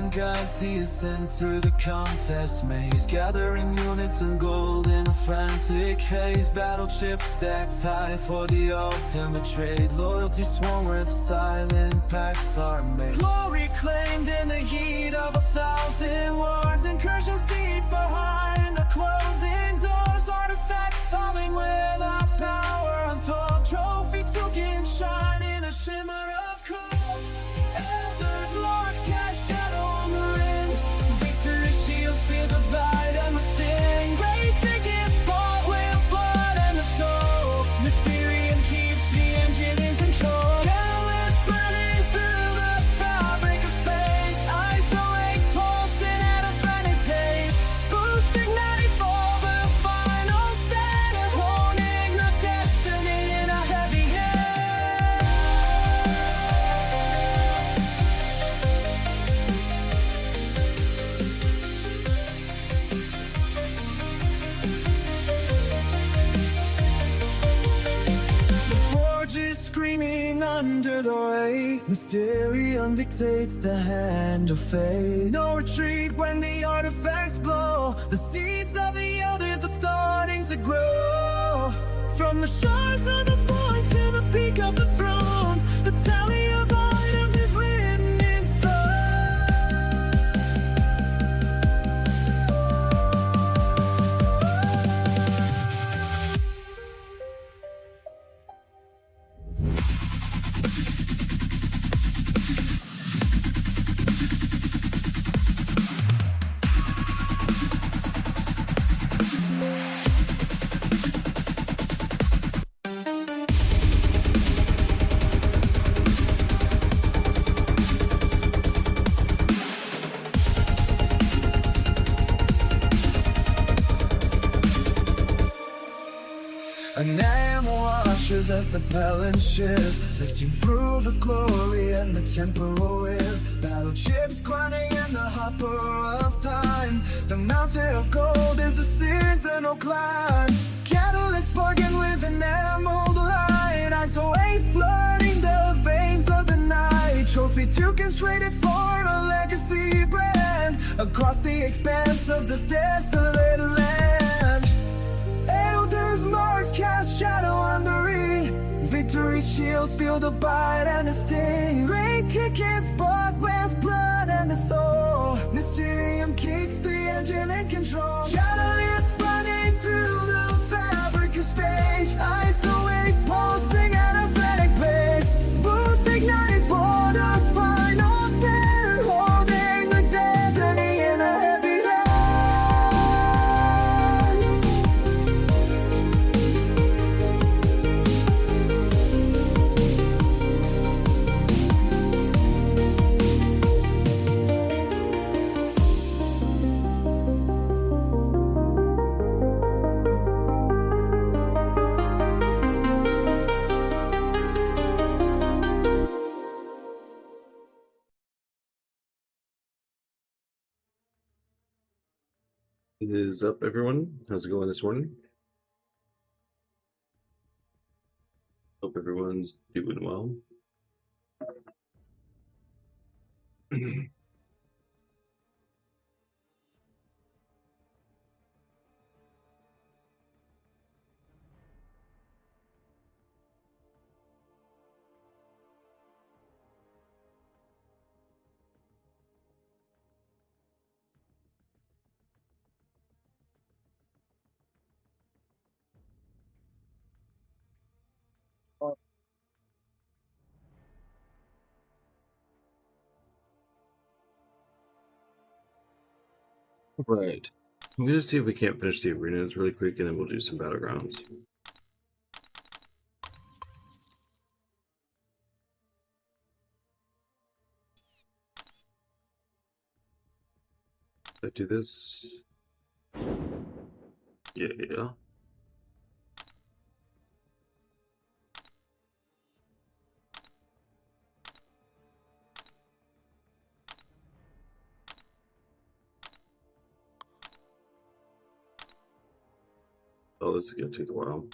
Ascension guides the ascent through the contest maze, gathering units and gold in a frantic haze. Battleships stacked high for the ultimate trade, loyalty sworn where the silent pacts are made. Glory claimed in the heat of 1,000 wars, incursions deep behind the closing doors. Artifacts humming with our power untold, trophy token shine in a shimmer of cold. Elders, lords, cast shadow on the ring, victory shields feel the fight and the sting. Great tickets bought with blood and the soul, Mysterium keeps the engine in control. Catalyst burning through the fabric of space, isolate pulsing at a frantic pace. Boost igniting for the final stand, and honing the destiny in a heavy hand. The forge is screaming under the weight, Mysterium dictates the hand of fate. No retreat when the artifacts glow, the seeds of the elders are starting to grow. From the shards of the void to the peak of the throne, the tally of items is written in stone. An am washes as the balance shifts, sifting through the glory and the temporal wisps. Battleships grinding in the hopper of time, the mountain of gold is a seasonal climb. Catalyst sparking with an emerald light, isolate flooding the veins of the night. Trophy tokens traded for a legacy brand, across the expanse of this desolate land. Elders march, cast shadow on the re, victory shields feel the bite and the sting. Great kick is bought with blood and the soul, Mysterium keeps the engine in control. Catalyst burning through the fabric of space, isolate pulsing at a frantic pace. Boost igniting for the final stand, holding the destiny in a heavy hand. It is up, everyone. How's it going this morning? Hope everyone's doing well. Right. We'll just see if we can't finish the arenas really quick, and then we'll do some battlegrounds. Did I do this? Yeah. Oh, this is gonna take a while.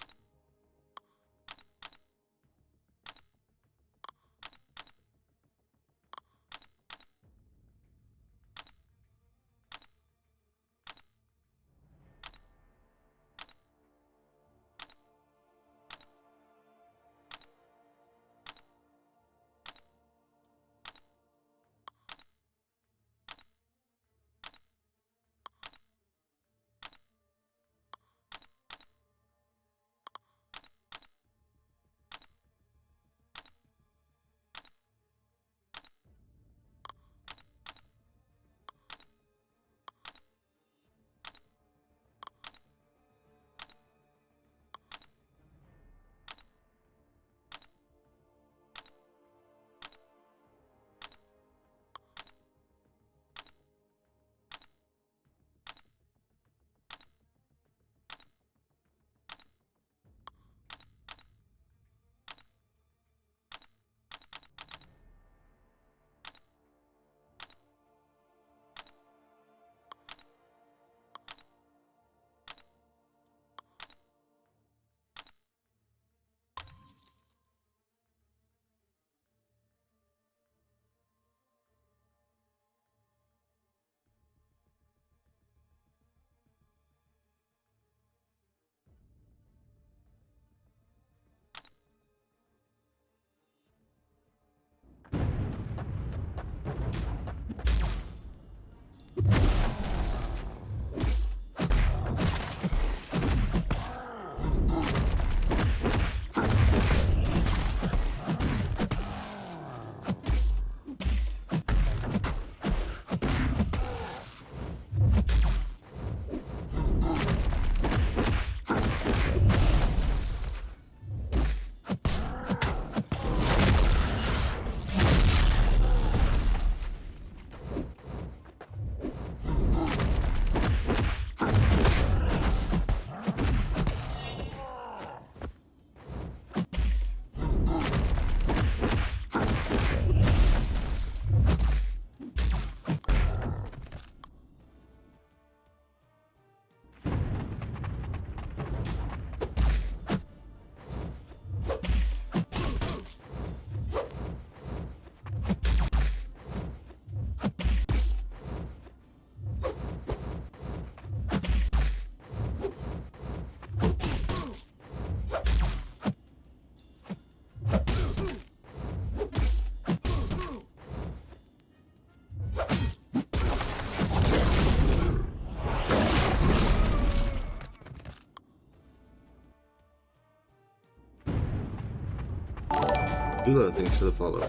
Ula, thanks for the follow.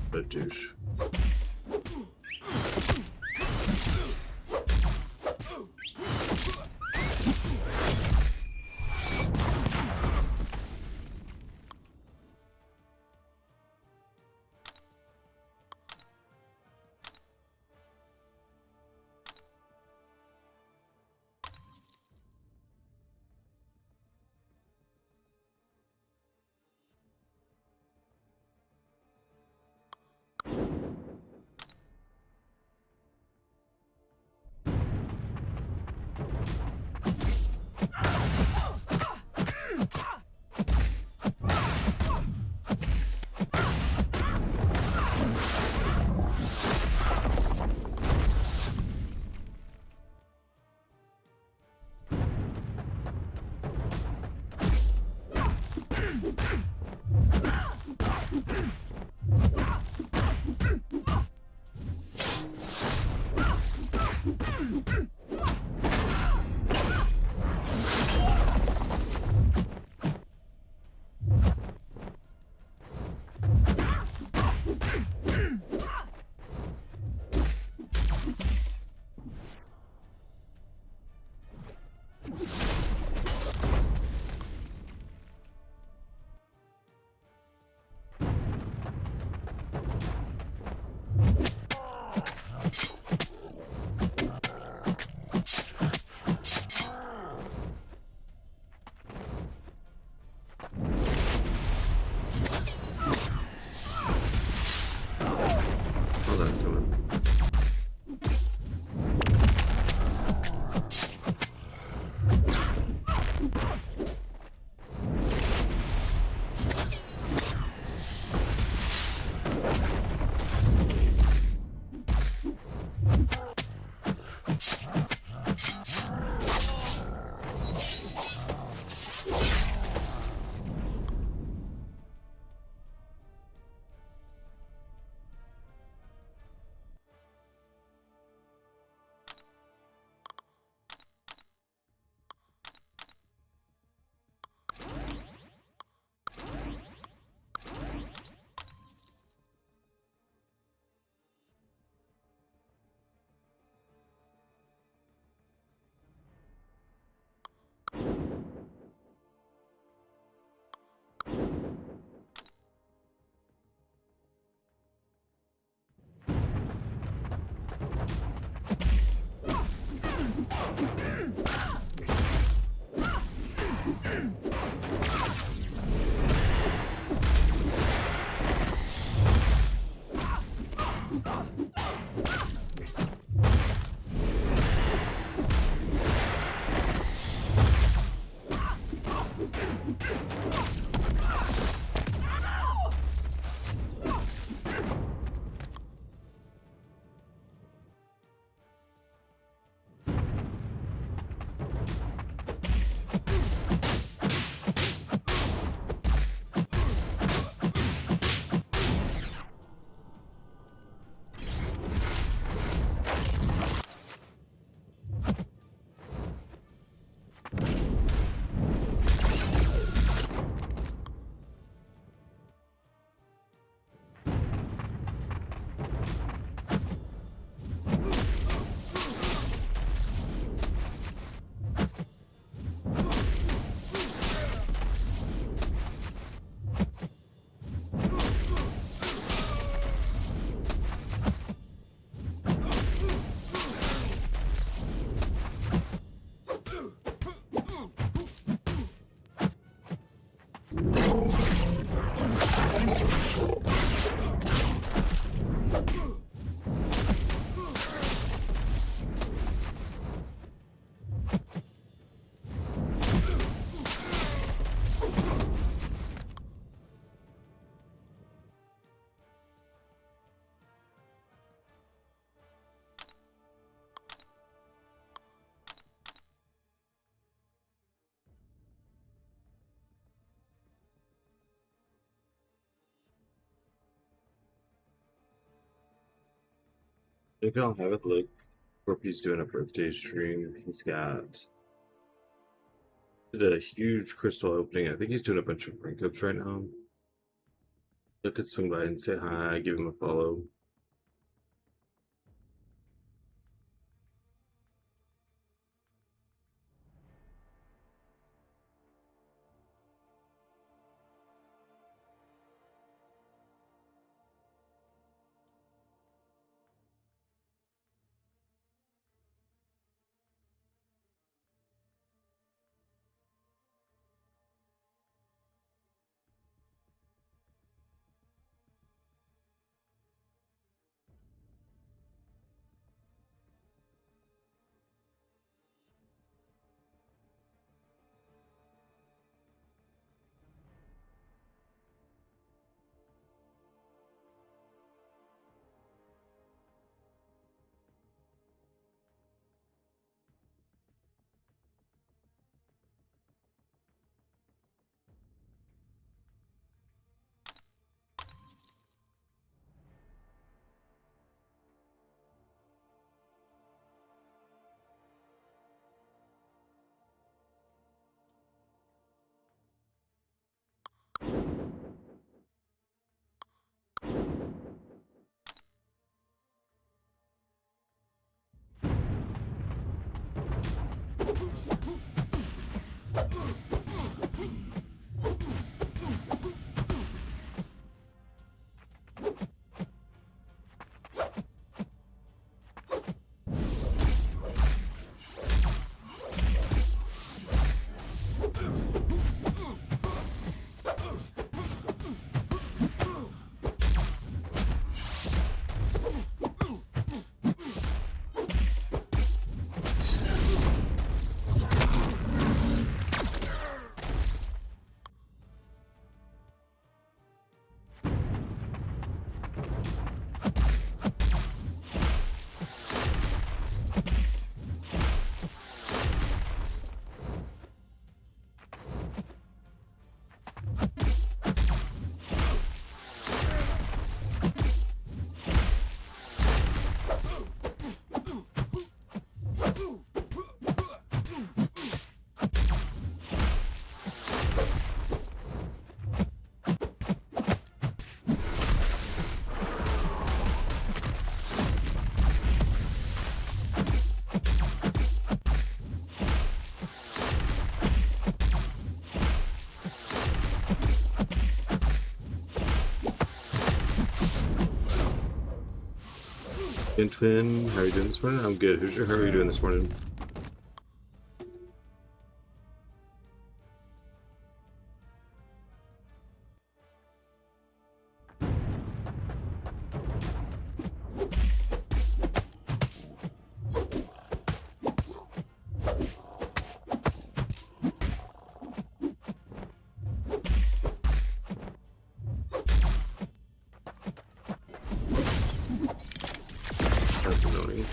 What a douche. Hold on, coming. Maybe I'll have it look Scorpy's doing a birthday stream. Did a huge crystal opening. I think he's doing a bunch of rank ups right now. I could swing by and say hi, give him a follow. And Twin, how are you doing this morning? I'm good. How are you doing this morning? That's annoying.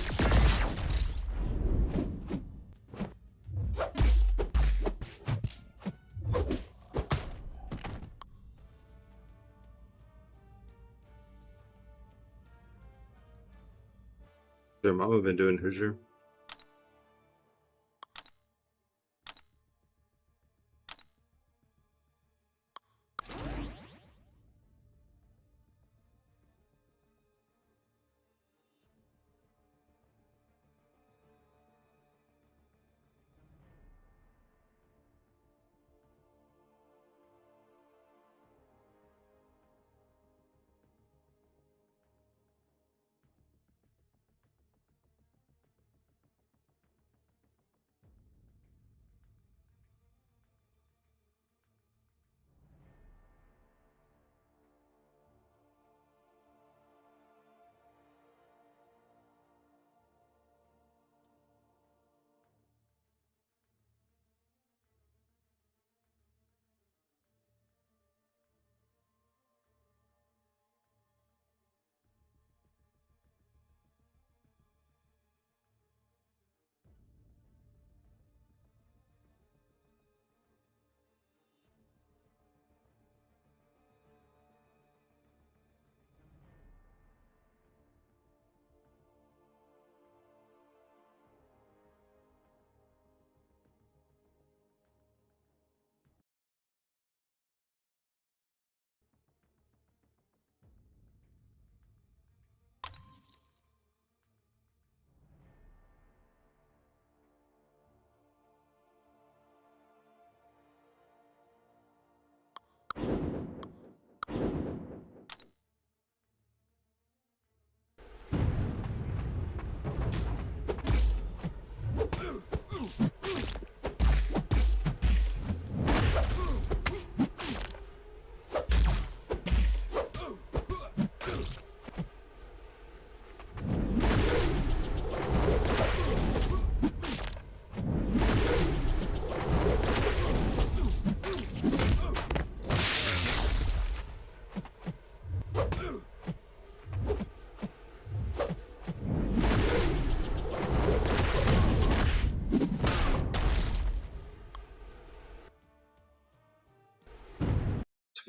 Their mama been doing Hoosier.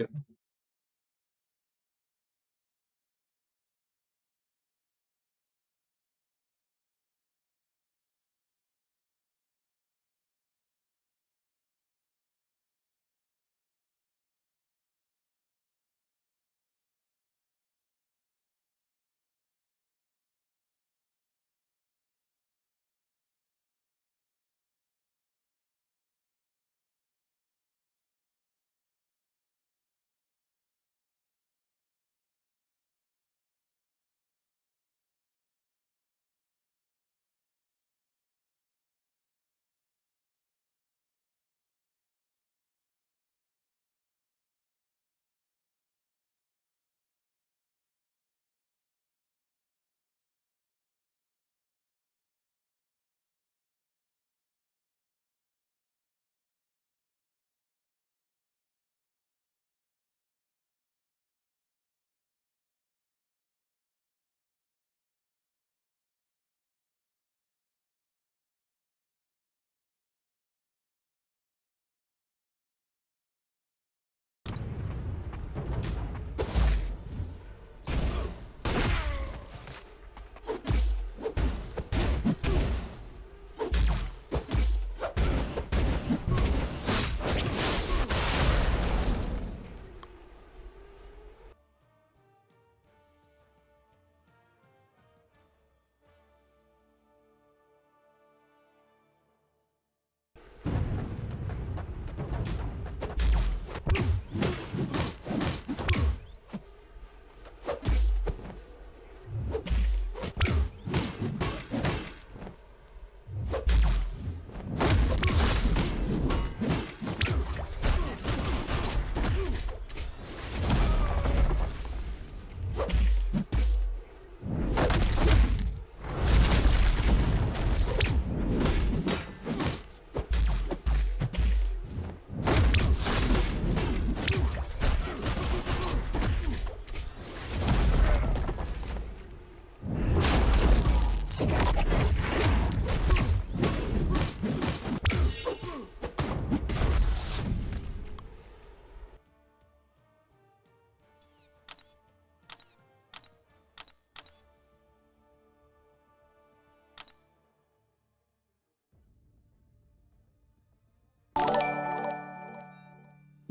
Yeah.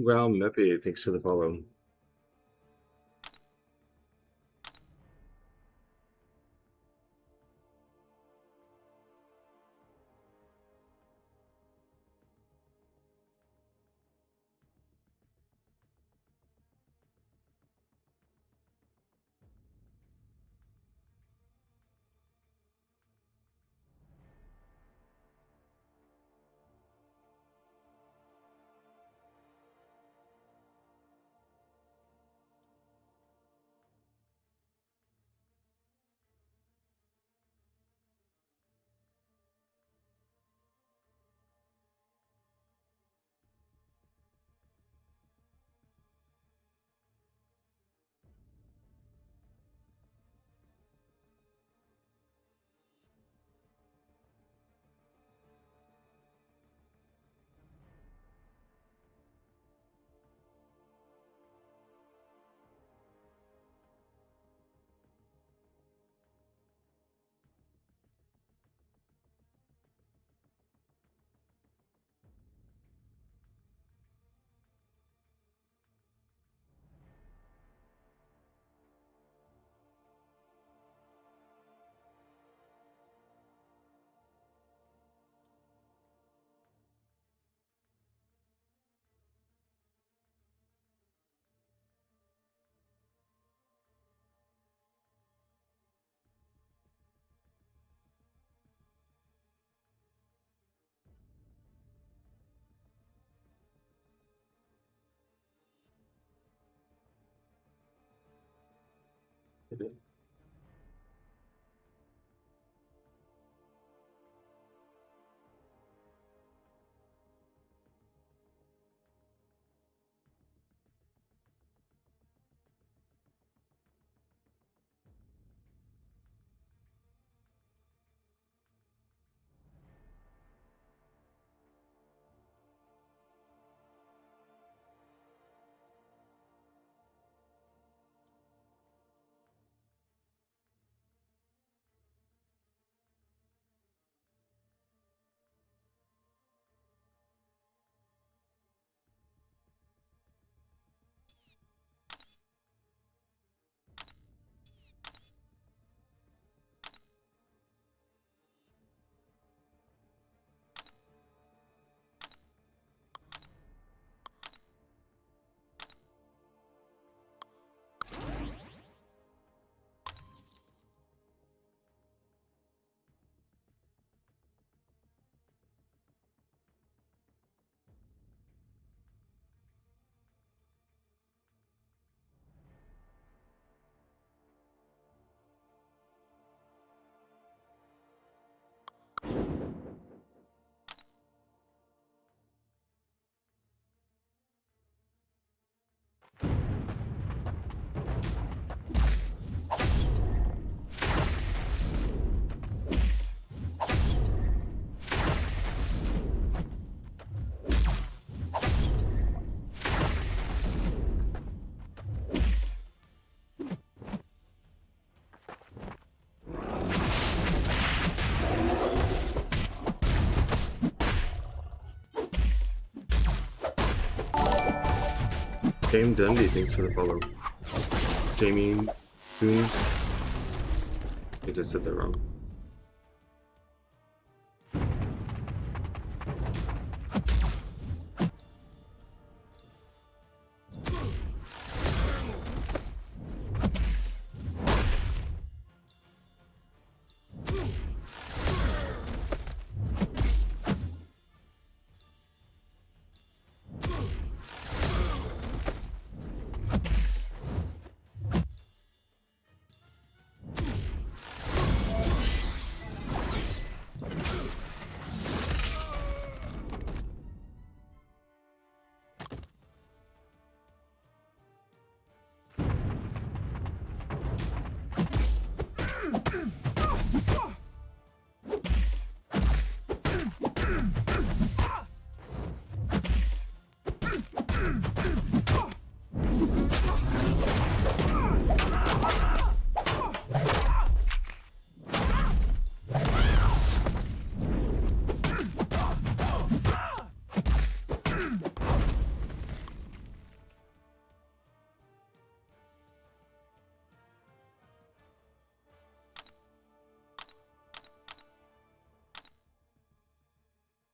Well, Meppy, thanks for the follow. game. Dundee, thanks for the follow. Jamie Boone. I think I said that wrong.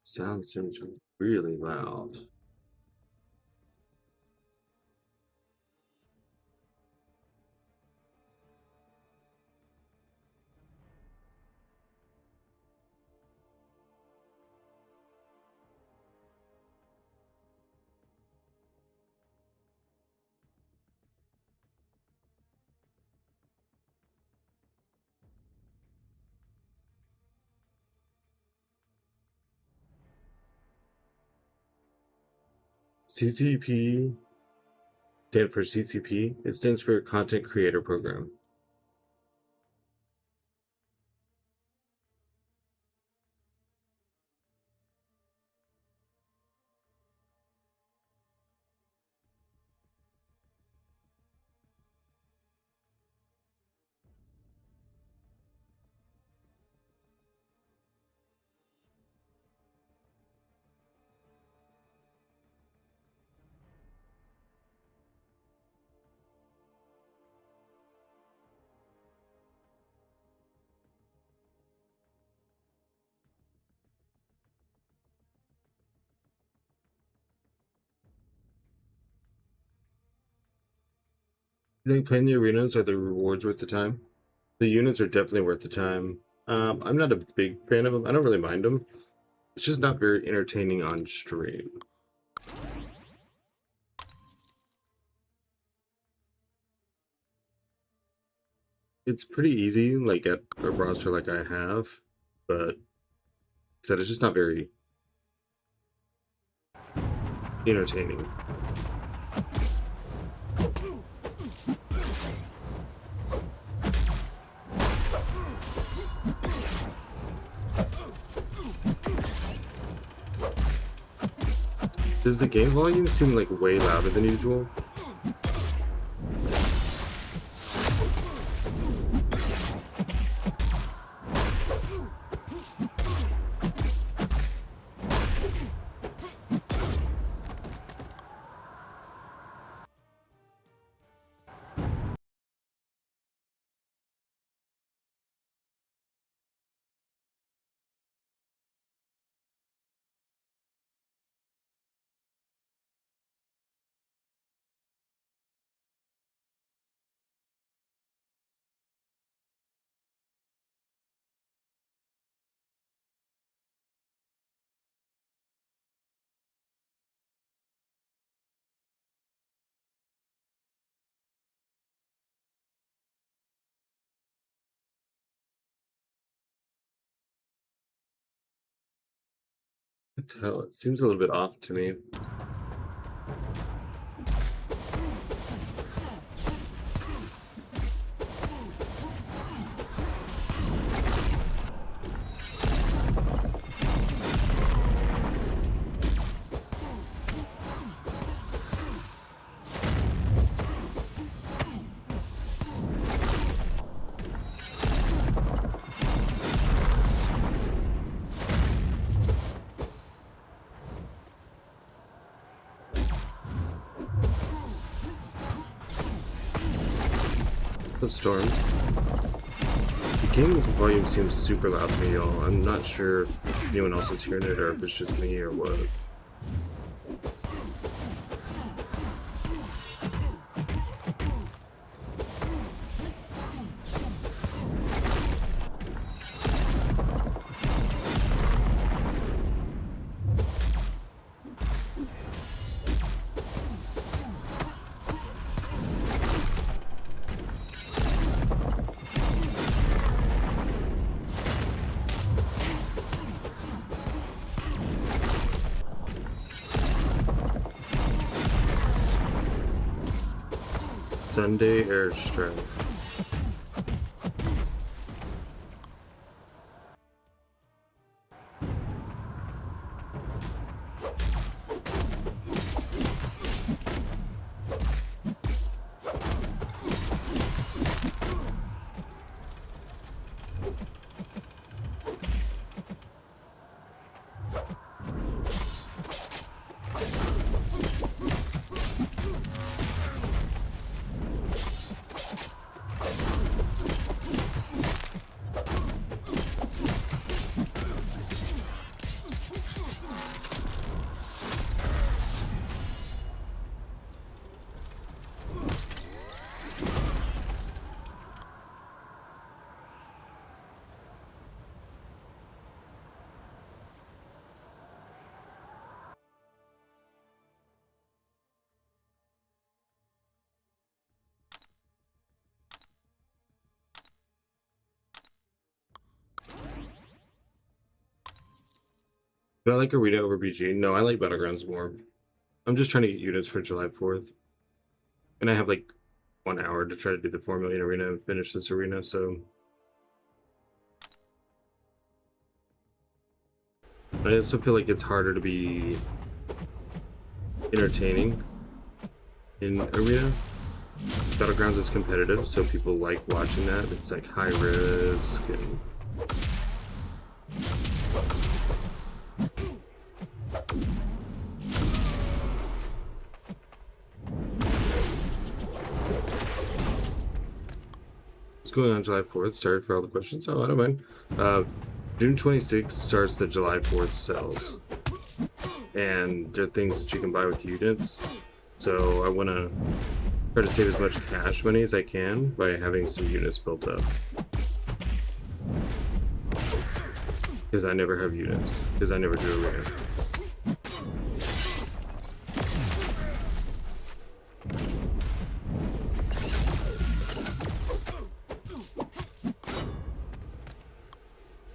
Sound seems really loud. CCP stand for CCP. It stands for Content Creator Program. I think playing the arenas are the rewards worth the time. The units are definitely worth the time. I'm not a big fan of them. I don't really mind them. It's just not very entertaining on stream. It's pretty easy, like at a roster like I have, but said it's just not very entertaining. Does the game volume seem like way louder than usual? I can tell it seems a little bit off to me. The storm. The game volume seems super loud to me, y'all. I'm not sure if anyone else is hearing it or if it's just me or what. Sunday airstrike. Do I like Arena over BG? No, I like Battlegrounds more. I'm just trying to get units for July 4th. And I have like 1 hour to try to do the 4 million arena and finish this arena, so. I also feel like it's harder to be entertaining in arena. Battlegrounds is competitive, so people like watching that. It's like high risk and what's going on July 4th? Sorry for all the questions. Oh, I don't mind. June 26th starts the July 4th sales. And there are things that you can buy with units. So I want to try to save as much cash money as I can by having some units built up. Because I never have units. Because I never do arena.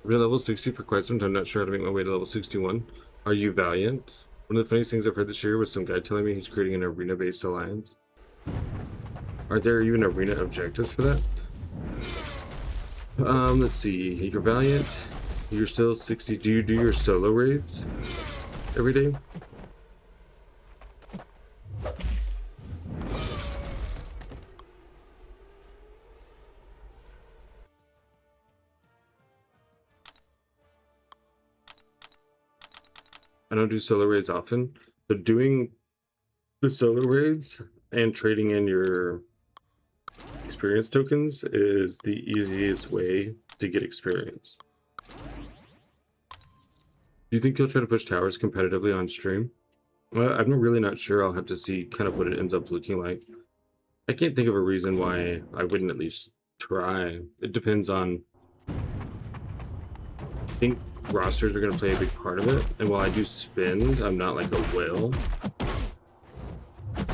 I've been level 60 for quite some time. I'm not sure how to make my way to level 61. Are you Valiant? One of the funniest things I've heard this year was some guy telling me he's creating an arena-based alliance. Are there even arena objectives for that? Let's see. You're Valiant. You're still 60. Do you do your solo raids every day? I don't do solo raids often, but doing the solo raids and trading in your experience tokens is the easiest way to get experience. Do you think you'll try to push towers competitively on stream? Well, I'm really not sure. I'll have to see kind of what it ends up looking like. I can't think of a reason why I wouldn't at least try. It depends on... I think rosters are going to play a big part of it, and while I do spend, I'm not like a whale.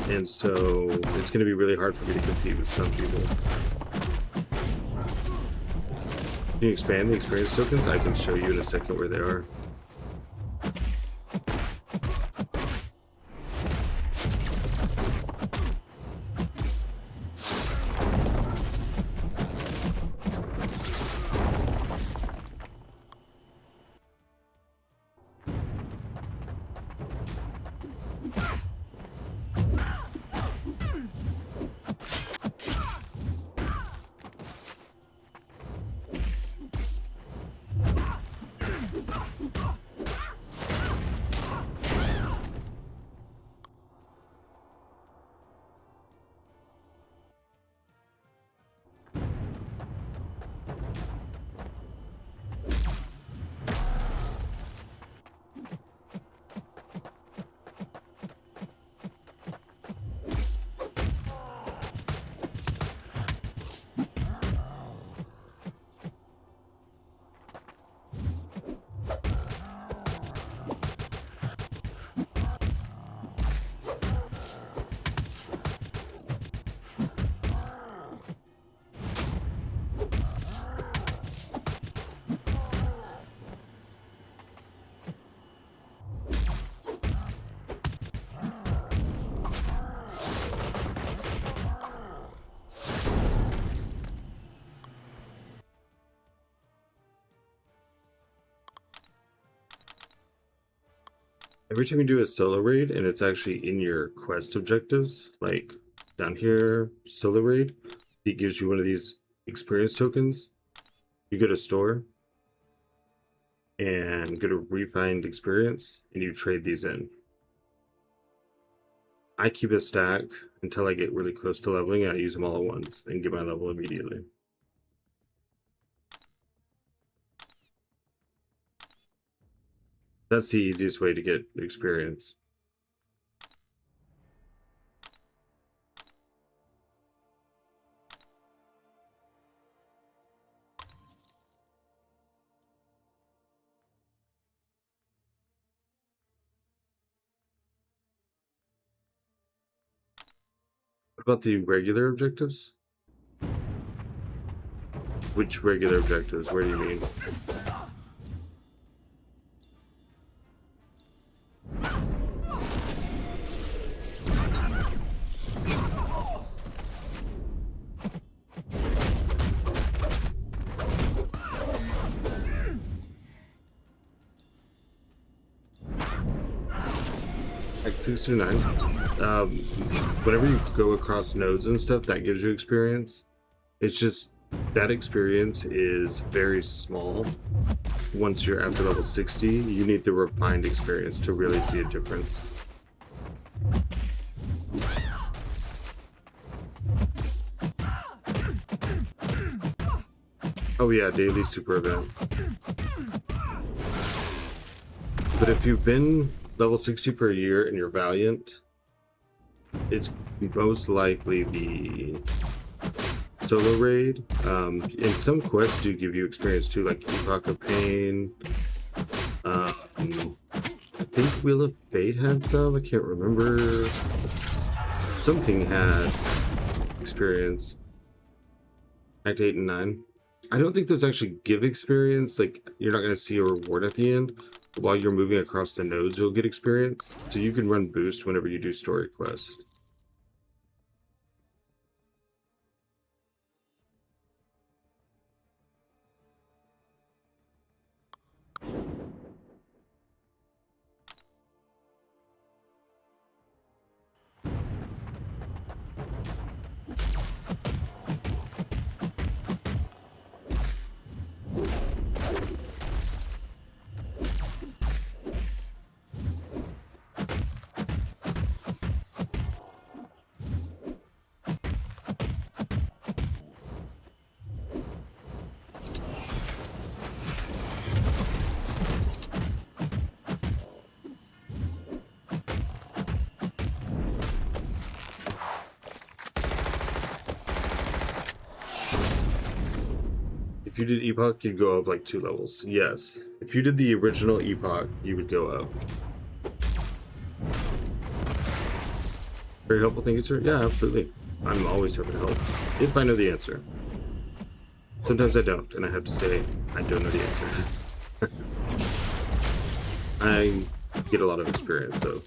And so it's going to be really hard for me to compete with some people. Can you expand the experience tokens? I can show you in a second where they are. Every time you do a solo raid and it's actually in your quest objectives, like down here, solo raid, it gives you one of these experience tokens. You go to store and go to refined experience and you trade these in. I keep a stack until I get really close to leveling and I use them all at once and get my level immediately. That's the easiest way to get experience. What about the regular objectives? Which regular objectives? What do you mean? Like 6 to 9. Whenever you go across nodes and stuff, that gives you experience. It's just that experience is very small. Once you're after level 60, you need the refined experience to really see a difference. Oh yeah, daily super event. But if you've been level 60 for a year and you're Valiant, it's most likely the solo raid. And some quests do give you experience too, like MCOC of Pain. I think Wheel of Fate had some, I can't remember. Something had experience. Act 8 and 9. I don't think those actually give experience, like you're not going to see a reward at the end. But while you're moving across the nodes, you'll get experience. So you can run boost whenever you do story quests. If you did Epoch, you'd go up like 2 levels. Yes. If you did the original Epoch, you would go up. Very helpful, thank you, sir. Yeah, absolutely. I'm always happy to help. If I know the answer. Sometimes I don't, and I have to say, I don't know the answer. I get a lot of experience, though.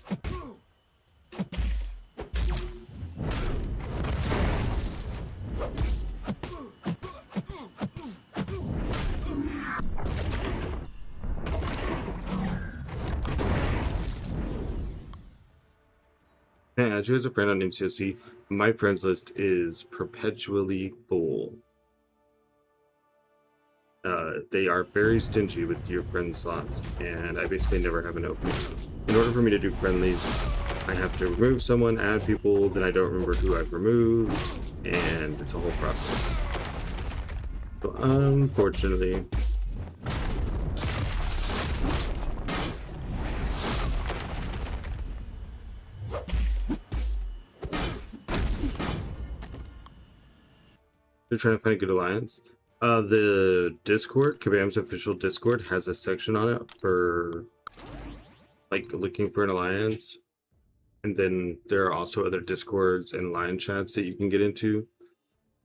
Can I add you as a friend on MCOC? My friends list is perpetually full. They are very stingy with your friend slots, and I basically never have an opening. In order for me to do friendlies, I have to remove someone, add people, then I don't remember who I've removed, and it's a whole process. So unfortunately, they're trying to find a good alliance. The Discord, Kabam's official Discord, has a section on it for like looking for an alliance. And then there are also other Discords and line chats that you can get into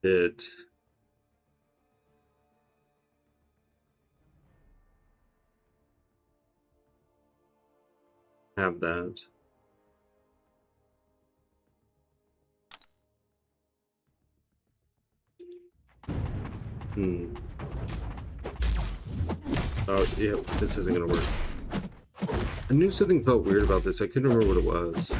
that have that. Hmm. Oh, yeah, this isn't gonna work. I knew something felt weird about this. I couldn't remember what it was.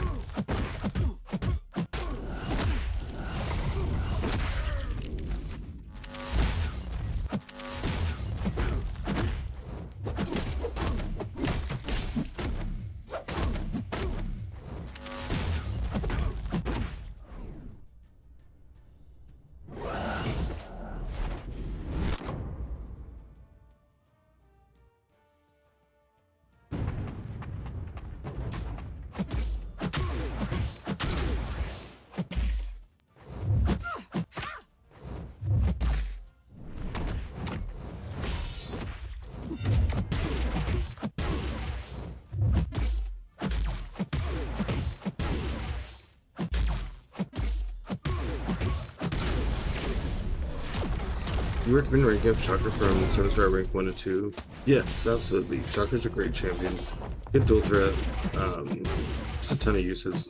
You recommend ranking up Shocker from 7-star rank 1 to 2? Yes, absolutely. Shocker's a great champion. Good dual threat. Just a ton of uses.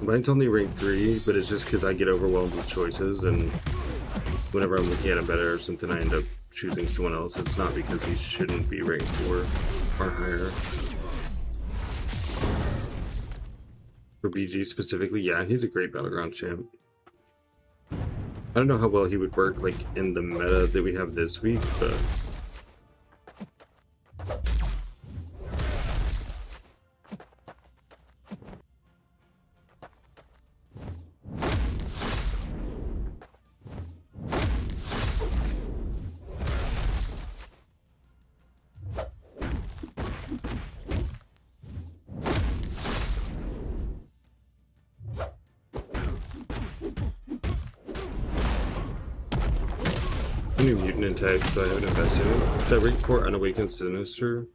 Mine's only rank 3, but it's just because I get overwhelmed with choices, and whenever I'm looking at him better or something, I end up choosing someone else. It's not because he shouldn't be ranked 4 or higher. For BG specifically, yeah, he's a great Battleground champ. I don't know how well he would work like in the meta that we have this week, but a new mutant in tech, so I haven't invested in it. Should I rank for Unawakened Sinister?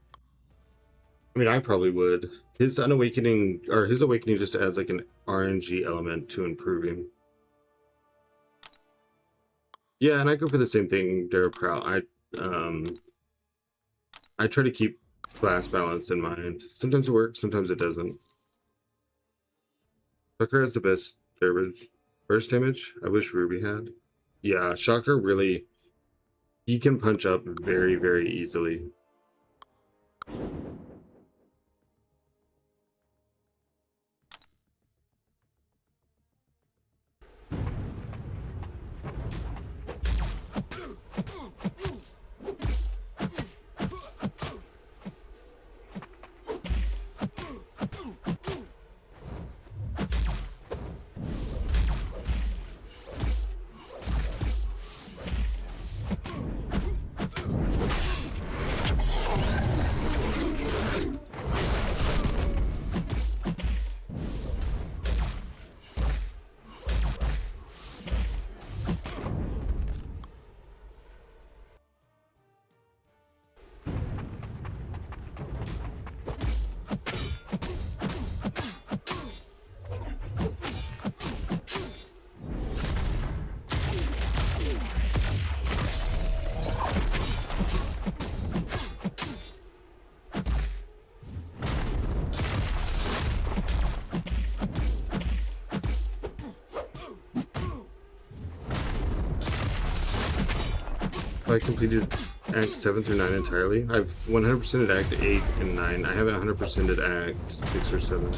I mean, I probably would. His Unawakening, or his Awakening just adds like an RNG element to improving. Yeah, and I go for the same thing, Dara Prowl. I try to keep class balance in mind. Sometimes it works, sometimes it doesn't. Shocker has the best damage. Burst damage? I wish Ruby had. Yeah, Shocker really, he can punch up very, very easily. I completed Act 7 through 9 entirely. I've 100%ed Act 8 and 9. I haven't 100%ed Act 6 or 7.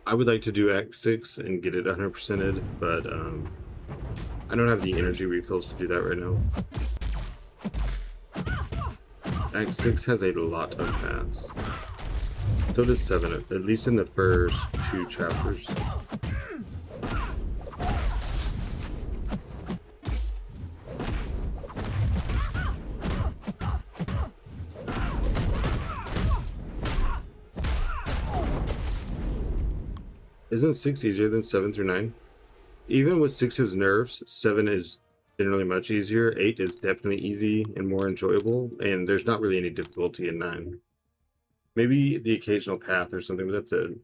I would like to do Act 6 and get it 100%ed, but I don't have the energy refills to do that right now. Act 6 has a lot of paths. So does 7, at least in the first 2 chapters. Isn't 6 easier than 7 through 9? Even with 6's nerfs, 7 is generally much easier. 8 is definitely easy and more enjoyable, and there's not really any difficulty in 9. Maybe the occasional path or something, but that's it.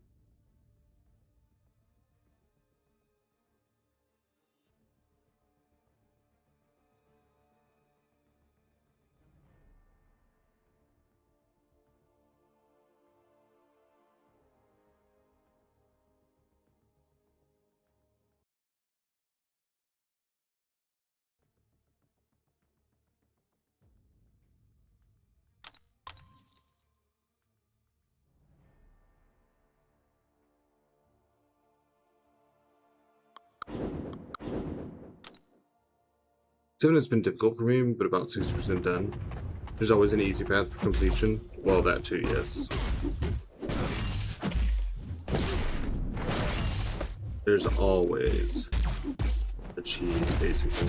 7 has been difficult for me, but about 60% done. There's always an easy path for completion. Well, that too, yes. There's always a cheese, basically.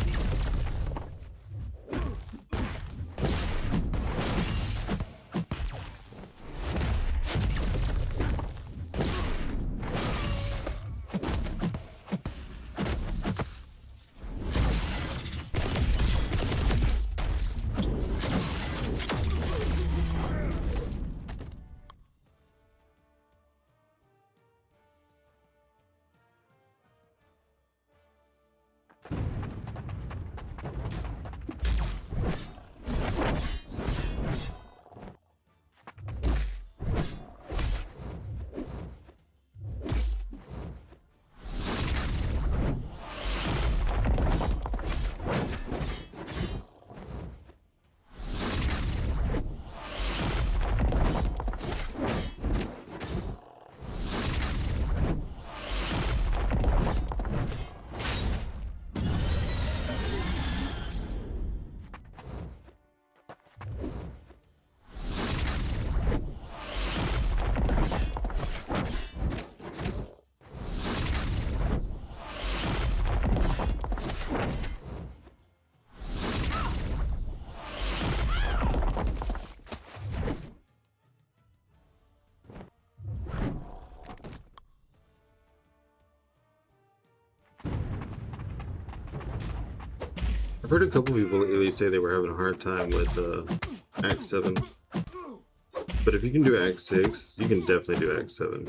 I've heard a couple people lately say they were having a hard time with Act 7. But if you can do Act 6, you can definitely do Act 7.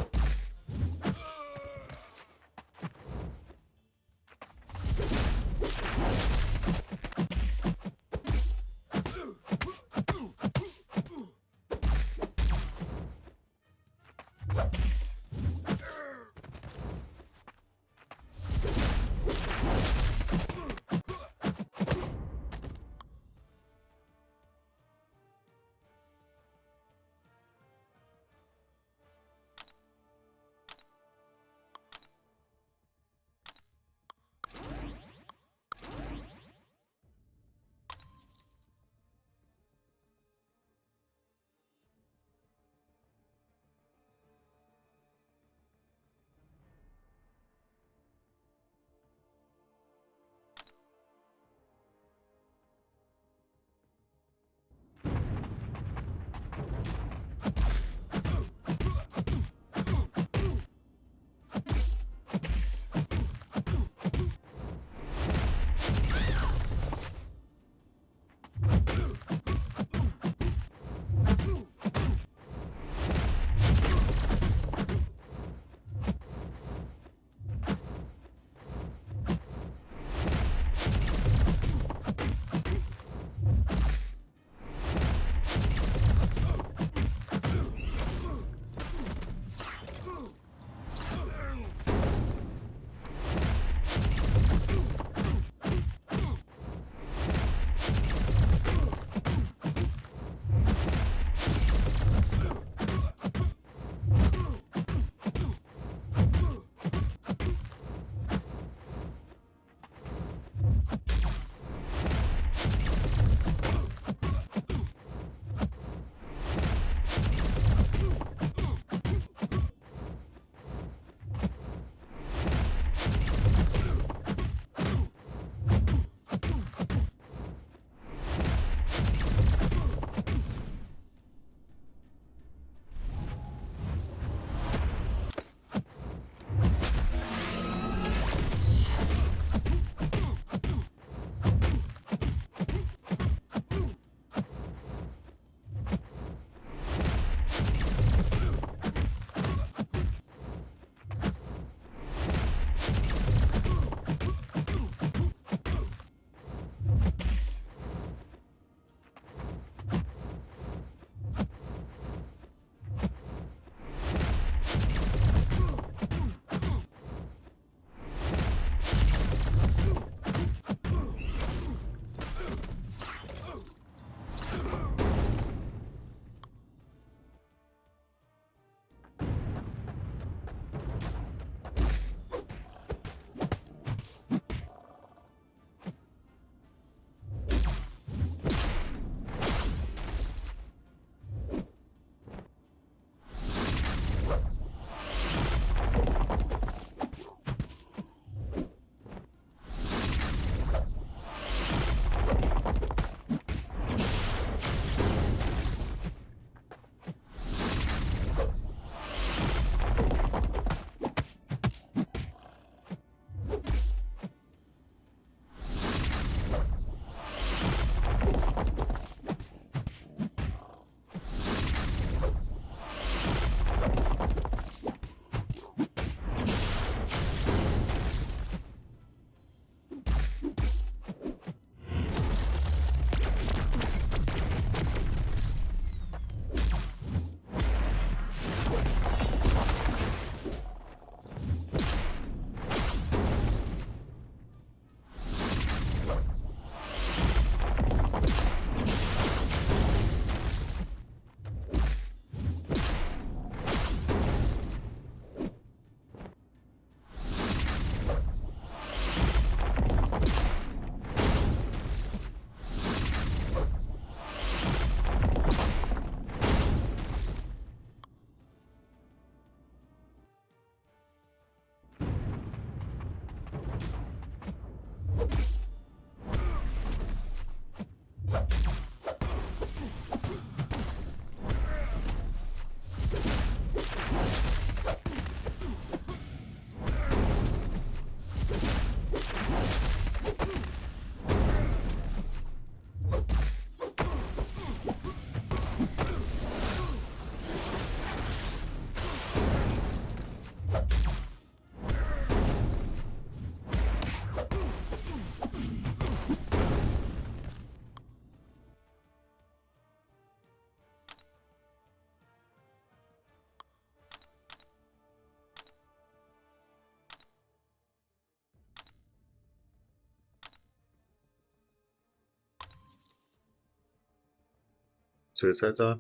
Suicide's off.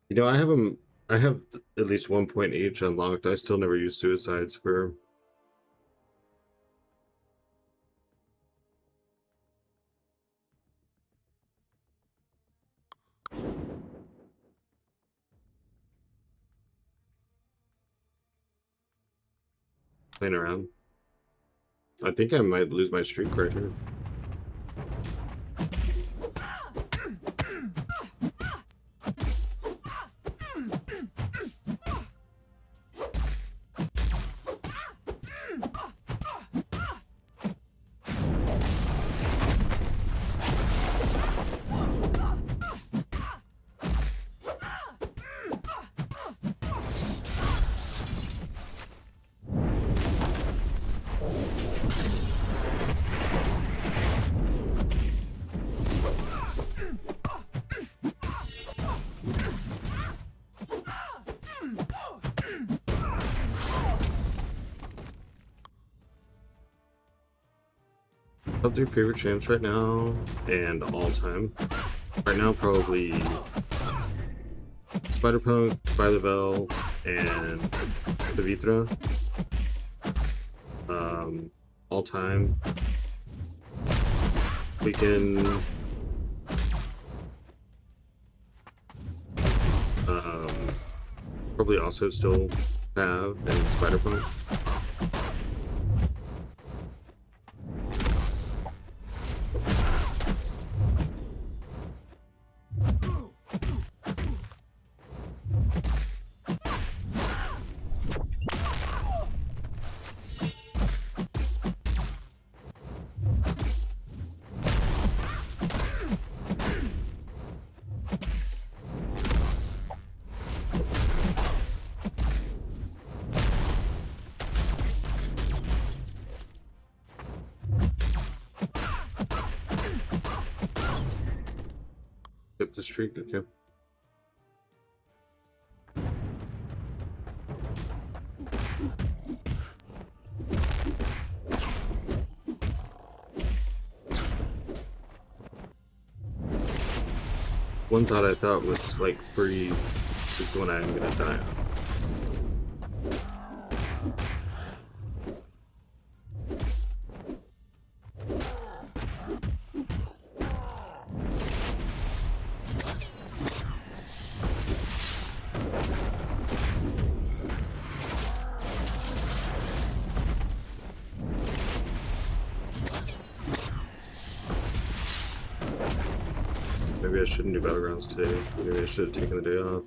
You know, I have them. I have at least 1 point each unlocked. I still never use suicides for. Playing around. I think I might lose my streak right here. Top 3 favorite champs right now and all time. Right now, probably Spider-Punk, Bell, and Vithra. All time. We can probably also still have and Spider-Punk. Get the streak, okay. One thought I thought was like free is the one I'm gonna die on. Maybe I shouldn't do Battlegrounds today. Maybe I should have taken the day off.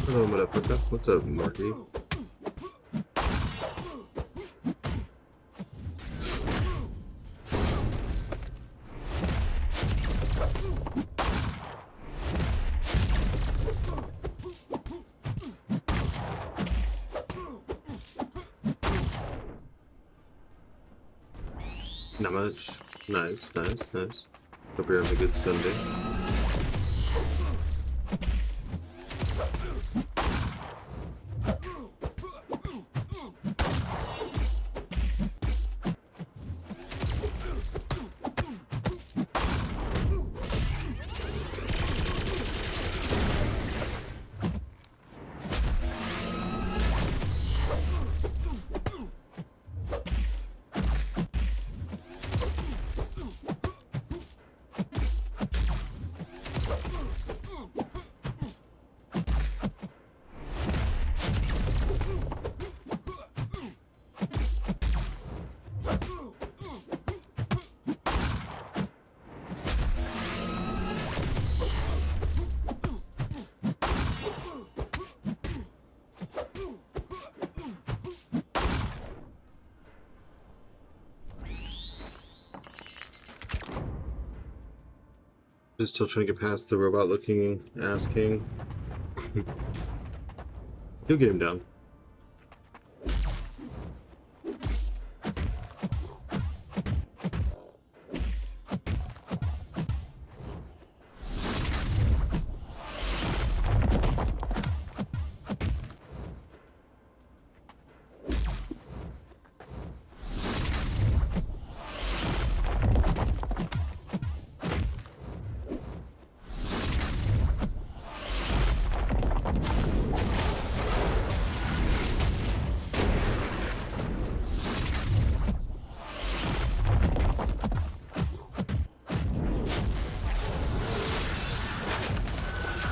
Hello, motherfucker. What's up, Marky? Not much. Nice, nice, nice. Hope you're having a good Sunday. Just still trying to get past the robot looking ass king. He'll get him down.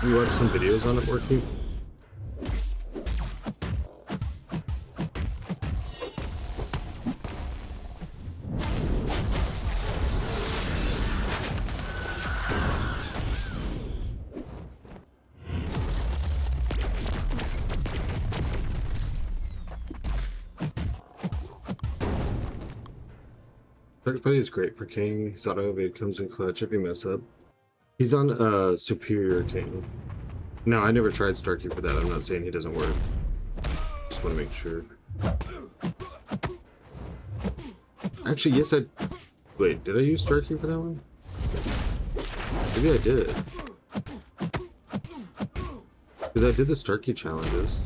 You watched some videos on it working? Dark Buddy is great for King. His auto evade comes in clutch if you mess up. He's on Superior King. No, I never tried Starkey for that. I'm not saying he doesn't work. Just want to make sure. Actually, yes, I... Wait, did I use Starkey for that one? Maybe I did. Because I did the Starkey challenges.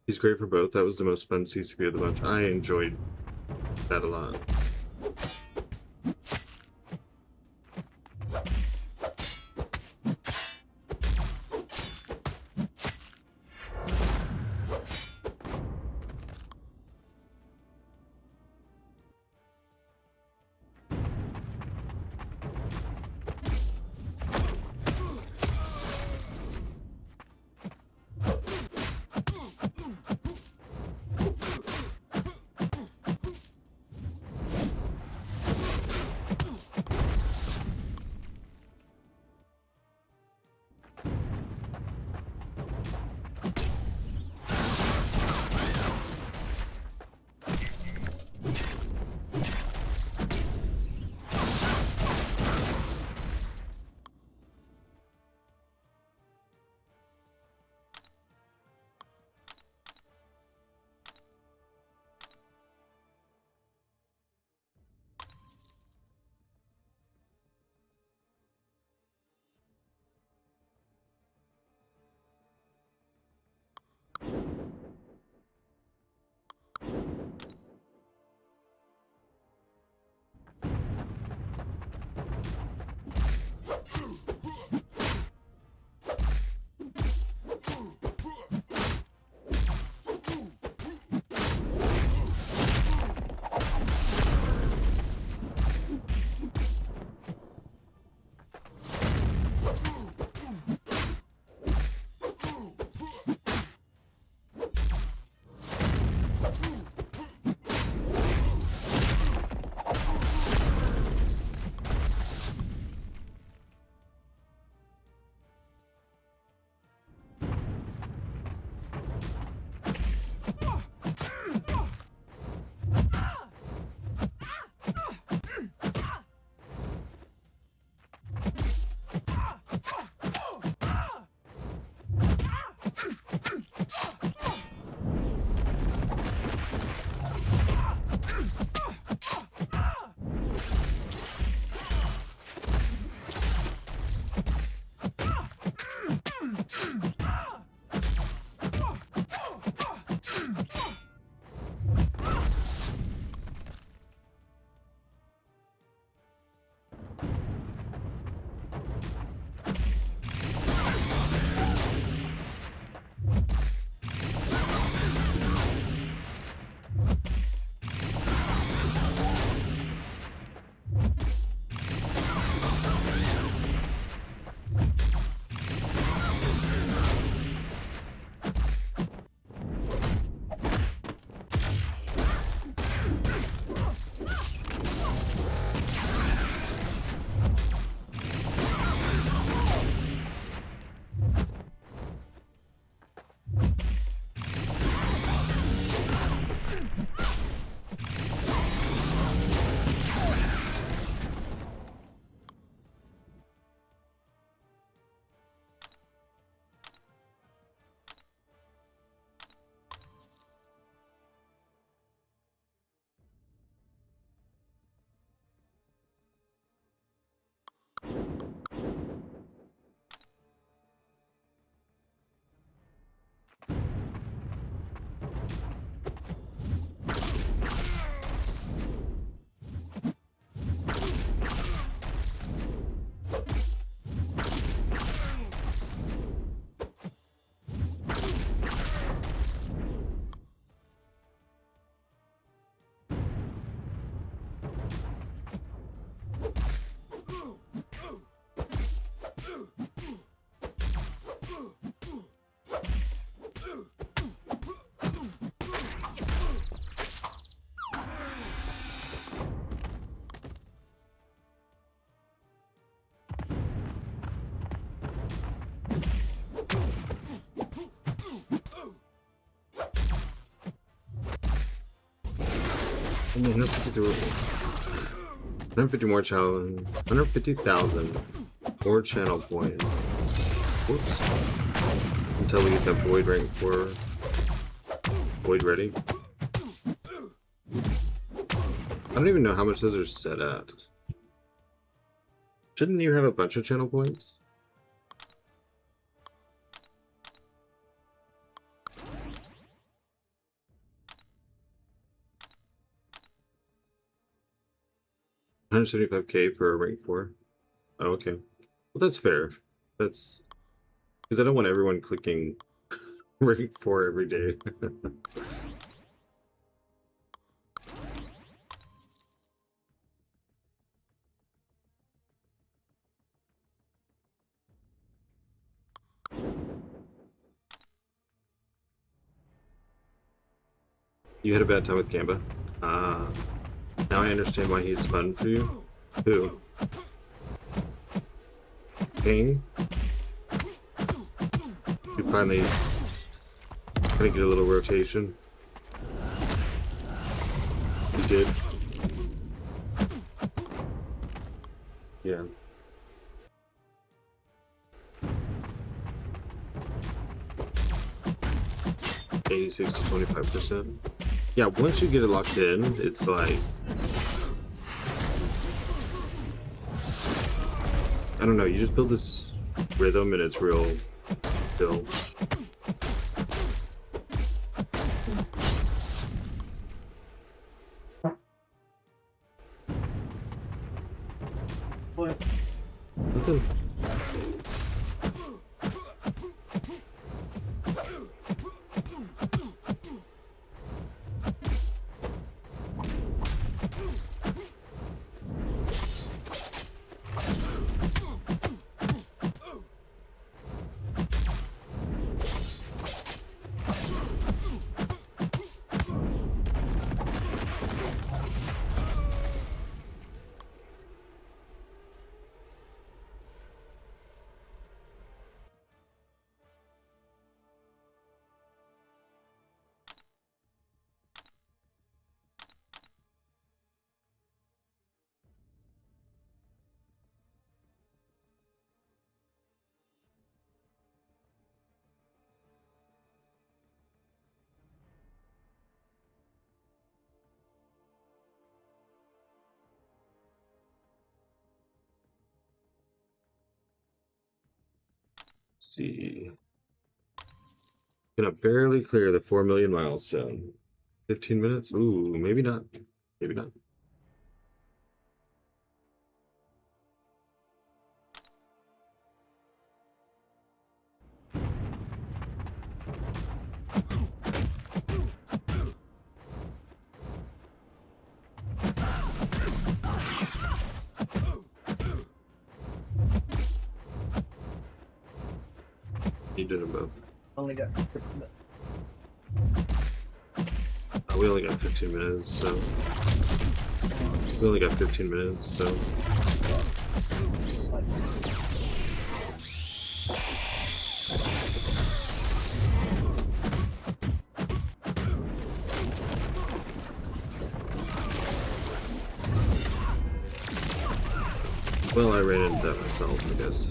He's great for both. That was the most fun CCP of the bunch. I enjoyed that a lot. I mean, 150 more challenge, 150,000 more channel points. Whoops. Until we get that void rank 4 void ready. I don't even know how much those are set at. Shouldn't you have a bunch of channel points? $175K for a rank 4. Oh, okay. Well, that's fair. That's because I don't want everyone clicking rank 4 every day. You had a bad time with Gamba? Ah, now I understand why he's fun for you. Who? King? You finally gonna get a little rotation. You did. Yeah. $86 to 25%. Yeah, once you get it locked in, it's like I don't know, you just build this rhythm and it's real chill. What? Nothing. Let's see. Gonna barely clear the 4 million milestone. 15 minutes? Ooh, maybe not. Maybe not. You did them both. Only got We only got 15 minutes, so. We only got 15 minutes, so. Well, I ran into that myself, I guess.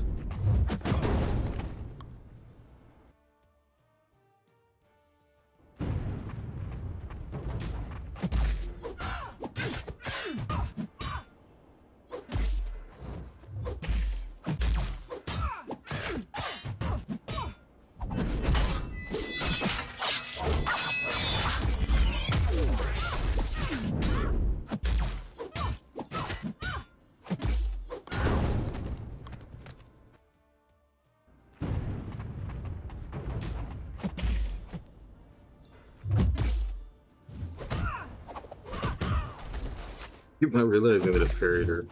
Keep not realizing that it parried her.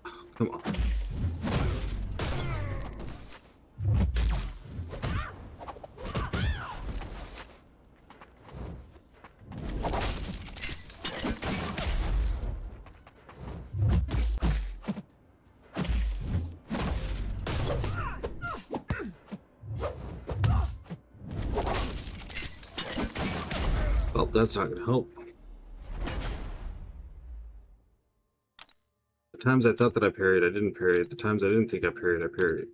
Oh, come on. Well, that's not gonna help. times I thought that I parried, I didn't parry. The times I didn't think I parried, I parried.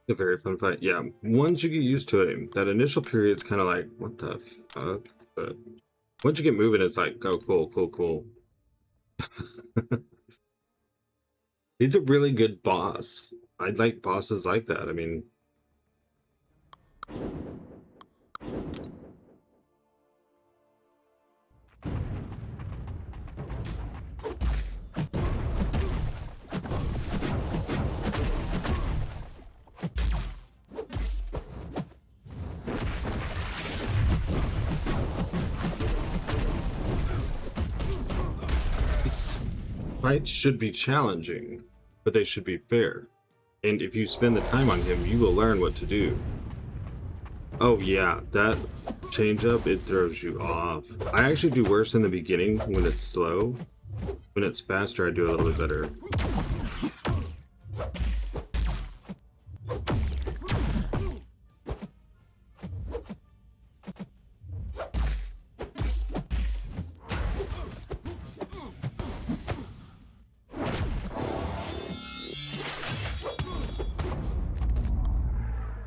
A very fun fight. Yeah, once you get used to it, that initial period's kind of like, what the fuck? But once you get moving, it's like, oh, cool, cool, cool. He's a really good boss. I like bosses like that. I mean, fights should be challenging, but they should be fair. And if you spend the time on him, you will learn what to do. Oh yeah, that change up, it throws you off. I actually do worse in the beginning when it's slow. When it's faster, I do a little bit better.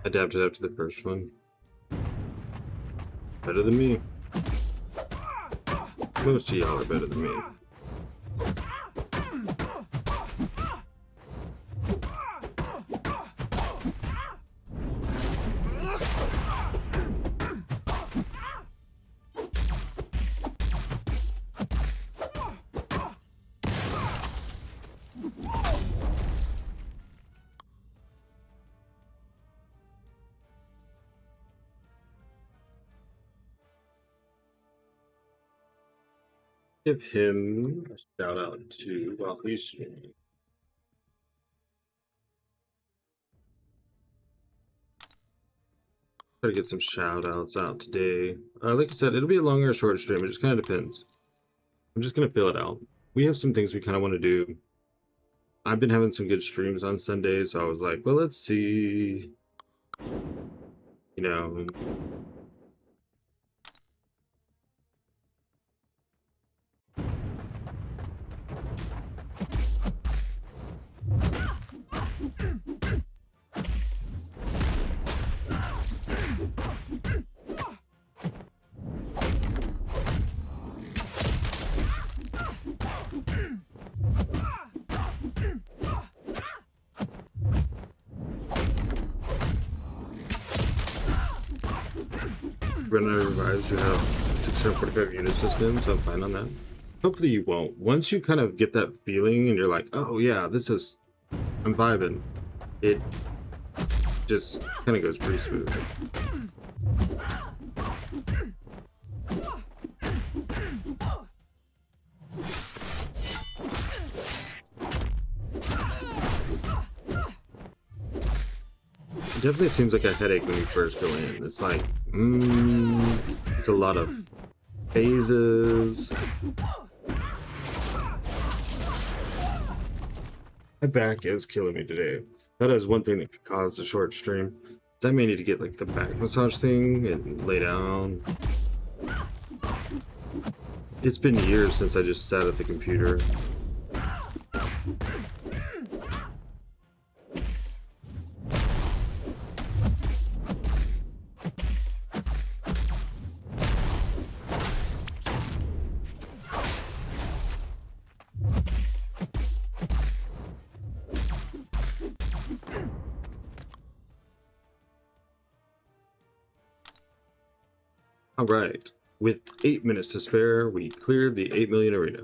Adapted after the first one. Better than me. Most of y'all are better than me. Give him a shout out too while he's streaming. Try to get some shout outs out today. Like I said, it'll be a longer or short stream. It just kind of depends. I'm just going to fill it out. We have some things we kind of want to do. I've been having some good streams on Sundays, so I was like, well, let's see. You know. When I revise, you have 645 units to spin, so I'm fine on that. Hopefully you won't. Once you kind of get that feeling and you're like, oh yeah, this is, I'm vibing, it just kind of goes pretty smooth. It definitely seems like a headache when you first go in. It's like, it's a lot of phases. My back is killing me today. That is one thing that could cause a short stream. I may need to get like the back massage thing and lay down. It's been years since I just sat at the computer. All right. With 8 minutes to spare, we cleared the 8 million arena.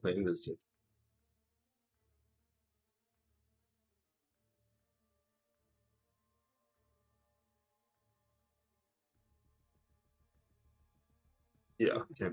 Playing this. Yeah, okay.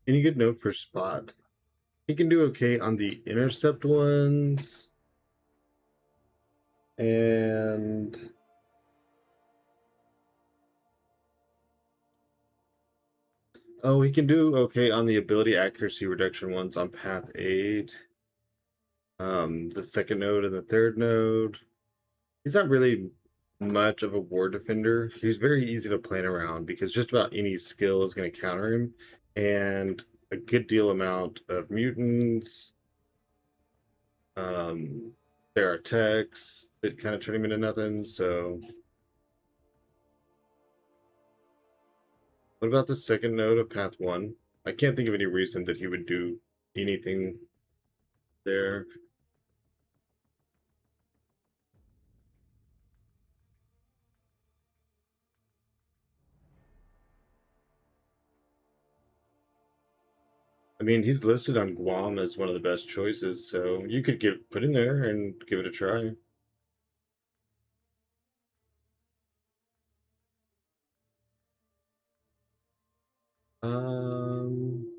Any good note for Spot? He can do okay on the intercept ones. And oh, he can do okay on the ability accuracy reduction ones on path 8. The second node and the third node. He's not really much of a war defender. He's very easy to plan around because just about any skill is going to counter him, and a good deal amount of mutants. There are techs that kind of turn him into nothing. So, what about the second node of path 1? I can't think of any reason that he would do anything there. I mean, he's listed on Guam as one of the best choices, so you could put in there and give it a try. Um,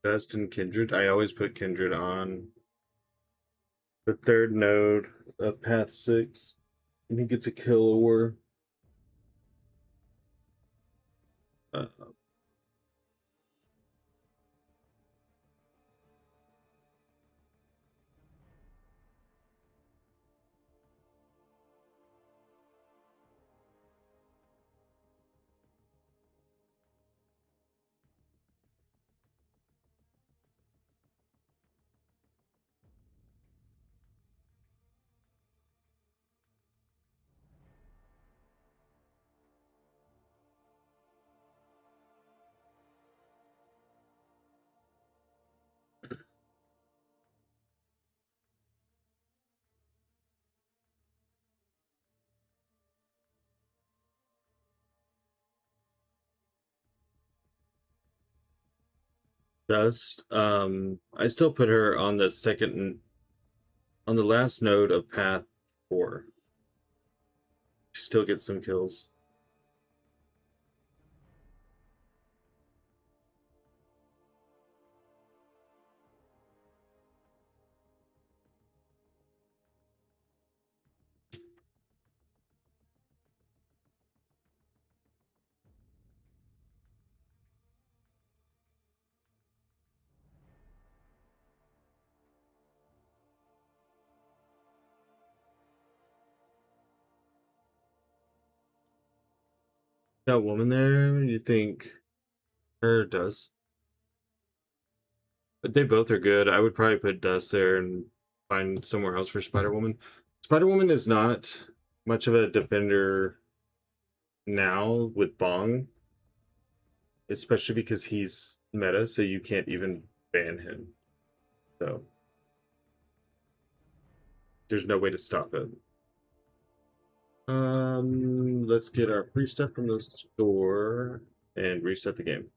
Dust and Kindred. I always put Kindred on the third node of Path 6. And he gets a kill or uh, Dust. I still put her on the on the last node of Path 4. She still gets some kills. That woman there, you think her does? But they both are good. I would probably put Dust there and find somewhere else for Spider Woman. Spider Woman is not much of a defender now with Bong, especially because he's meta, so you can't even ban him. So there's no way to stop it. Let's get our free stuff from the store and reset the game.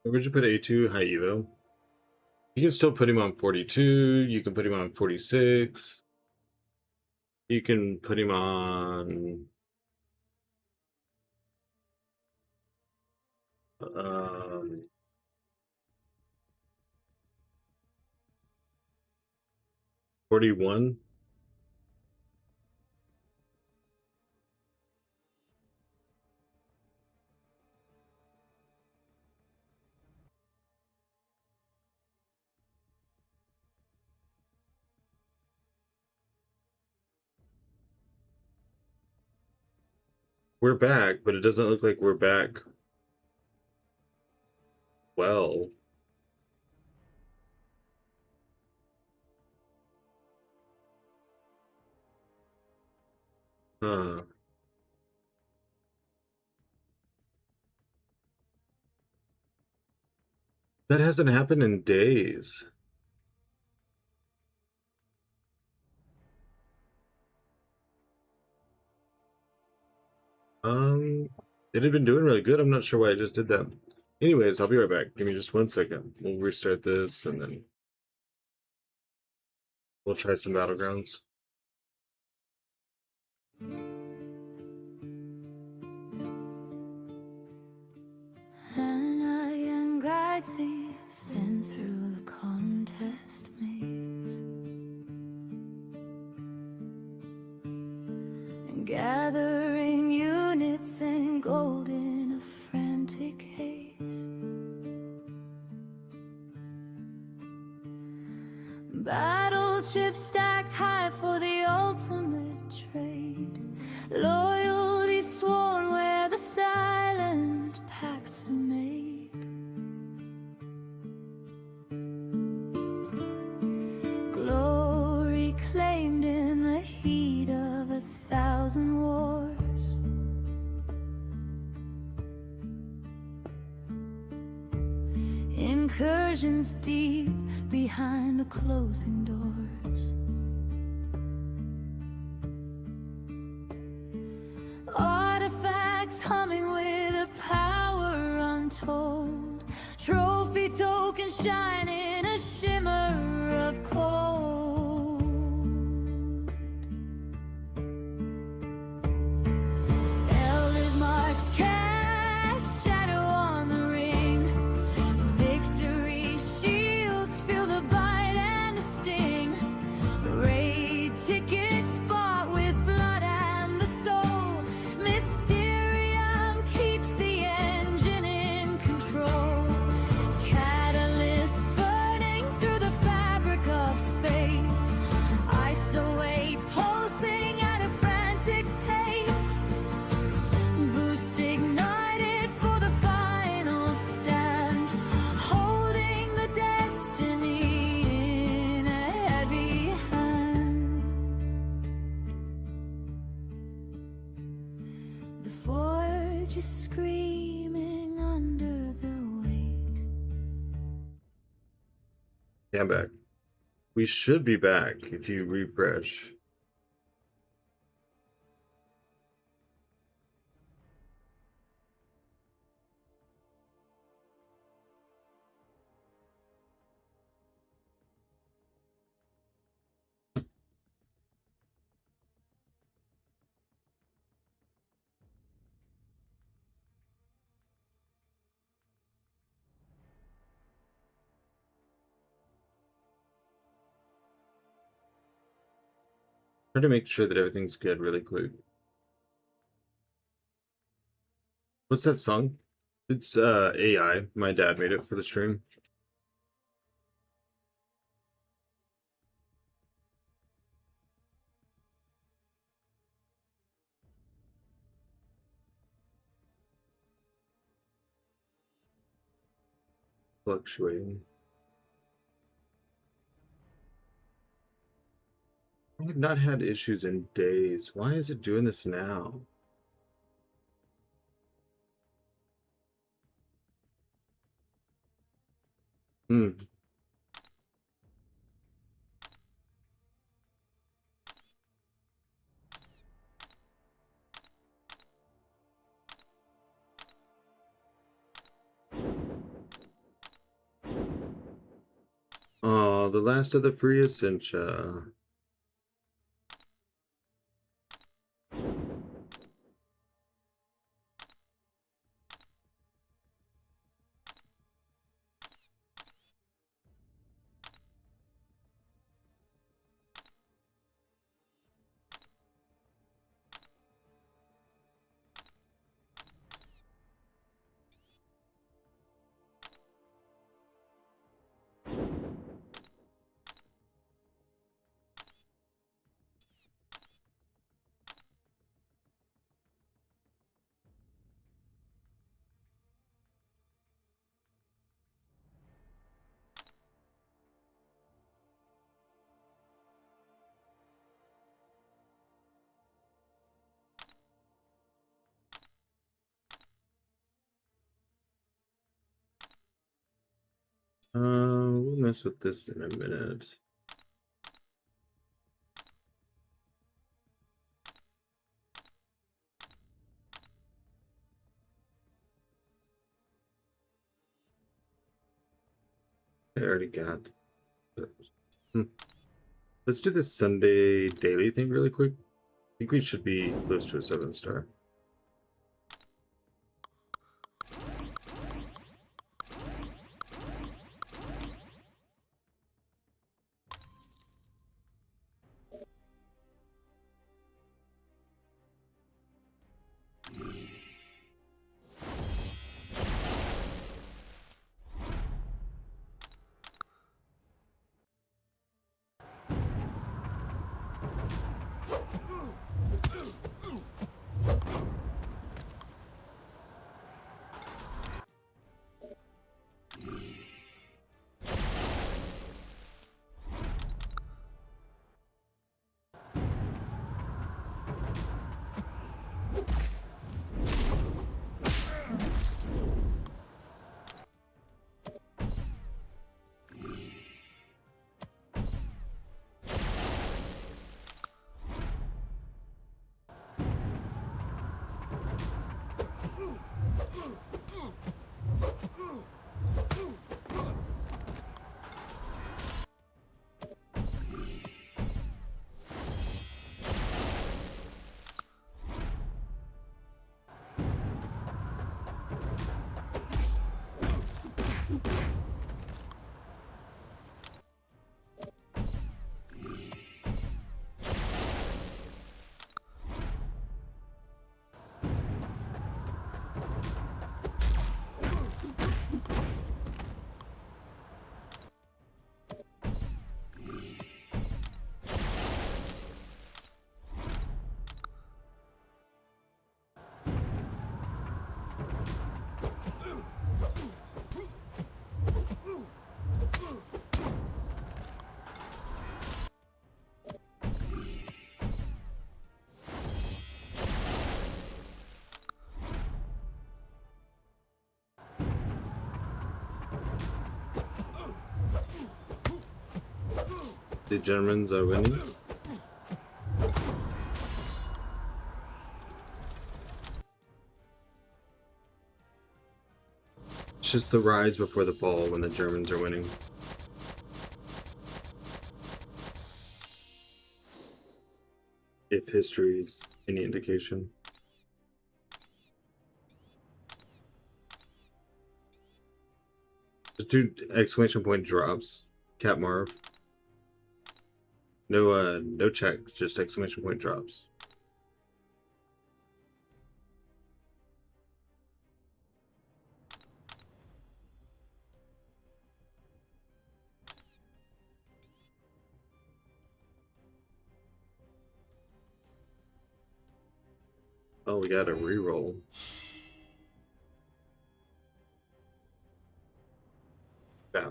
Where'd you put A2 high Evo? You can still put him on 42. You can put him on 46. You can put him on 41. We're back, but it doesn't look like we're back well. Uh, that hasn't happened in days. Um, it had been doing really good. I'm not sure why I just did that. Anyways, I'll be right back. Give me just 1 second. We'll restart this and then we'll try some Battlegrounds. And I am guides thee sent through the contest maze, and gathering units and gold in a frantic haze. Battle chips stacked high for the ultimate trade, loyalty sworn where the silent pacts are made. Glory claimed in the heat of 1,000 wars. Incursions deep behind the closing doors. Artifacts humming with a power untold. Trophy tokens shine in a shimmer of cold. Elders marks cast shadow on the ring. Victory shields feel the bite and the sting. Raid tickets bought with blood and the soul. Mysterium keeps the engine in control. Catalyst burning through the fabric of space. Isolate pulsing at a frantic pace. Boost ignited for the final stand. Holding the destiny in a heavy hand. The forge is screaming under the weight. Yeah, I'm back. We should be back if you refresh. Try to make sure that everything's good really quick. What's that song? It's AI. My dad made it for the stream. Fluctuating. I have not had issues in days. Why is it doing this now? Hmm. Oh, the last of the free Ascension. We'll mess with this in a minute. I already got those. Let's do this Sunday daily thing really quick. I think we should be close to a 7-star. The Germans are winning. It's just the rise before the fall when the Germans are winning. If history's any indication. Just do exclamation point drops. Cat Marv. No check, just exclamation point drops. Oh, we got a reroll. Yeah.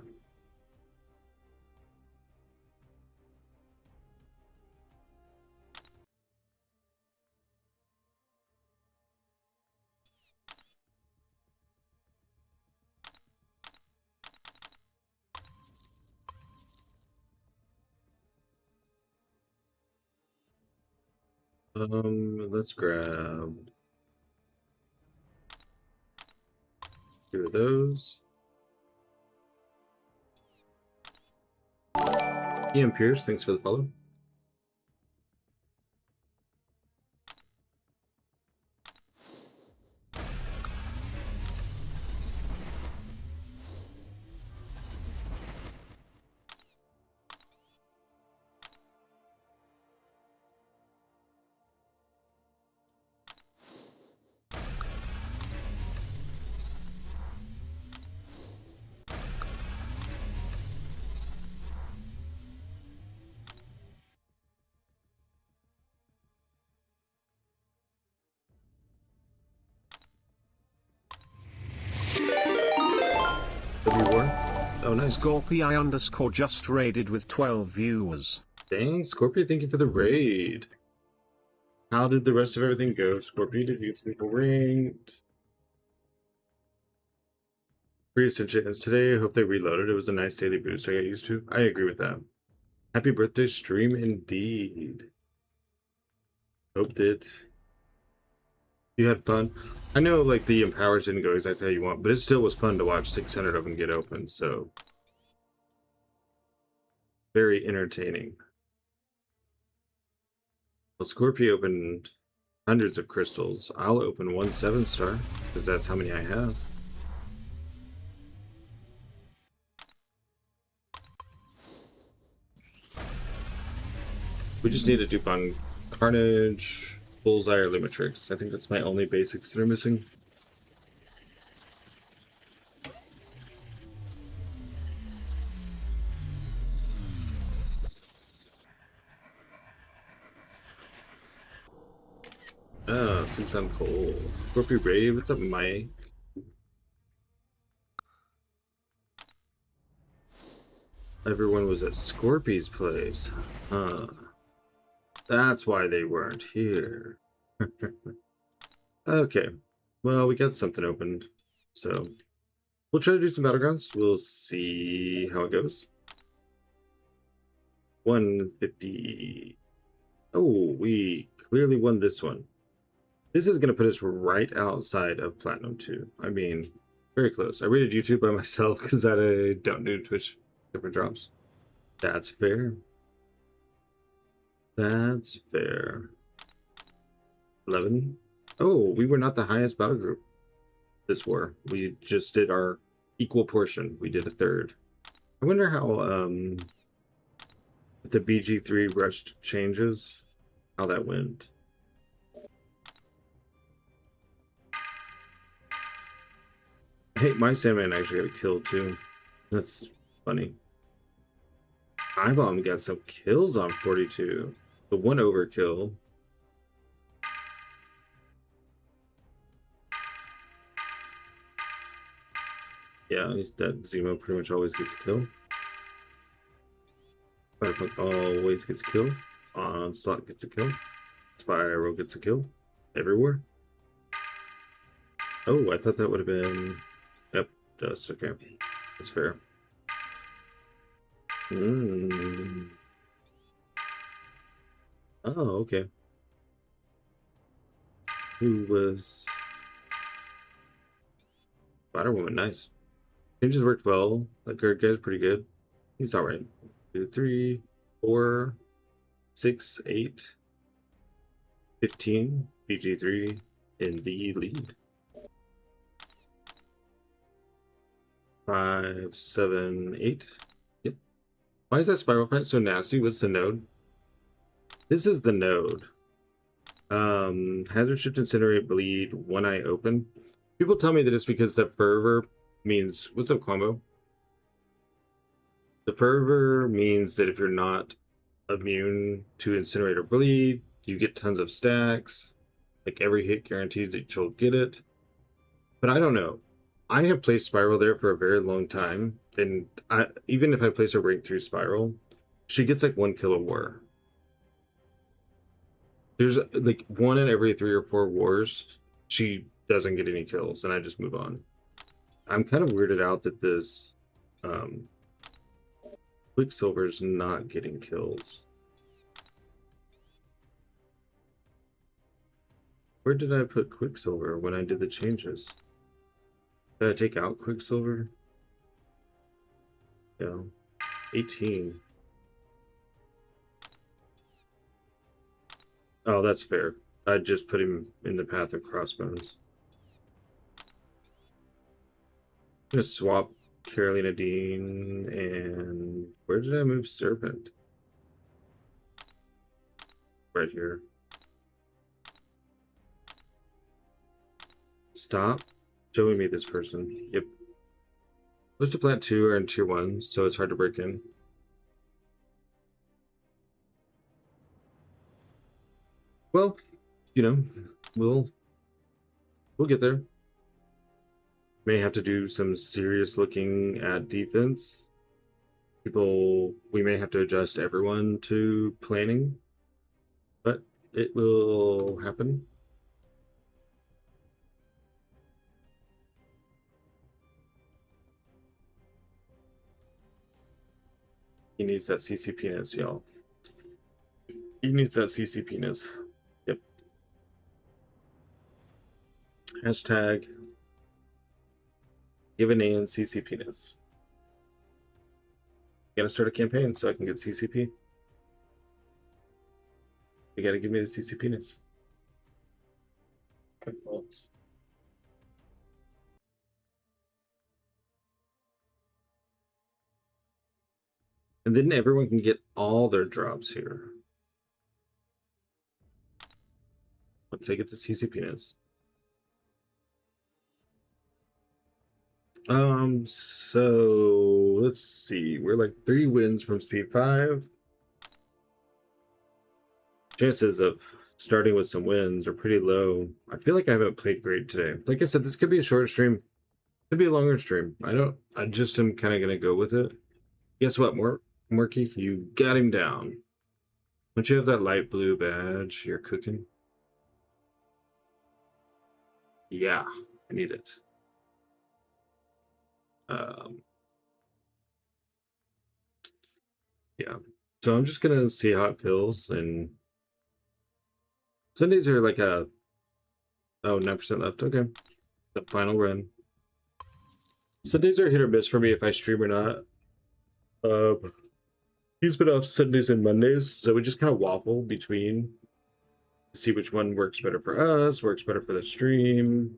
Let's grab 2 of those. Ian Pierce, thanks for the follow. Oh, nice. Scorpii underscore just raided with 12 viewers. Dang, Scorpio, thank you for the raid. How did the rest of everything go, Scorpio? Did you get some people ranked? Free Ascension ends today. I hope they reloaded. It was a nice daily boost I got used to. I agree with that. Happy birthday stream indeed. Hope that you had fun. I know like the empowers didn't go exactly how you want, but it still was fun to watch 600 of them get open, so very entertaining. Well, Scorpio opened hundreds of crystals. I'll open one 7-star, because that's how many I have. We just need to dupe on Carnage, Bullseye, or Limitrix. I think that's my only basics that are missing. Ah, since I'm cold. Scorpio Brave, what's up, Mike? Everyone was at Scorpy's place. Huh. That's why they weren't here. Okay. Well, we got something opened. So, we'll try to do some Battlegrounds. We'll see how it goes. 150. Oh, we clearly won this one. This is going to put us right outside of Platinum 2. I mean, very close. I rated YouTube by myself because I don't do Twitch different drops. That's fair. That's fair. 11. Oh, we were not the highest battle group this war. We just did our equal portion. We did a third. I wonder how the BG3 rushed changes, how that went. Hey, my Sandman actually got killed too. That's funny. iBomb got some kills on 42. The one overkill. Yeah, that Zemo pretty much always gets a kill. Spider-Punk always gets a kill. Onslaught gets a kill. Spyro gets a kill. Everywhere. Oh, I thought that would have been... Yep, dust. Okay. That's fair. Oh, okay. Who was... Spider-Woman, nice. Changes worked well. That guard guy's pretty good. He's alright. 2, 3, 4, 6, 8, 15. BG3 in the lead. 5, 7, 8. Yep. Why is that spiral fight so nasty? What's the node? This is the node. Hazard shift, incinerate, bleed, one eye open. People tell me that it's because the fervor means... What's up, Combo? The fervor means that if you're not immune to incinerate or bleed, you get tons of stacks. Like every hit guarantees that you'll get it. But I don't know. I have placed Spiral there for a very long time, and even if I place a rank 3 Spiral, she gets like 1 kill a war. There's like 1 in every 3 or 4 wars, she doesn't get any kills, and I just move on. I'm kind of weirded out that this Quicksilver's not getting kills. Where did I put Quicksilver when I did the changes? Did I take out Quicksilver? Yeah. 18. Oh, that's fair. I just put him in the path of Crossbones. I'm gonna swap Carolina Dean and... Where did I move Serpent? Right here. Stop showing me this person. Yep. Those to plant 2 are in tier 1, so it's hard to break in. Well, you know, we'll get there. May have to do some serious looking at defense. We may have to adjust everyone to planning, but it will happen. He needs that CC penis, y'all. He needs that CC penis. Yep. Hashtag give an Ian CC penis. Gotta start a campaign so I can get CCP. You gotta give me the CC penis. Okay, folks. And then everyone can get all their drops here. Once I get the CC penis. So let's see. We're like 3 wins from C5. Chances of starting with some wins are pretty low. I feel like I haven't played great today. Like I said, this could be a short stream. Could be a longer stream. I just am kind of gonna go with it. Guess what, Murky? You got him down. Don't you have that light blue badge? You're cooking. Yeah, I need it. Yeah. So I'm just gonna see how it feels, and Sundays are like a 9% left. Okay. The final run. Sundays are hit or miss for me if I stream or not. He's been off Sundays and Mondays, so we just kind of waffle between to see which one works better for us, works better for the stream.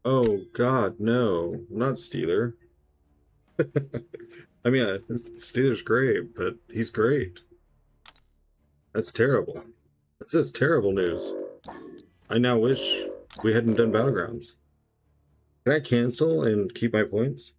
Oh God, no, not Steeler. I mean, Steeler's great, but he's great. That's terrible. That's just terrible news. I now wish we hadn't done Battlegrounds. Can I cancel and keep my points?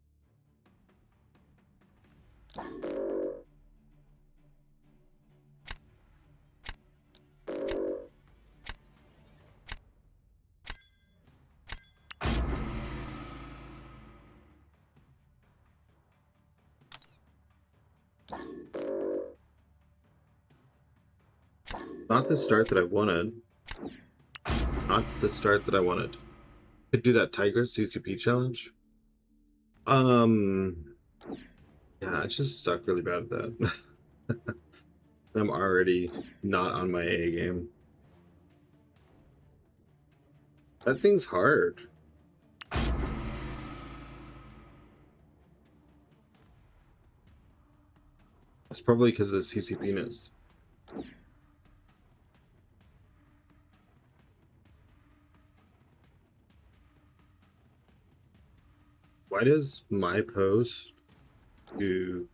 Not the start that I wanted. Not the start that I wanted. Could do that Tiger CCP challenge. Yeah, I just suck really bad at that. I'm already not on my A game. That thing's hard. It's probably because of the CCP-ness. Why does my post do...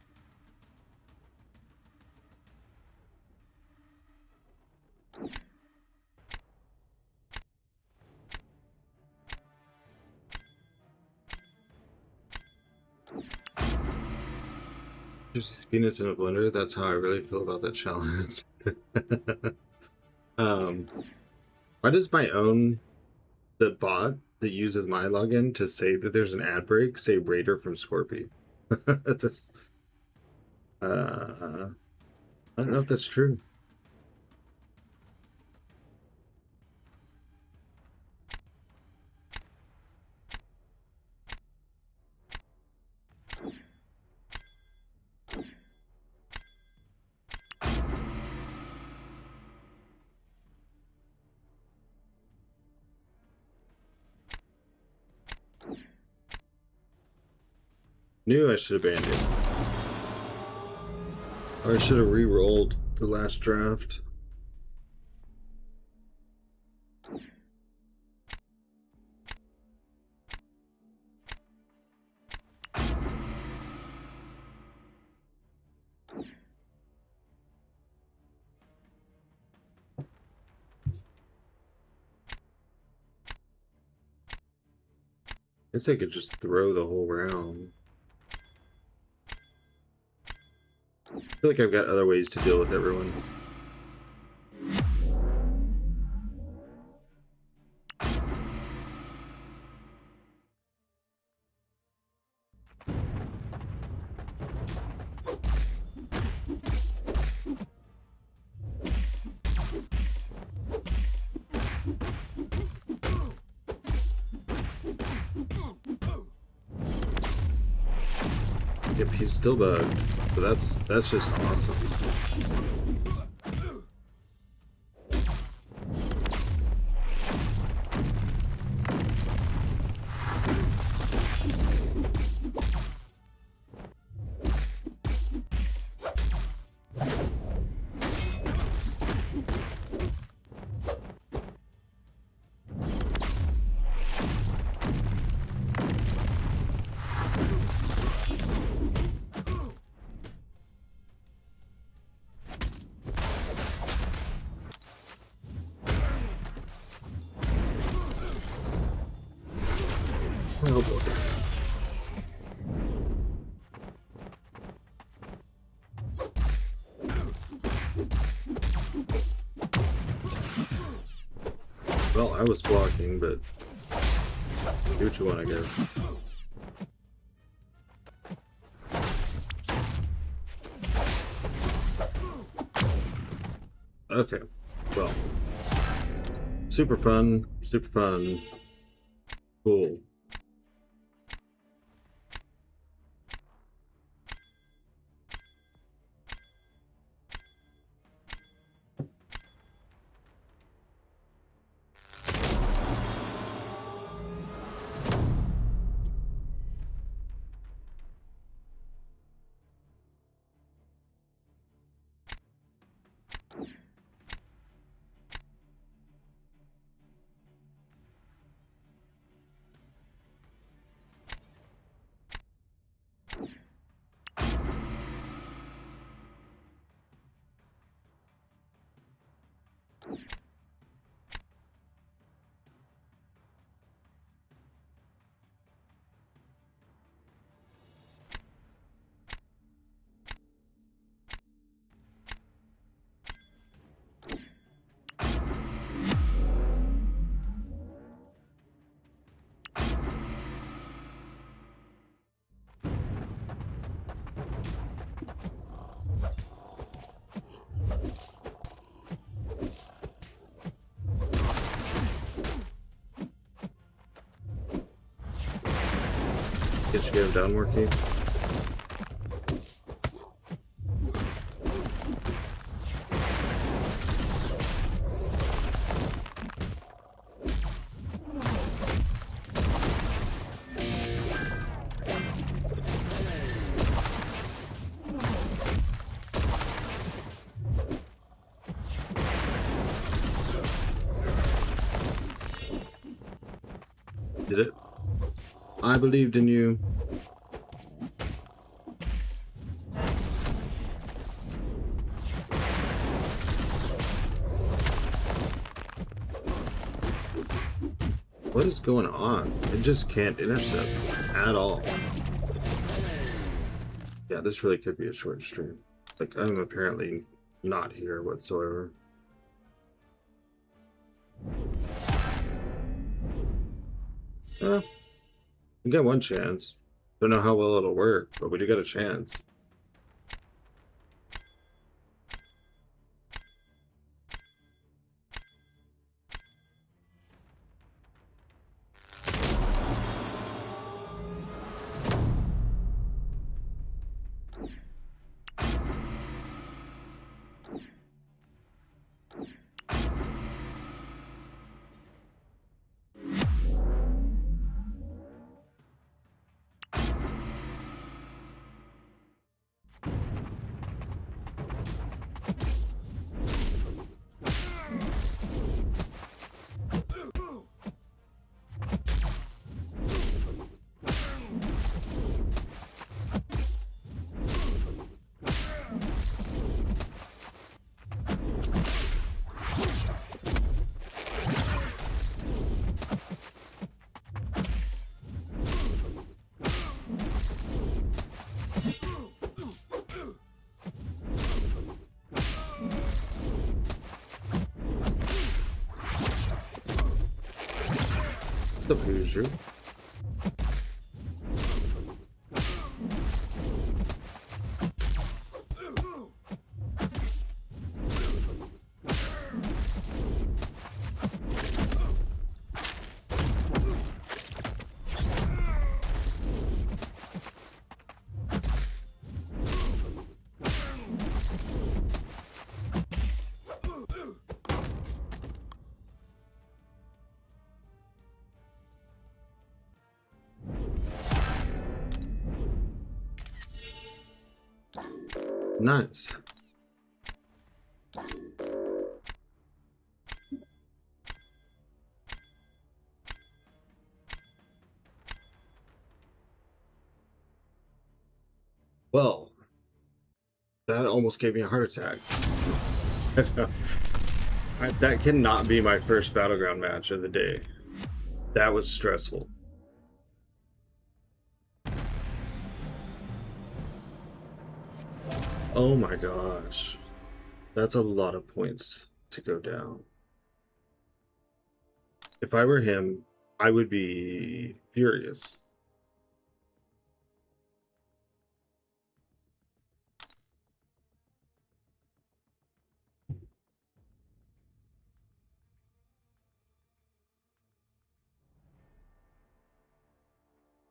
Just peanuts in a blender? That's how I really feel about that challenge. Why does my own... the bot that uses my login to say that there's an ad break say Raider from Scorpy? This, I don't know if that's true. Knew I should have banned it. Or I should have re-rolled the last draft. Guess I could just throw the whole round. I feel like I've got other ways to deal with everyone. Yep, he's still bugged, but that's just awesome. Oh boy. Well, I was blocking, but do what you want, I guess. Okay, well, super fun, cool. Guess you gave him down more key. Did it? I believed in you. What is going on? It just can't intercept at all. Yeah, this really could be a short stream. Like, I'm apparently not here whatsoever. We got one chance. Don't know how well it'll work, but we do got a chance. The Hoosier. Nice. Well, that almost gave me a heart attack. That cannot be my first Battleground match of the day. That was stressful. Oh my gosh. That's a lot of points to go down. If I were him, I would be furious.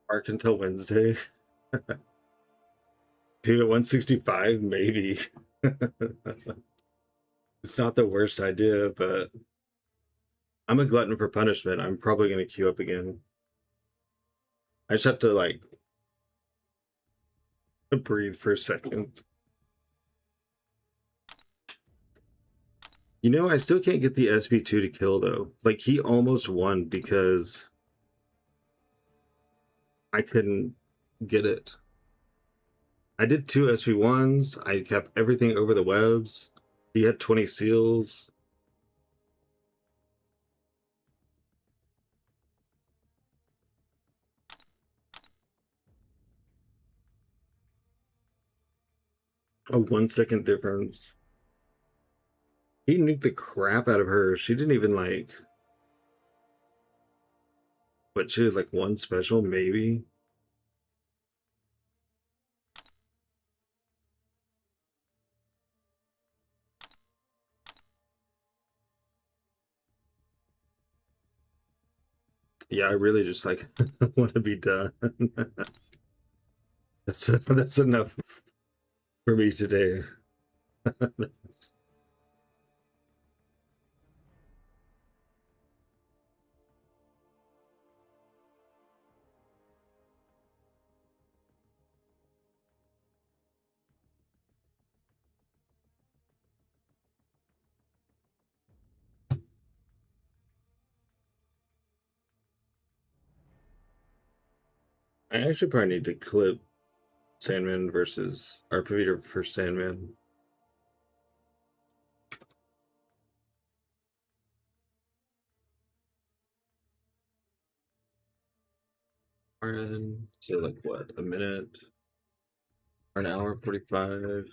Arc until Wednesday. Dude, at 165, maybe. It's not the worst idea, but I'm a glutton for punishment. I'm probably going to queue up again. I just have to, like, breathe for a second. You know, I still can't get the SP2 to kill, though. Like, he almost won because I couldn't get it. I did 2 SP1s. I kept everything over the webs. He had 20 seals. A 1 second difference. He nuked the crap out of her. She didn't even, like... But she had, like, 1 special, maybe? Yeah, I really just, like, want to be done. That's enough for me today. I actually probably need to clip Sandman versus Arpavitor for Sandman. And so, like, what, a minute or an hour 45?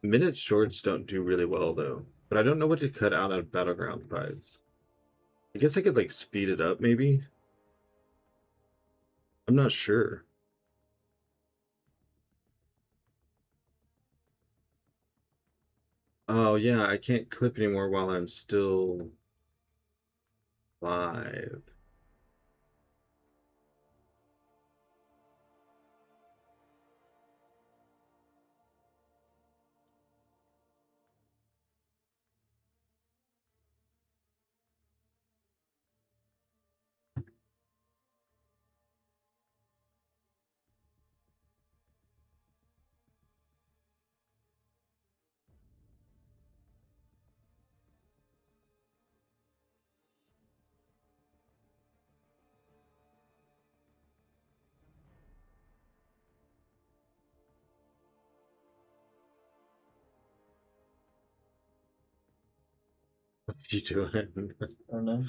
Minute shorts don't do really well, though. But I don't know what to cut out of Battleground fights. I guess I could, like, speed it up, maybe? I'm not sure. Oh, yeah, I can't clip anymore while I'm still live. What are you doing? I don't know.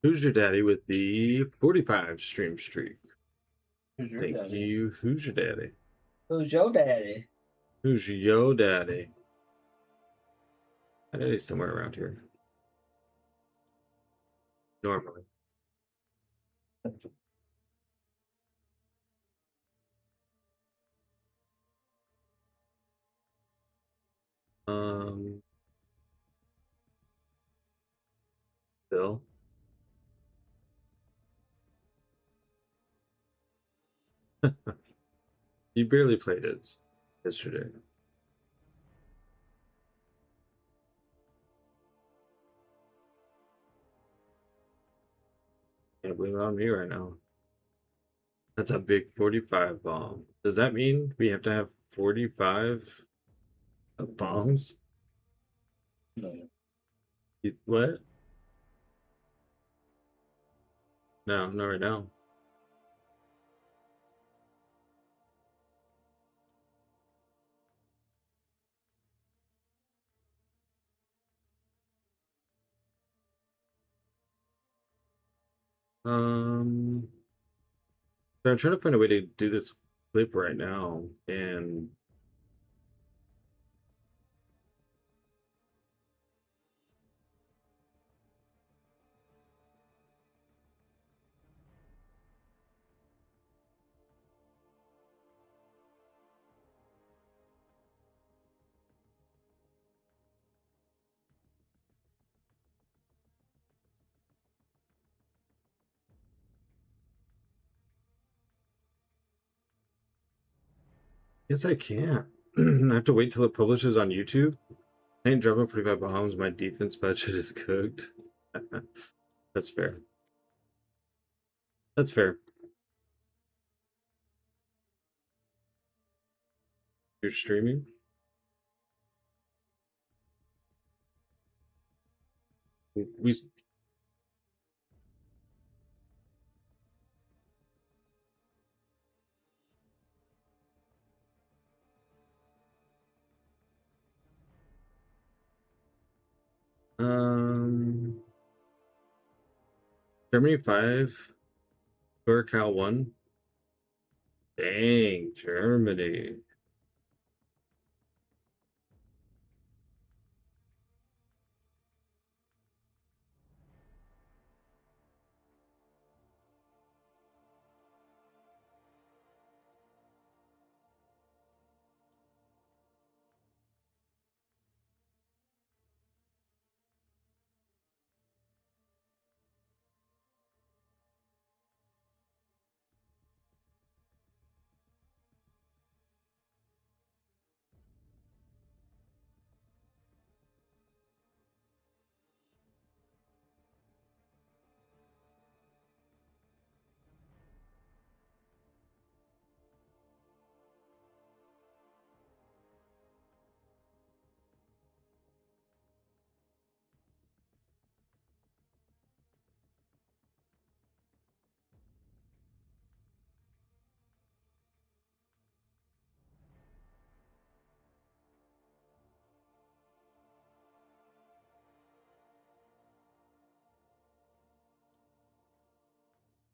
Who's your daddy with the 45 stream streak? Who's your Thank daddy? you. Who's your daddy? Who's your daddy? Who's yo daddy? My daddy's somewhere around here. Normally. Um, Bill. You barely played it yesterday. Can't blame it on me right now. That's a big 45 bomb. Does that mean we have to have 45 bombs? No. What? No, not right now. So I'm trying to find a way to do this clip right now, and guess I can't. I have to wait till it publishes on YouTube. I ain't dropping 45 bombs. My defense budget is cooked. That's fair. That's fair. You're streaming? We um Germany 5, Curacao 1. Dang, Germany.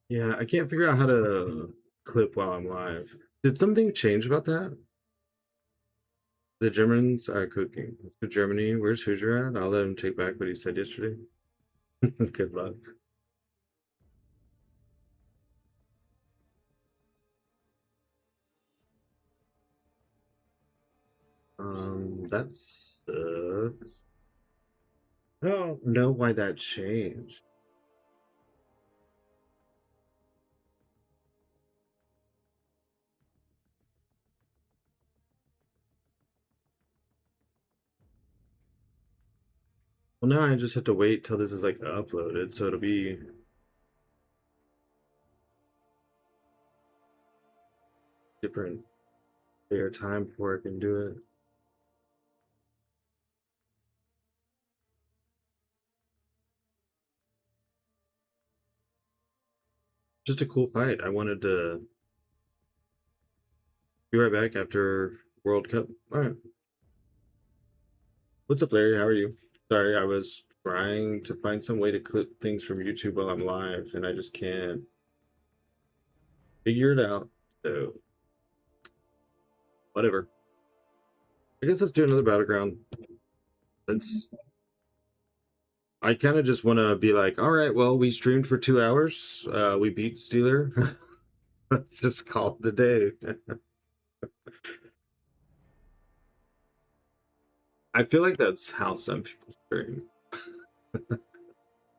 Yeah, I can't figure out how to clip while I'm live. Did something change about that? The Germans are cooking. Let's go Germany. Where's Hoosier at? I'll let him take back what he said yesterday. Good luck. That sucks. I don't know why that changed. Well, now I just have to wait till this is like uploaded, so it'll be different fair time before I can do it. Just a cool fight. I wanted to be right back after World Cup. All right. What's up, Larry? How are you? Sorry, I was trying to find some way to clip things from YouTube while I'm live, and I just can't figure it out. So, whatever. I guess let's do another battleground. Let's. I kind of just want to be like, all right, well, we streamed for 2 hours. We beat Steeler. Let's just call it a day. I feel like that's how some people stream.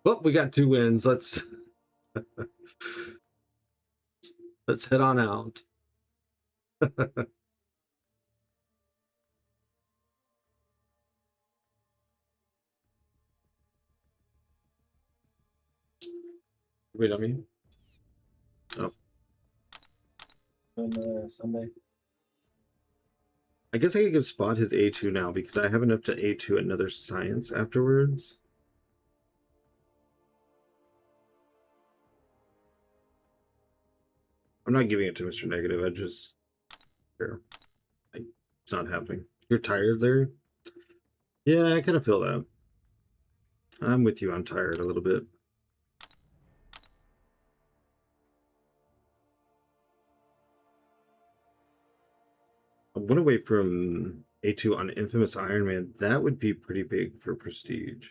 Well, we got 2 wins. Let's head on out. Wait, I mean, On Sunday. I guess I could give Spot his A2 now because I have enough to A2 another science afterwards. I'm not giving it to Mr. Negative. I just, it's not happening. You're tired there? Yeah, I kind of feel that. I'm with you. I'm tired a little bit. I went away from A2 on Infamous Iron Man. That would be pretty big for prestige.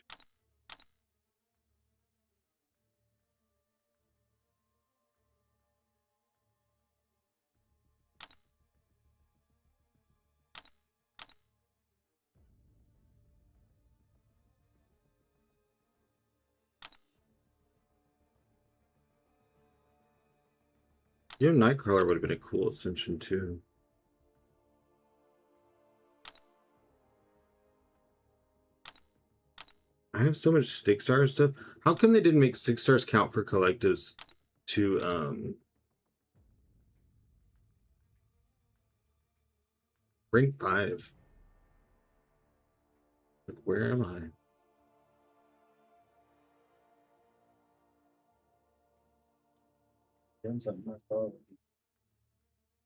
You know, Nightcrawler would have been a cool Ascension too. I have so much 6-star stuff. How come they didn't make 6 stars count for collectives to rank 5? Like, where am I? Something I saw.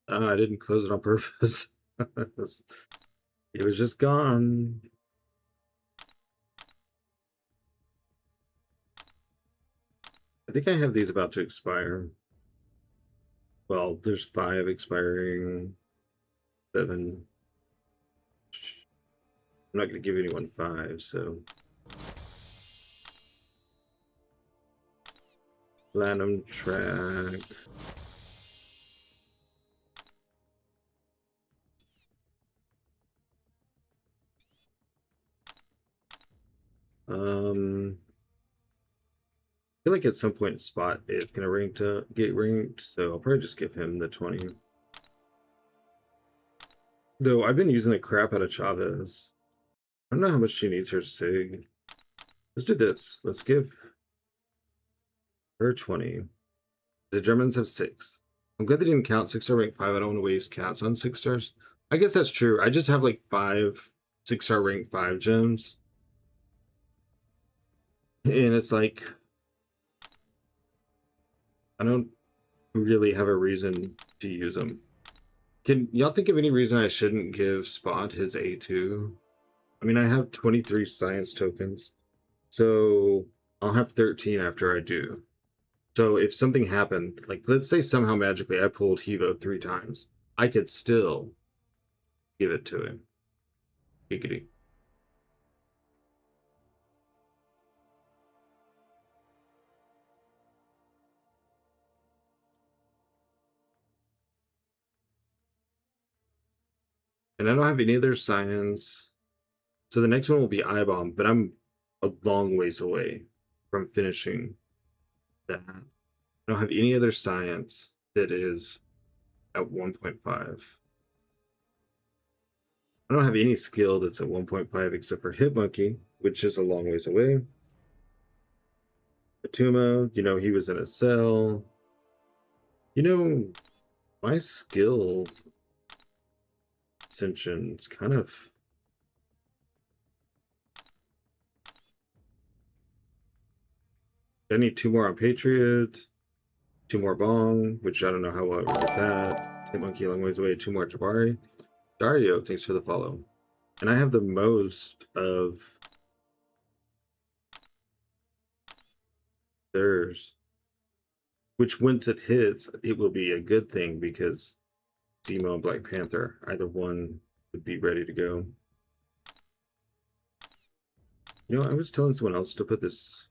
I didn't close it on purpose. It was just gone. I think I have these about to expire. Well, there's 5 expiring, 7. I'm not going to give anyone 5, so. Platinum track. I feel like at some point Spot is going to get ranked, so I'll probably just give him the 20. Though I've been using the crap out of Chavez. I don't know how much she needs her SIG. Let's do this. Let's give her 20. The Germans have 6. I'm glad they didn't count 6-star rank 5. I don't want to waste cats on 6 stars. I guess that's true. I just have like 5 6-star rank 5 gems. And it's like, I don't really have a reason to use them. Can y'all think of any reason I shouldn't give Spot his A2? I mean, I have 23 science tokens, so I'll have 13 after I do. So if something happened, like let's say somehow magically I pulled Hevo 3 times, I could still give it to him. Giggity. And I don't have any other science. So the next one will be I-Bomb, but I'm a long ways away from finishing that. I don't have any other science that is at 1.5. I don't have any skill that's at 1.5 except for Hit Monkey, which is a long ways away. Atuma, you know, he was in a cell. You know, my skill Ascension's kind of. I need 2 more on Patriot, 2 more Bong, which I don't know how well I would get that. Hit Monkey a long ways away, 2 more Jabari. Dario, thanks for the follow. And I have the most of theirs. Which once it hits, it will be a good thing because Zemo and Black Panther, either one would be ready to go. You know, I was telling someone else to put this.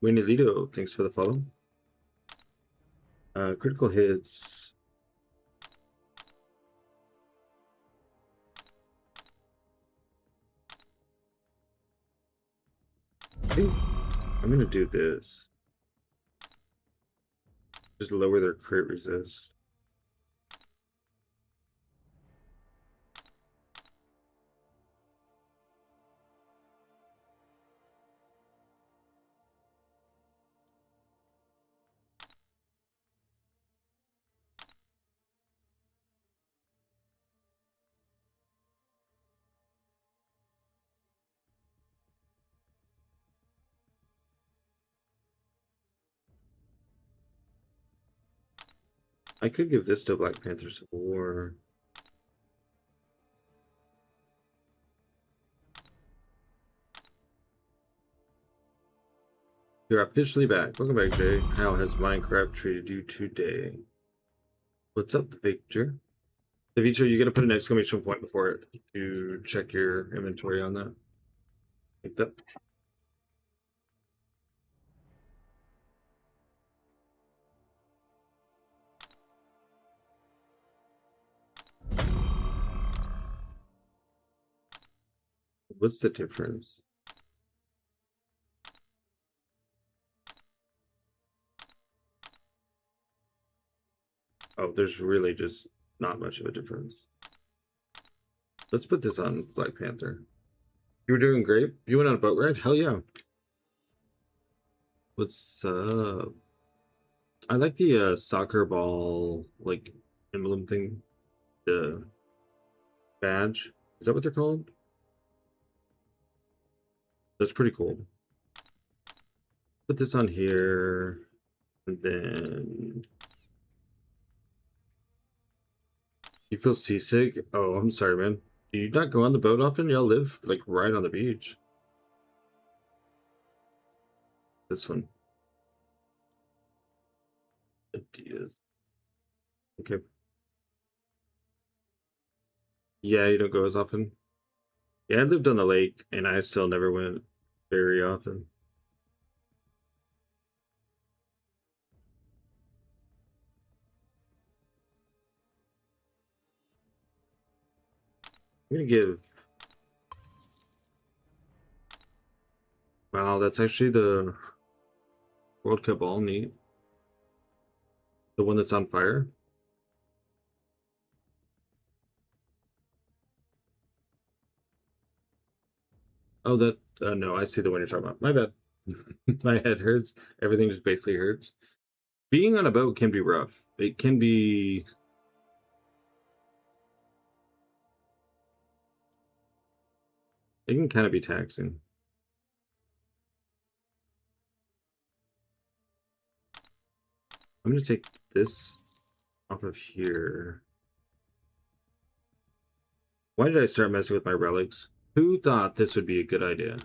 Winilito, thanks for the follow. Critical hits. I think I'm gonna do this. Just lower their crit resist. I could give this to Black Panther Civil War. You're officially back. Welcome back, Jay. How has Minecraft treated you today? What's up, Victor? Victor, you gotta put an exclamation point before it to check your inventory on that. Like that. What's the difference? Oh, there's really just not much of a difference. Let's put this on Black Panther. You were doing great. You went on a boat ride? Hell yeah. What's up? I like the soccer ball like emblem thing. The badge. Is that what they're called? That's pretty cool. Put this on here. And then you feel seasick? Oh, I'm sorry, man. Do you not go on the boat often? Y'all live like right on the beach. This one. Ideas. Okay. Yeah, you don't go as often. Yeah, I lived on the lake and I still never went very often. I'm gonna give. Wow, that's actually the World Cup all neat. The one that's on fire. Oh, that. No, I see the one you're talking about. My bad. My head hurts. Everything just basically hurts. Being on a boat can be rough. It can be. It can kind of be taxing. I'm gonna take this off of here. Why did I start messing with my relics? Who thought this would be a good idea?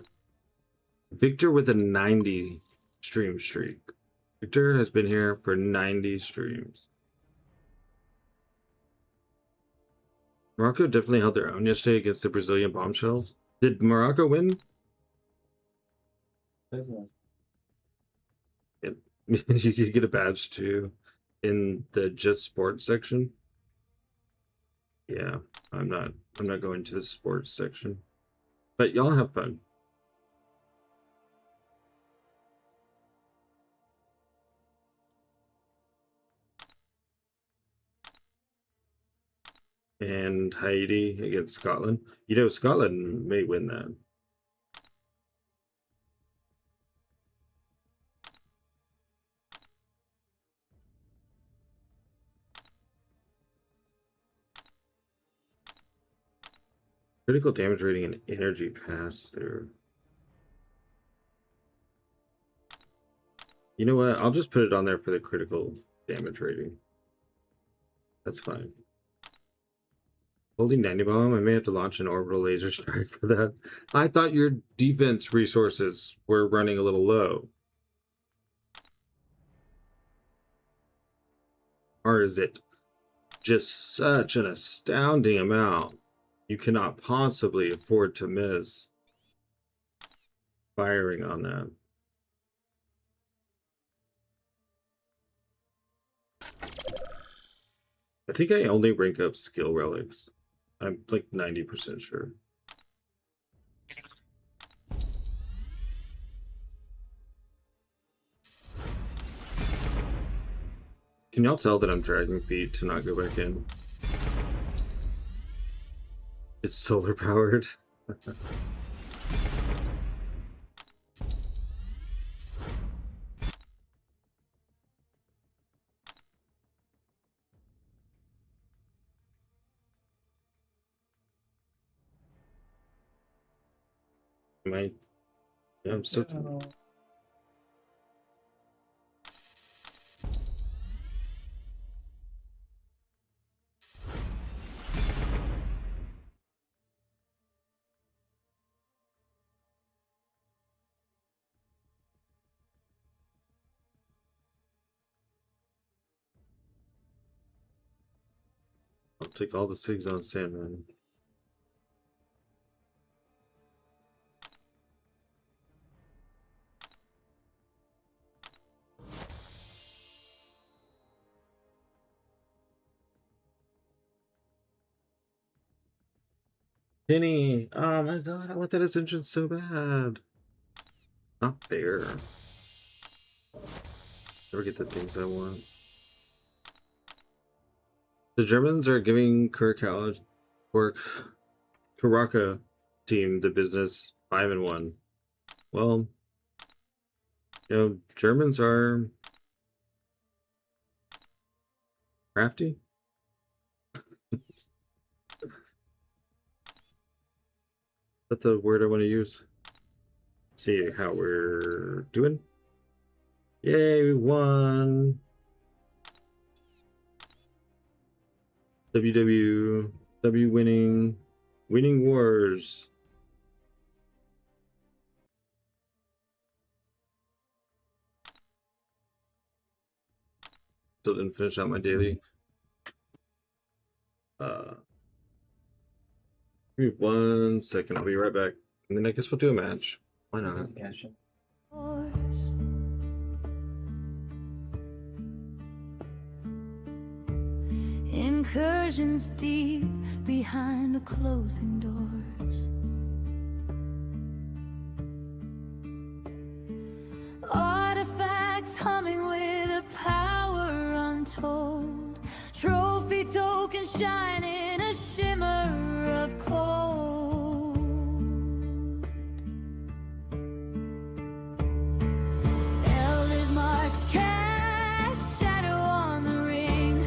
Victor with a 90 stream streak. Victor has been here for 90 streams. Morocco definitely held their own yesterday against the Brazilian bombshells. Did Morocco win? Business. Yep. You could get a badge too in the just sports section. Yeah, I'm not going to the sports section. But y'all have fun. And Haiti against Scotland. You know, Scotland may win that. Critical damage rating and energy pass through. You know what? I'll just put it on there for the critical damage rating. That's fine. Holding 90 bomb, I may have to launch an orbital laser strike for that. I thought your defense resources were running a little low. Or is it just such an astounding amount you cannot possibly afford to miss firing on that? I think I only rank up skill relics. I'm like 90% sure. Can y'all tell that I'm dragging feet to not go back in? It's solar powered. Am I? Yeah, I'm still. take all the SIGs on Sandman. Penny! Oh my god, I want that Ascension so bad. Not fair. Never get the things I want. The Germans are giving Kuraka team the business 5-1. Well, you know, Germans are crafty. That's a word I want to use. See how we're doing. Yay, we won. W winning wars. Still didn't finish out my daily. Give me 1 second, I'll be right back. And then I guess we'll do a match. Why not? Gotcha. Incursions deep behind the closing doors. Artifacts humming with a power untold. Trophy tokens shine in a shimmer of cold. Elders marks cast shadow on the ring.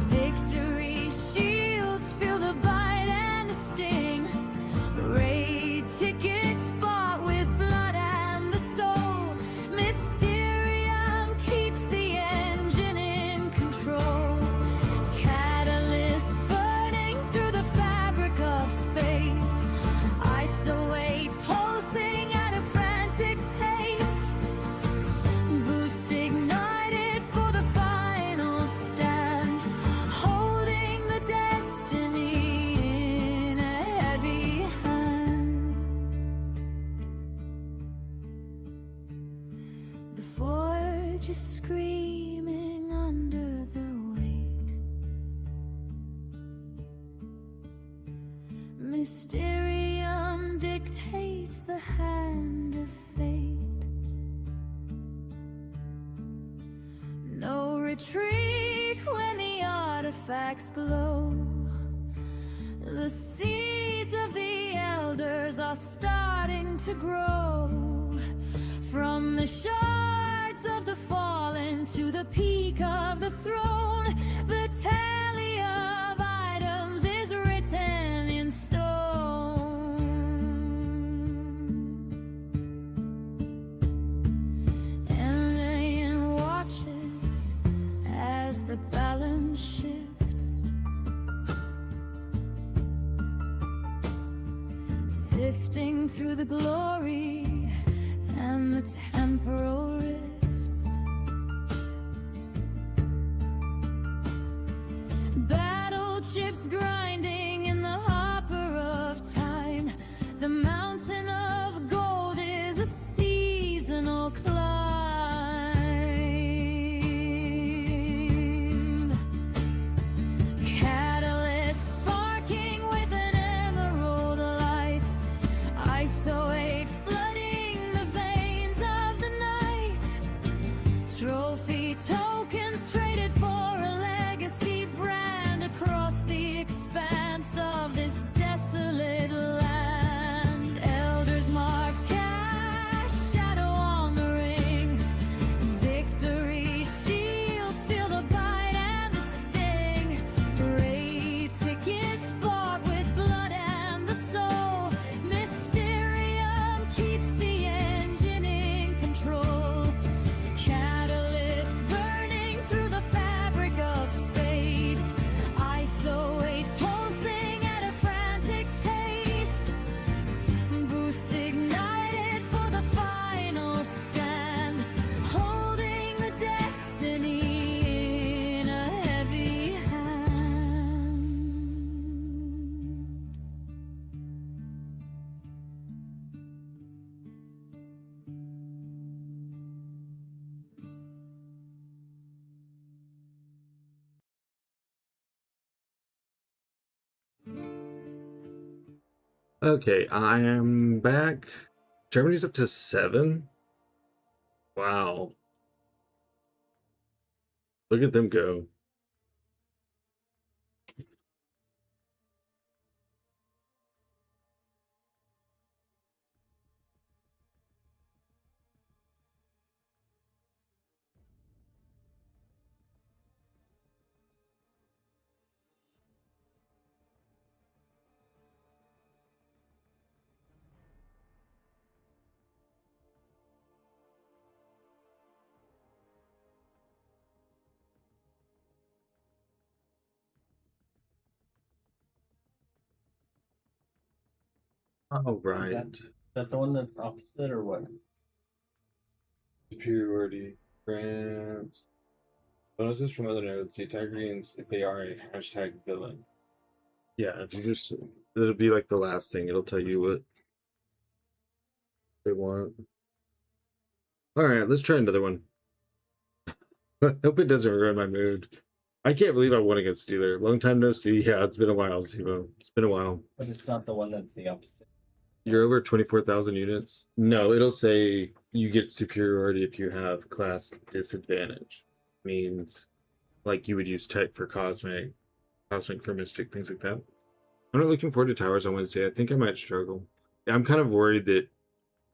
Victory shields feel the bite and the sting. Raid tickets bought with blood and the soul. Mysterium keeps the engine in control. Catalyst burning through the fabric of space. Isolate pulsing at a frantic pace. Boost ignited for the final stand. Holding the destiny in a heavy hand. The forge is screaming under the weight. Mysterium dictates the hand of fate. No retreat when the artifacts glow. The seeds of the elders are starting to grow. From the shards of the fallen to the peak of the throne, the tally of items is written in stone. Alien watches as the balance shifts, sifting through the glory and the temporal rifts. Battle chips grinding in the hopper of time. The mountain of gold is a seasonal climb. Catalyst sparking with an emerald lights. Isolate flooding the veins of the night. Trophy tokens traded for a legacy brand across the expanse of this desolate land. Elders marks cast shadow on the ring. Okay, I am back. Germany's up to 7. Wow. Look at them go. All right. Is that the one that's opposite or what? Superiority. France. Bonuses from other nodes. The attacker gains if they are a hashtag villain. Yeah, if you just, it'll be like the last thing. It'll tell you what they want. All right, let's try another one. I hope it doesn't ruin my mood. I can't believe I won against you there. Long time no see. Yeah, it's been a while, Zemo. It's been a while. But it's not the one that's the opposite. You're over 24,000 units? No, it'll say you get superiority if you have class disadvantage. Means like you would use tech for cosmic for mystic, things like that. I'm not looking forward to towers on Wednesday. I think I might struggle. Yeah, I'm kind of worried that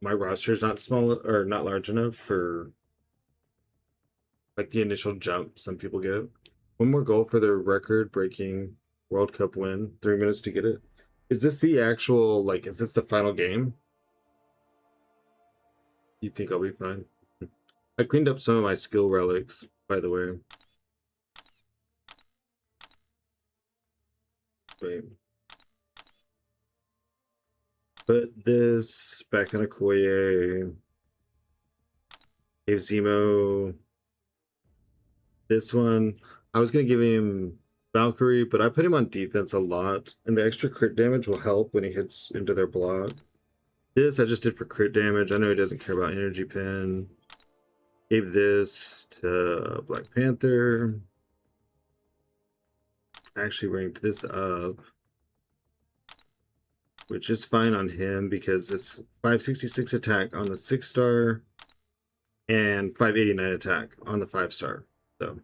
my roster is not small or not large enough for like the initial jump some people get. One more goal for their record-breaking World Cup win. 3 minutes to get it. Is this the actual, like, is this the final game? You think I'll be fine? I cleaned up some of my skill relics, by the way. Wait. Put this back in Okoye. Gave Zemo this one. I was going to give him Valkyrie, but I put him on defense a lot, and the extra crit damage will help when he hits into their block. This I just did for crit damage. I know he doesn't care about energy pin. Gave this to Black Panther. Actually ranked this up, which is fine on him because it's 566 attack on the 6-star and 589 attack on the 5-star. So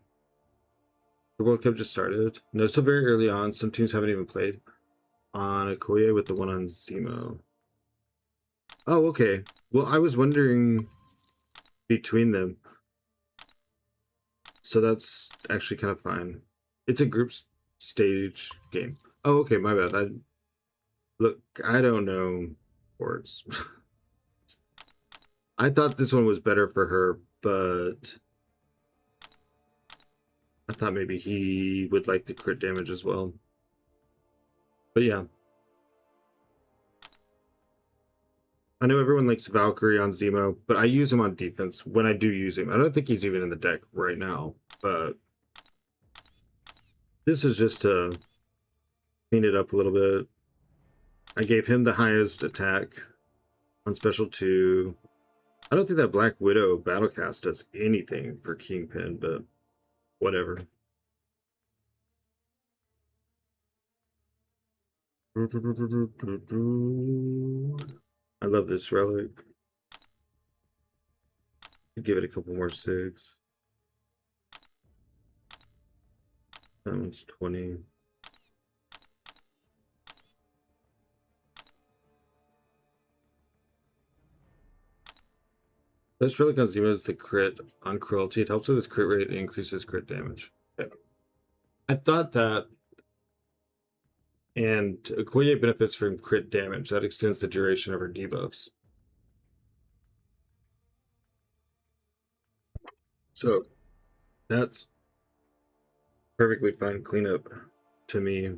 the World Cup just started. No, still very early on. Some teams haven't even played. On Okoye with the one on Zemo. Oh, okay. Well, I was wondering between them. So that's actually kind of fine. It's a group stage game. Oh, okay, my bad. Look, I don't know words. I thought this one was better for her, but I thought maybe he would like the crit damage as well. But yeah. I know everyone likes Valkyrie on Zemo, but I use him on defense when I do use him. I don't think he's even in the deck right now, but this is just to clean it up a little bit. I gave him the highest attack on Special 2. I don't think that Black Widow Battlecast does anything for Kingpin, but whatever. I love this relic. Give it a couple more 6. That one's 20. This relic on Zemo is the crit on cruelty. It helps with his crit rate and increases crit damage. Okay. I thought that. And Okoye benefits from crit damage. That extends the duration of her debuffs. So that's perfectly fine cleanup to me.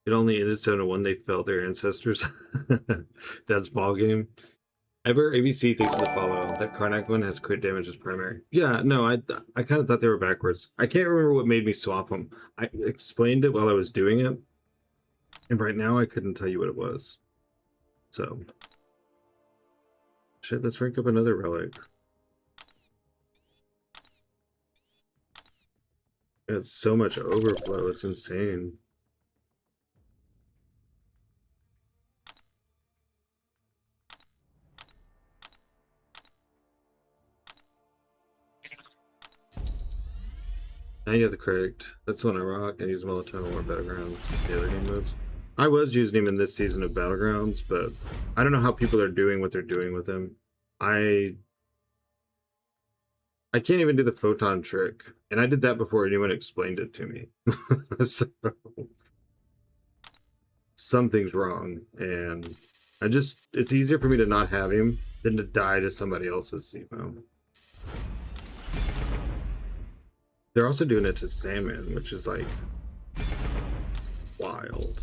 It only ended 7-1. They felt their ancestors. That's ball game. Ever ABC thanks for the follow. That Karnak one has crit damage as primary. Yeah, no, I kind of thought they were backwards. I can't remember what made me swap them. I explained it while I was doing it, and right now I couldn't tell you what it was. So Shit, let's rank up another relic. It's so much overflow, it's insane. Now you have the correct. That's when I rock. I use him all the time in more Battlegrounds. The other game modes. I was using him in this season of Battlegrounds, but I don't know how people are doing what they're doing with him. I can't even do the photon trick, and I did that before anyone explained it to me. So something's wrong, and it's easier for me to not have him than to die to somebody else's, you know. They're also doing it to Salmon, which is like wild.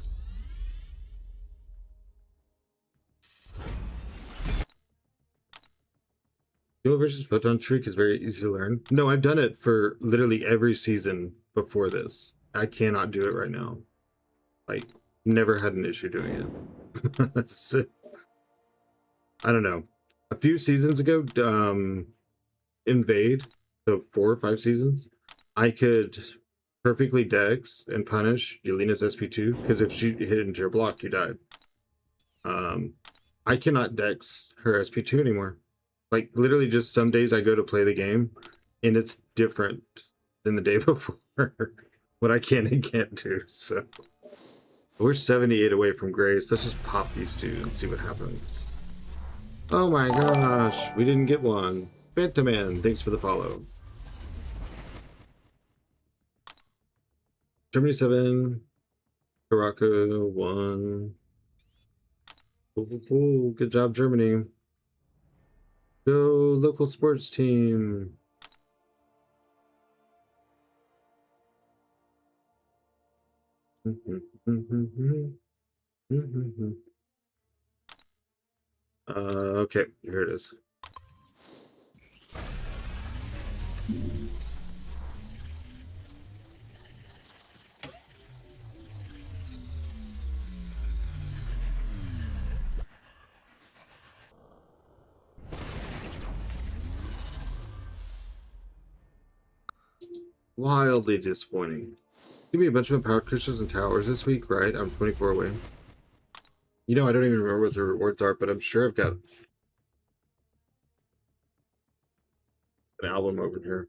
Dual versus Photon Trick is very easy to learn. No, I've done it for literally every season before this. I cannot do it right now. Like, never had an issue doing it. That's it. I don't know. A few seasons ago, Invade, so 4 or 5 seasons, I could perfectly dex and punish Yelena's SP2, because if she hit into your block, you died. I cannot dex her SP2 anymore. Like, literally just some days I go to play the game, and it's different than the day before. What I can and can't do, so. We're 78 away from Grace. Let's just pop these two and see what happens. Oh my gosh, we didn't get one. Phantom Man, thanks for the follow. Germany 7, Morocco 1. Ooh, good job, Germany. Go local sports team. Okay, here it is. Wildly disappointing. Give me a bunch of empowered crystals and towers this week, right? I'm 24 away. You know, I don't even remember what the rewards are, but I'm sure I've got an album over here.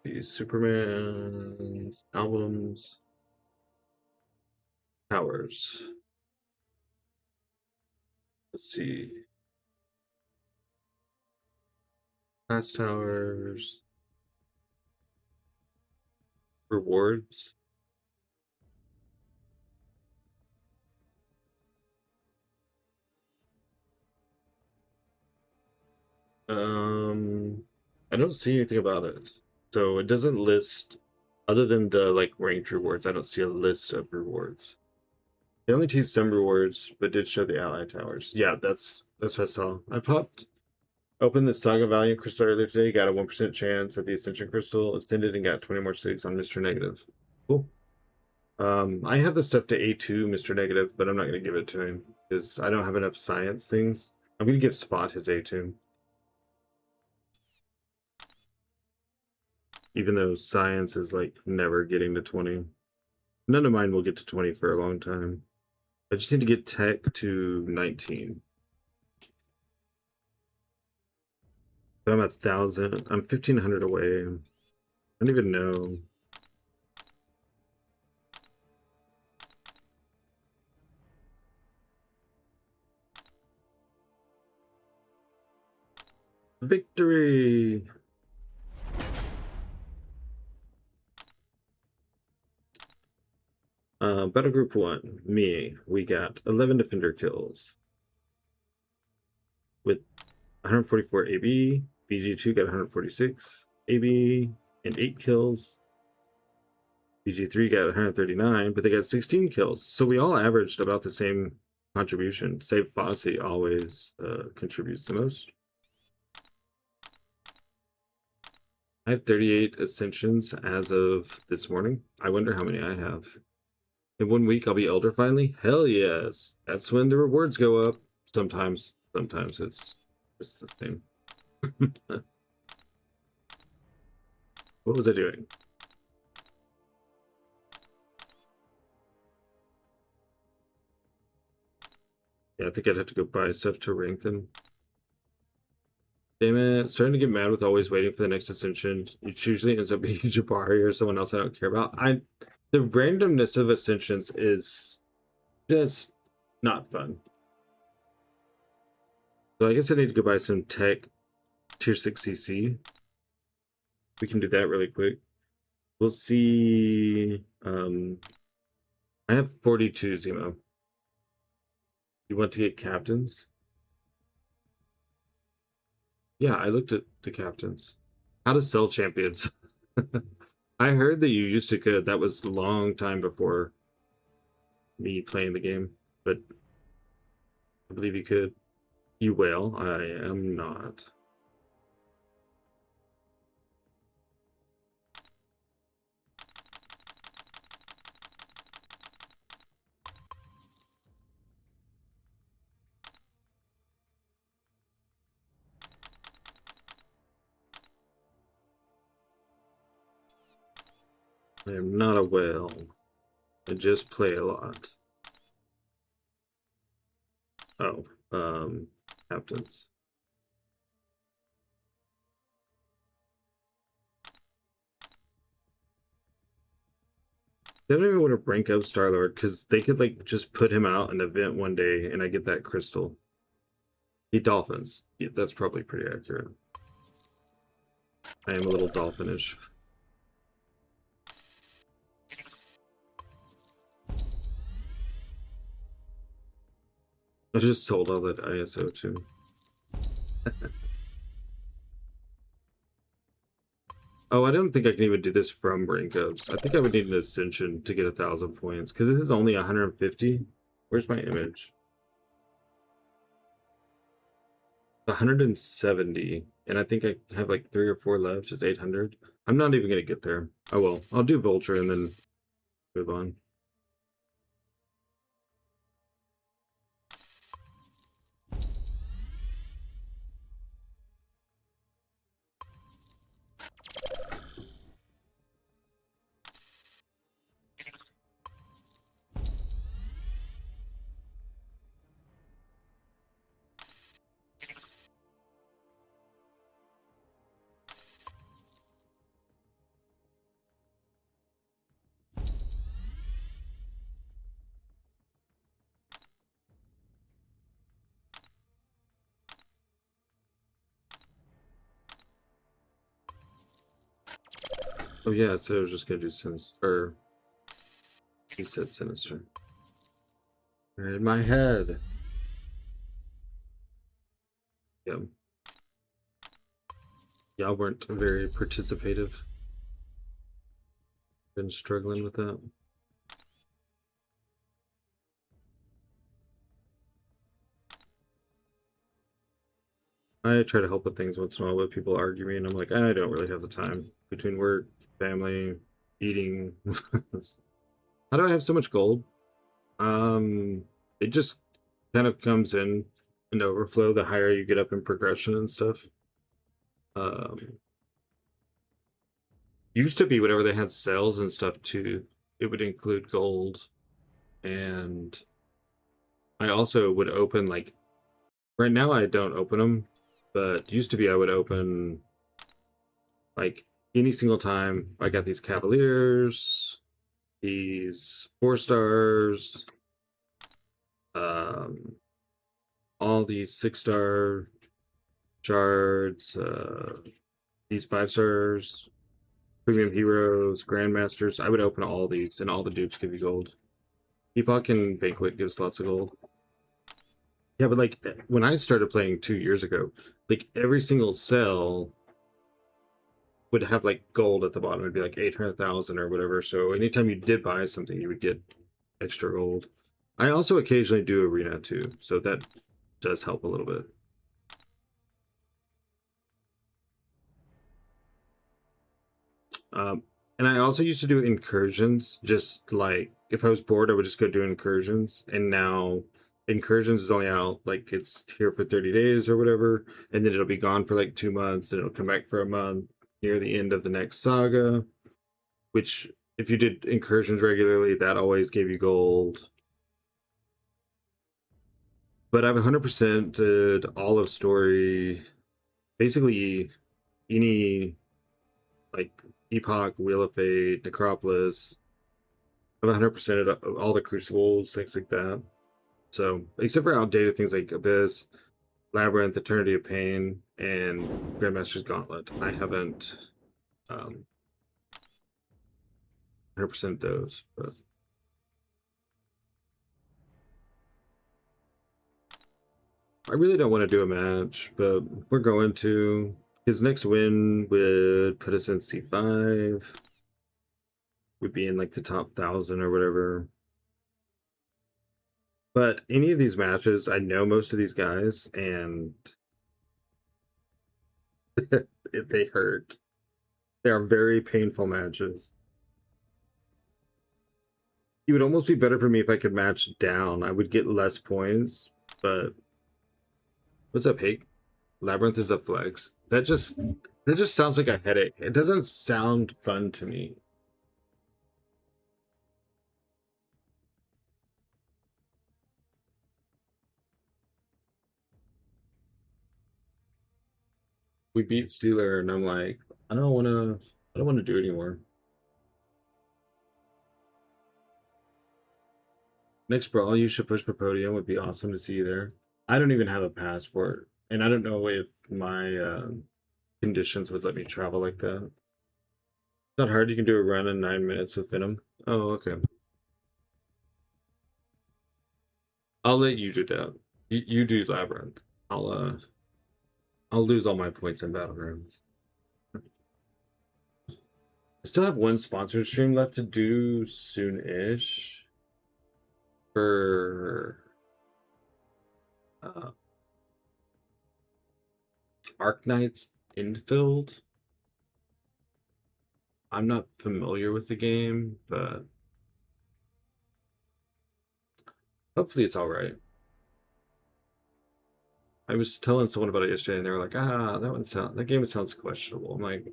These Superman's albums, towers. Let's see. Class towers. Rewards. I don't see anything about it. So it doesn't list, other than the like ranked rewards, I don't see a list of rewards. They only teased some rewards, but did show the ally towers. Yeah, that's what I saw. I opened the Saga Valiant crystal earlier today, got a 1% chance at the Ascension crystal, ascended and got 20 more cities on Mr. Negative. Cool. I have the stuff to A2 Mr. Negative, but I'm not gonna give it to him because I don't have enough science things. I'm gonna give Spot his A2. Even though science is like never getting to 20. None of mine will get to 20 for a long time. I just need to get tech to 19. But I'm 1,000. I'm 1,500 away. I don't even know. Victory! Battle Group 1, me, we got 11 Defender kills with 144 AB, BG2 got 146 AB and 8 kills, BG3 got 139, but they got 16 kills, so we all averaged about the same contribution, save Fossey always contributes the most. I have 38 ascensions as of this morning. I wonder how many I have. In 1 week, I'll be elder finally? Hell yes. That's when the rewards go up. Sometimes. Sometimes it's just the same. What was I doing? Yeah, I think I'd have to go buy stuff to rank them. Damn it, starting to get mad with always waiting for the next ascension. It usually ends up being Jabari or someone else I don't care about. The randomness of ascensions is just not fun. So I guess I need to go buy some tech tier 6 CC. We can do that really quick. We'll see. I have 42 Zemo. You want to get captains? Yeah, I looked at the captains. How to sell champions. I heard that you used to could. That was a long time before me playing the game, but I believe you could. You will. I am not. I am not a whale. I just play a lot. Oh, captains. They don't even want to rank up Star-Lord because they could like just put him out in an event one day and I get that crystal. He dolphins. Yeah, that's probably pretty accurate. I am a little dolphinish. I just sold all that ISO too. Oh, I don't think I can even do this from rank ups. I think I would need an ascension to get 1,000 points because this is only 150. Where's my image? 170, and I think I have like 3 or 4 left. It's 800. I'm not even gonna get there. Oh well, I'll do Vulture and then move on. Oh yeah, so I was just gonna do Sinister, or he said Sinister. In my head. Yep. Y'all weren't very participative. Been struggling with that. I try to help with things once in a while, but people argue me, and I'm like, I don't really have the time between work, family, eating. How do I have so much gold? It just kind of comes in an overflow the higher you get up in progression and stuff. Used to be whenever they had sales and stuff too, it would include gold, and I also would open like right now I don't open them, but used to be I would open like any single time I got these Cavaliers, these 4 stars, all these 6-star shards, these 5 stars, premium heroes, grandmasters. I would open all these, and all the dupes give you gold. Epoch and Banquet gives lots of gold. Yeah, but like when I started playing 2 years ago, like every single cell would have like gold at the bottom. It'd be like 800,000 or whatever. So anytime you did buy something, you would get extra gold. I also occasionally do arena too, so that does help a little bit. And I also used to do incursions, just like if I was bored, I would just go do incursions. And now incursions is only out like it's here for 30 days or whatever, and then it'll be gone for like 2 months, and it'll come back for a month near the end of the next saga. Which, if you did incursions regularly, that always gave you gold. But I've 100% did all of story, basically any like Epoch, Wheel of Fate, Necropolis. I've 100% of all the Crucibles, things like that. So, except for outdated things like Abyss, Labyrinth, Eternity of Pain, and Grandmaster's Gauntlet, I haven't 100% those. But I really don't want to do a match, but we're going to. His next win would put us in C5. Would be in like the top 1,000 or whatever. But any of these matches, I know most of these guys, and they hurt. They are very painful matches. It would almost be better for me if I could match down. I would get less points, but what's up, Hake? Labyrinth is a flex. That just sounds like a headache. It doesn't sound fun to me. We beat Steeler, and I'm like, I don't want to do it anymore. Next brawl, you should push for podium. Would be awesome to see you there. I don't even have a passport, and I don't know if my conditions would let me travel like that. It's not hard. You can do a run in 9 minutes with Venom. Oh, okay. I'll let you do that. You do Labyrinth. I'll lose all my points in Battlegrounds. I still have one sponsored stream left to do soon-ish for Arknight's Infield. I'm not familiar with the game, but hopefully it's all right. I was telling someone about it yesterday, and they were like, that game sounds questionable. I'm like,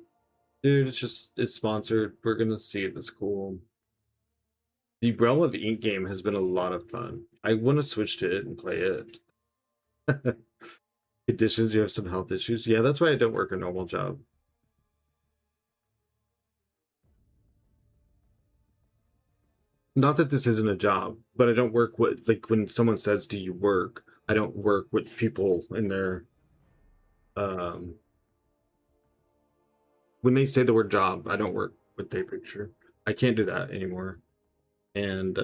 dude, it's sponsored. We're gonna see if it's cool. The Realm of Ink game has been a lot of fun. I want to switch to it and play it. Conditions, you have some health issues. Yeah, that's why I don't work a normal job. Not that this isn't a job, but I don't work with, like, when someone says, do you work? I don't work with people in their, when they say the word job, I don't work with their picture. I can't do that anymore. And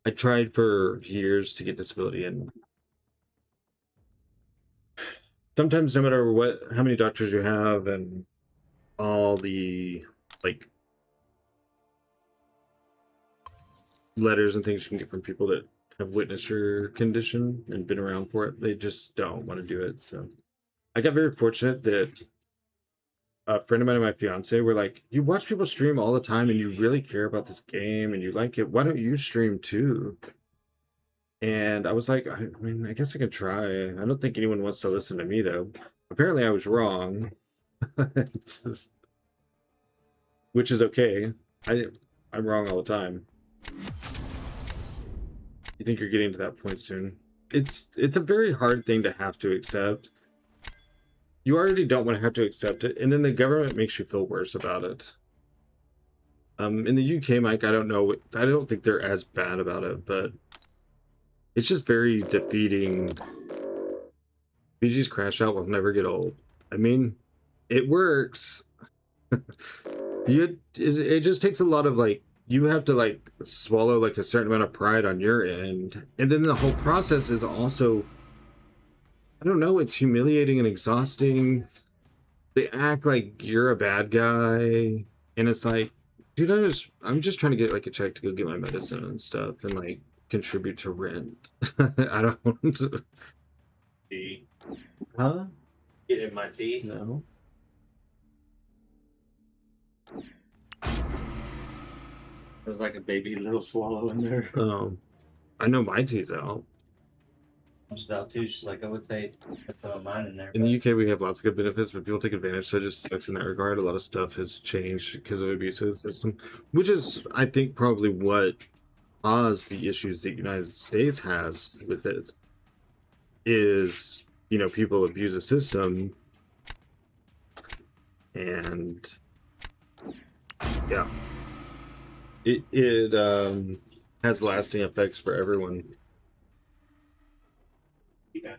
I tried for years to get disability, and sometimes no matter how many doctors you have and all the like letters and things you can get from people that have witnessed your condition and been around for it, they just don't want to do it. So I got very fortunate that a friend of mine and my fiance were like, you watch people stream all the time and you really care about this game and you like it. Why don't you stream too? And I was like, I mean, I guess I could try. I don't think anyone wants to listen to me, though. Apparently I was wrong. Which is okay. I'm wrong all the time. You think you're getting to that point soon? It's a very hard thing to have to accept. You already don't want to have to accept it, and then the government makes you feel worse about it. In the UK, Mike, I don't know. I don't think they're as bad about it, but it's just very defeating. BG's crash out will never get old. I mean, it works. It just takes a lot of, like, you have to, like, swallow, like, a certain amount of pride on your end. And then the whole process is also, I don't know, it's humiliating and exhausting. They act like you're a bad guy. And it's like, dude, I'm just trying to get, like, a check to go get my medicine and stuff and, like, contribute to rent. I don't. Tea. Huh? Get in my tea. No. There's like a baby little swallow in there. I know my tea's out. She's out too. She's like, I would say that's some of mine in there. In the UK, we have lots of good benefits, but people take advantage. So it just sucks in that regard. A lot of stuff has changed because of abuse of the system, which is, I think, probably what caused the issues the United States has with it. Is, you know, people abuse the system, and yeah, it has lasting effects for everyone. Yeah.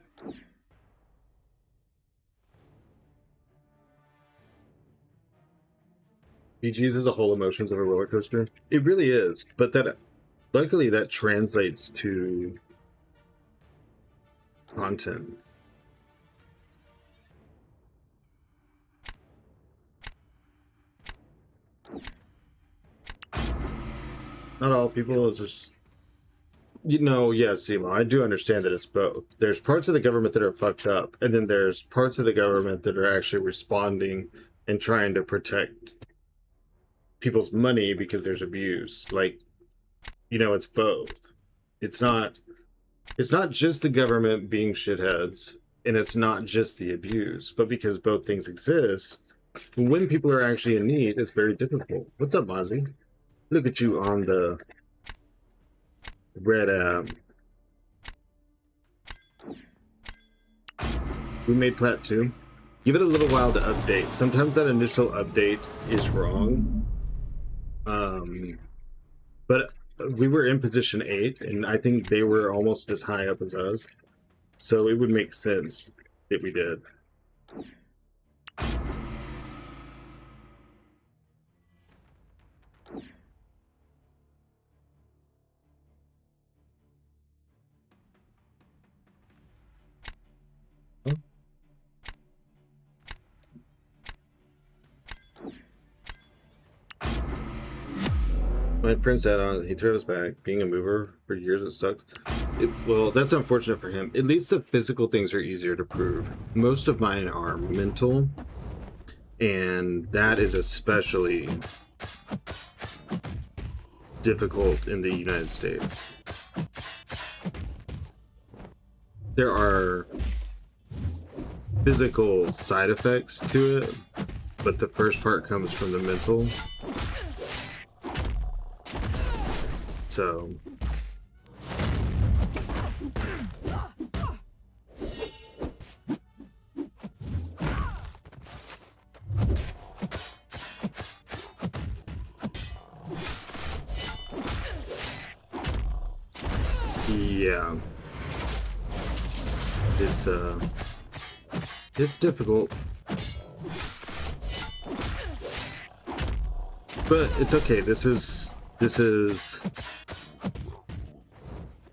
BGs as a whole emotions of a roller coaster. It really is, but that luckily that translates to content. Not all people is just, you know, yes, Simo, I do understand that it's both. There's parts of the government that are fucked up, and then there's parts of the government that are actually responding and trying to protect people's money because there's abuse. Like, you know, it's both. It's not just the government being shitheads, and it's not just the abuse, but because both things exist, when people are actually in need, it's very difficult. What's up, Mozzie? Look at you on the red we made Plat 2. Give it a little while to update. Sometimes that initial update is wrong. But we were in position 8, and I think they were almost as high up as us. So it would make sense that we did. My friend's dad on, he threw us back. Being a mover for years, it sucks. Well, that's unfortunate for him. At least the physical things are easier to prove. Most of mine are mental, and that is especially difficult in the United States. There are physical side effects to it, but the first part comes from the mental. So yeah, it's difficult, but it's okay. This is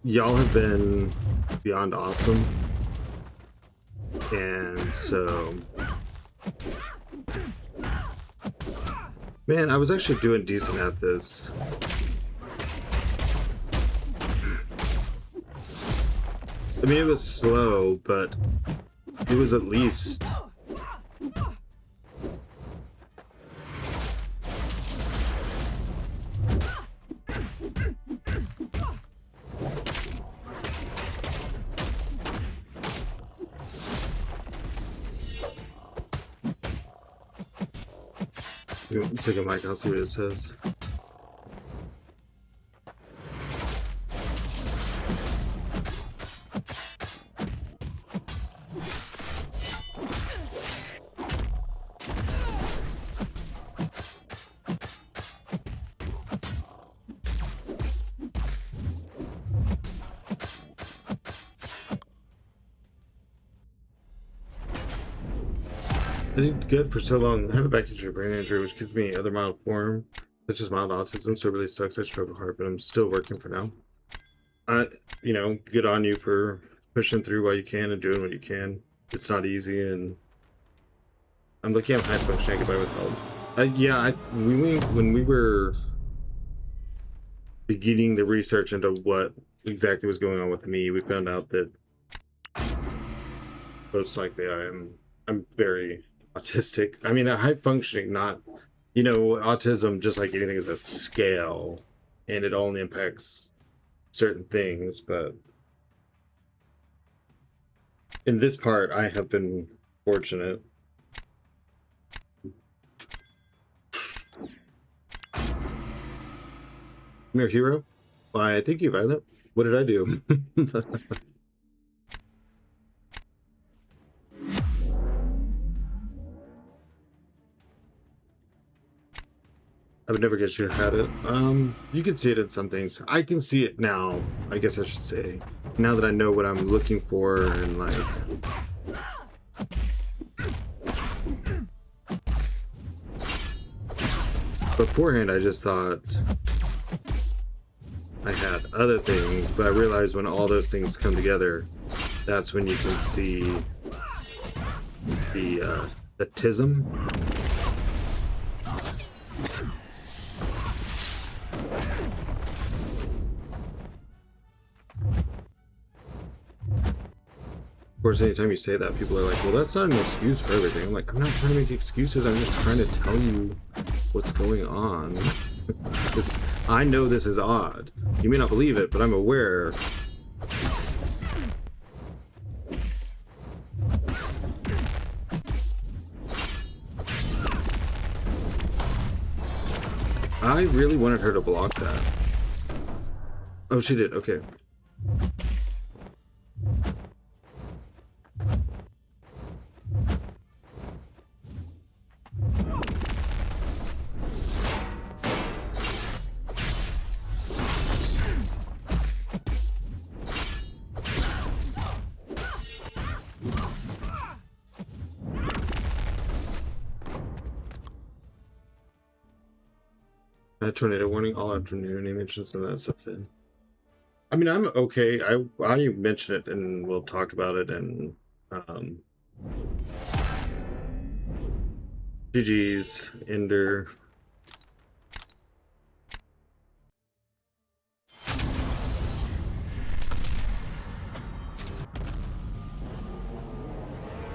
y'all have been beyond awesome, and so, man, I was actually doing decent at this. I mean, it was slow, but it was at least. Let's take a mic, I'll see what it says. I did good for so long. I have a back injury, brain injury, which gives me other mild form, such as mild autism, so it really sucks. I struggle hard, but I'm still working for now. You know, good on you for pushing through while you can and doing what you can. It's not easy, and I'm lucky I'm high functioning. I get by with help. Yeah, when we were beginning the research into what exactly was going on with me, we found out that most likely I'm very autistic. I mean, a high functioning, not You know, autism, just like anything, is a scale, and it only impacts certain things. But in this part, I have been fortunate. I'm your hero. Why, thank you, Violet. What did I do? I would never guess you had it. You can see it in some things. I can see it now, I guess I should say. Now that I know what I'm looking for and like... Beforehand, I just thought I had other things, but I realized when all those things come together, that's when you can see the tism. Of course, anytime you say that, people are like, well, that's not an excuse for everything. I'm like, I'm not trying to make excuses. I'm just trying to tell you what's going on. I know this is odd. You may not believe it, but I'm aware. I really wanted her to block that. Oh, she did. Okay. Tornado warning all afternoon. He mentions some of that stuff then. I mean, I'm okay. I mention it and we'll talk about it and GG's Ender.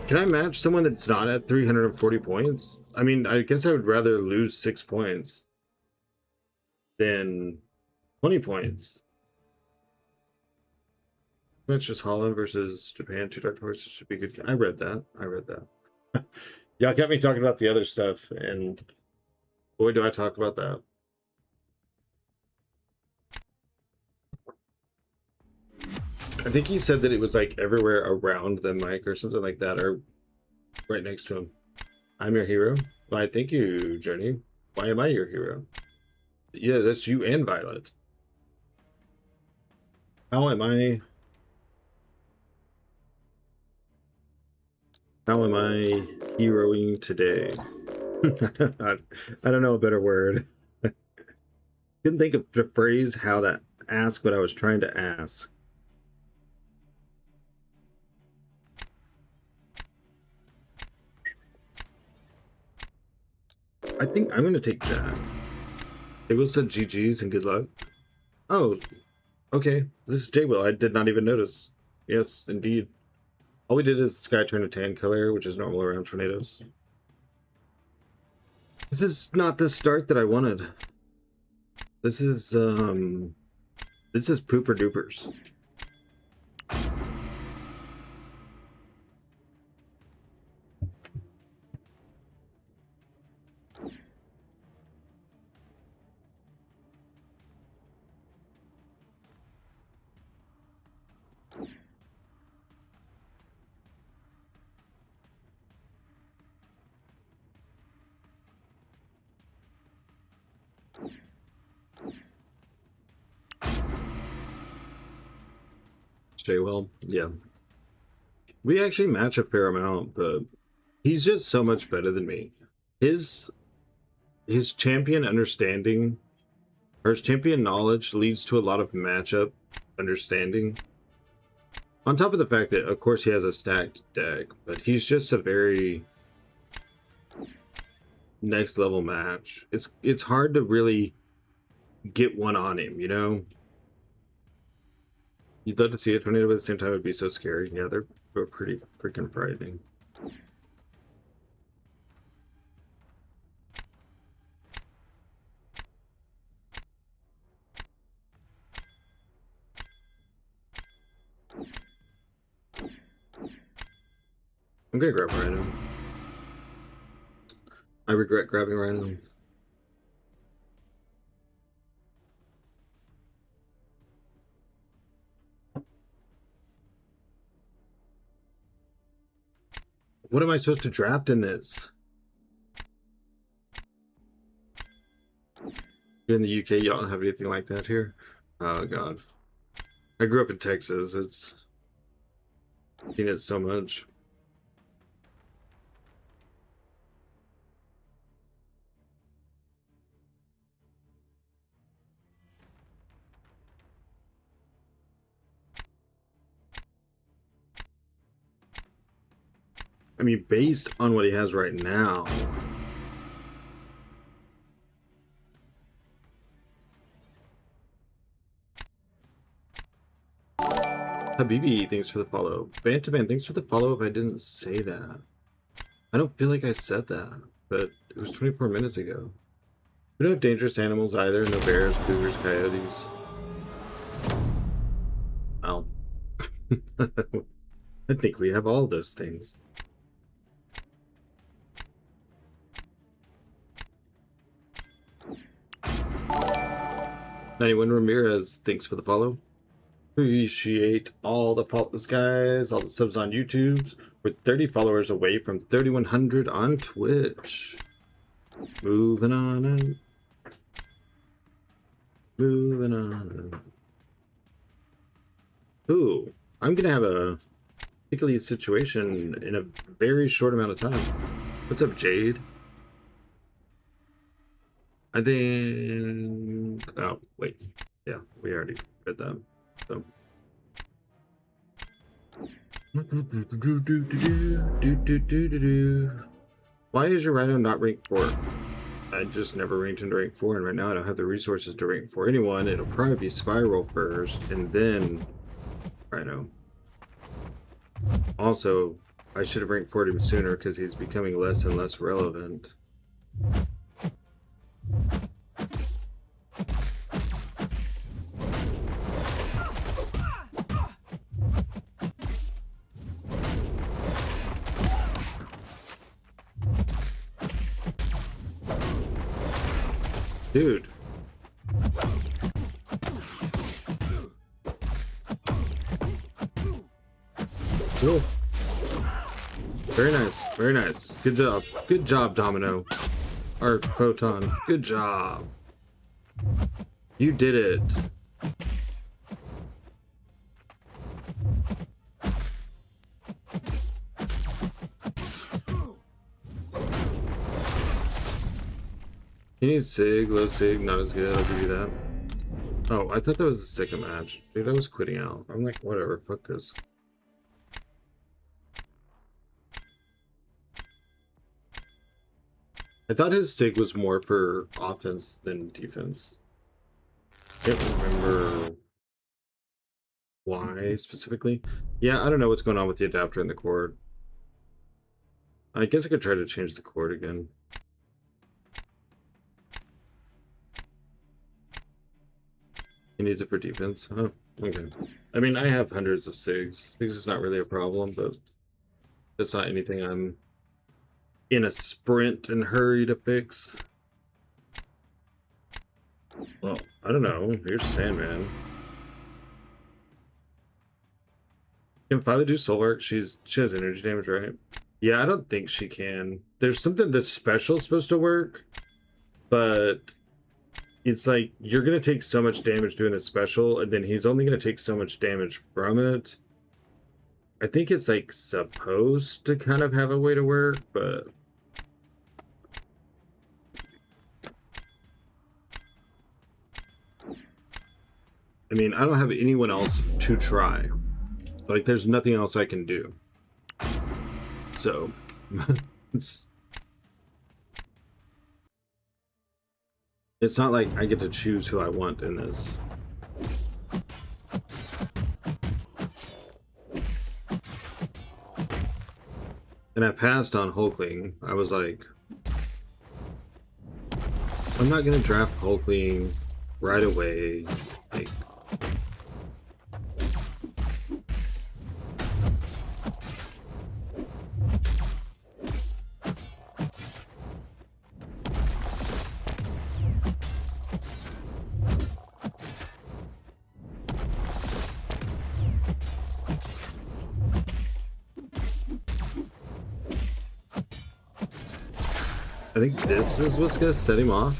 Can I match someone that's not at 340 points? I mean, I guess I would rather lose 6 points than 20 points. That's just Holland versus Japan. 2 dark horses should be good. I read that. Y'all got me talking about the other stuff, and boy, do I talk about that. I think he said that it was like everywhere around the mic or something like that, or right next to him. I'm your hero. Why, thank you, Journey. Why am I your hero? Yeah, that's you and Violet. How am I heroing today? I don't know a better word. Couldn't think of the phrase how to ask what I was trying to ask. I think I'm gonna take Jack. They will said GG's and good luck. Oh, okay. This is J-Will. I did not even notice. Yes, indeed. All we did is Sky turn a tan color, which is normal around tornadoes. This is not the start that I wanted. This is pooper doopers. J-Will, yeah. We actually match a fair amount, but he's just so much better than me. His champion understanding, or his champion knowledge leads to a lot of matchup understanding. On top of the fact that, of course, he has a stacked deck, but he's just a very next level match. It's hard to really get one on him, you know? You'd love to see a tornado, but at the same time, it would be so scary. Yeah, they're pretty freaking frightening. I'm gonna grab Rhino. I regret grabbing Rhino. What am I supposed to draft in this? You're in the UK, you don't have anything like that here? Oh god. I grew up in Texas. It's seen it so much. I mean, based on what he has right now. Habibi, thanks for the follow. Bantaman, thanks for the follow if I didn't say that. I don't feel like I said that, but it was 24 minutes ago. We don't have dangerous animals either. No bears, cougars, coyotes. Oh. I think we have all those things. 91 Ramirez, thanks for the follow. Appreciate all the follows, guys, all the subs on YouTube. We're 30 followers away from 3,100 on Twitch. Moving on out. Moving on out. Ooh, I'm gonna have a particularly situation in a very short amount of time. What's up, Jade? I think... Oh, wait. Yeah, we already read that. So. Why is your Rhino not rank 4? I just never ranked into rank 4, and right now I don't have the resources to rank 4 anyone. It'll probably be Spiral first, and then Rhino. Also, I should have ranked 4'd him sooner because he's becoming less and less relevant. Dude. Cool. Very nice. Very nice. Good job. Good job, Domino. Or Photon. Good job. You did it. He needs Sig, low Sig, not as good, I'll give you that. Oh, I thought that was the second match. Dude, I was quitting out. I'm like, whatever, fuck this. I thought his Sig was more for offense than defense. I can't remember why specifically. Yeah, I don't know what's going on with the adapter and the cord. I guess I could try to change the cord again. He needs it for defense. Oh, okay. I mean, I have hundreds of SIGs. SIGs is not really a problem, but that's not anything I'm in a sprint and hurry to fix. Well, I don't know. Here's Sandman. Can Father do soul work? She has energy damage, right? Yeah, I don't think she can. There's something that's special supposed to work, but it's like you're gonna take so much damage doing the special, and then he's only gonna take so much damage from it. I think it's like supposed to kind of have a way to work, but I mean, I don't have anyone else to try. Like, there's nothing else I can do. So, it's not like I get to choose who I want in this. And I passed on Hulkling. I was like, I'm not gonna draft Hulkling right away. Like, I think this is what's gonna set him off.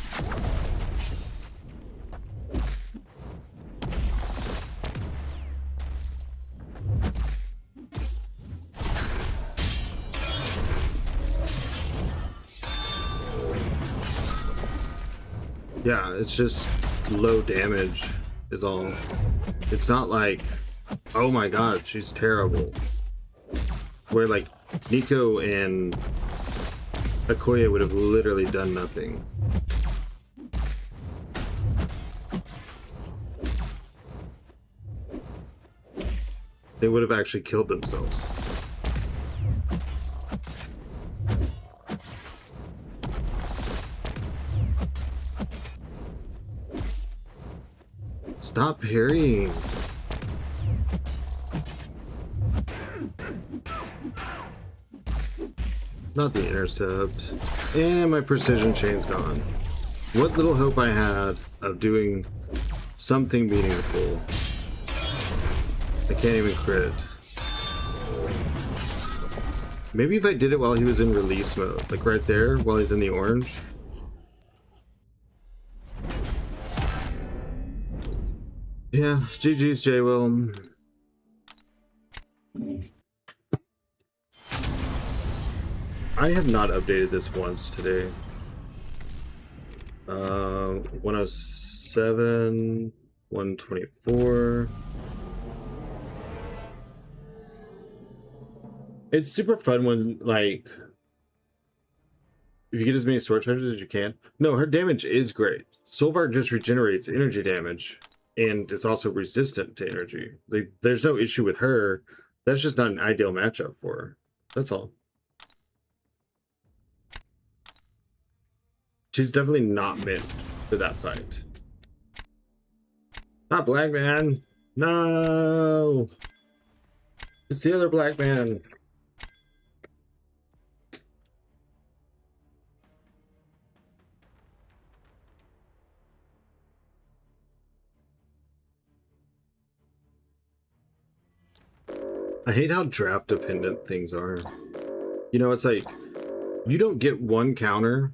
Yeah, it's just low damage is all. It's not like, oh my god, she's terrible. Where like Nico and Okoye would have literally done nothing. They would have actually killed themselves. Stop parrying. Not the intercept. And my precision chain's gone. What little hope I had of doing something meaningful. I can't even crit. Maybe if I did it while he was in release mode, like right there, while he's in the orange. Yeah, GG's, J-Will. I have not updated this once today. 107, 124. It's super fun when, like, if you get as many sword charges as you can. No, her damage is great. Solvar just regenerates energy damage, and it's also resistant to energy. Like, there's no issue with her. That's just not an ideal matchup for her. That's all. She's definitely not meant for that fight. Not Black Man. No. It's the other Black Man. I hate how draft dependent things are. You know, it's like, you don't get one counter.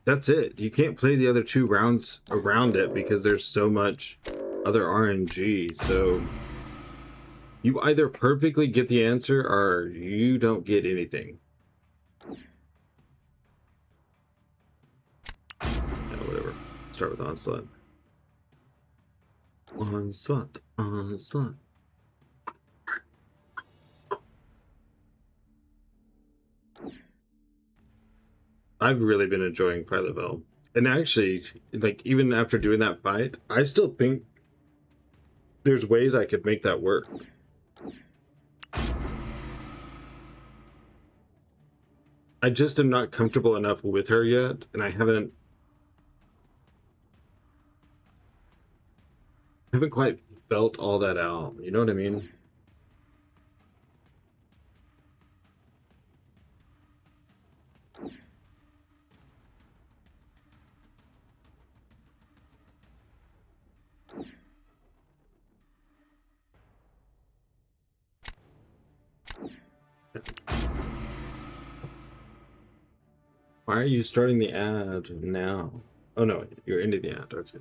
That's it. You can't play the other 2 rounds around it because there's so much other RNG. So you either perfectly get the answer or you don't get anything. Yeah, whatever. Start with Onslaught. Onslaught. Onslaught. I've really been enjoying Phyla-Vell. And actually, like, even after doing that fight, I still think there's ways I could make that work. I just am not comfortable enough with her yet, and I haven't quite felt all that out. You know what I mean? Why are you starting the ad now? Oh no, you're into the ad, okay.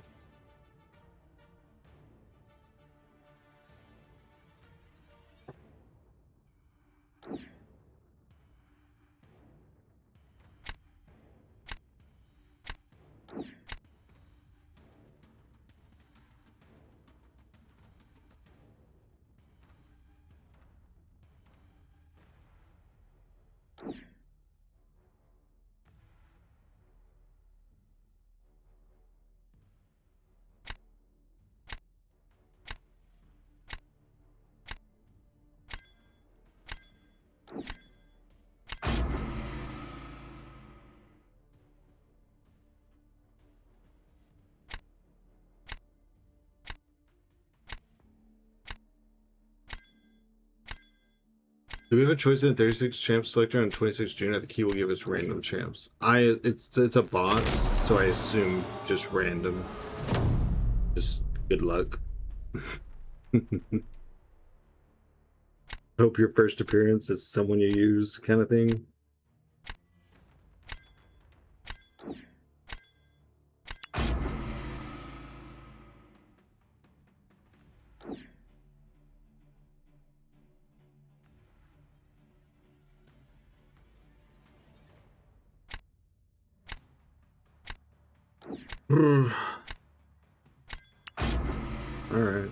Do we have a choice in the 36 champ selector on 26 June? I think he will give us random champs. It's a bot, so I assume just random. Just good luck. Hope your first appearance is someone you use, kind of thing. All right.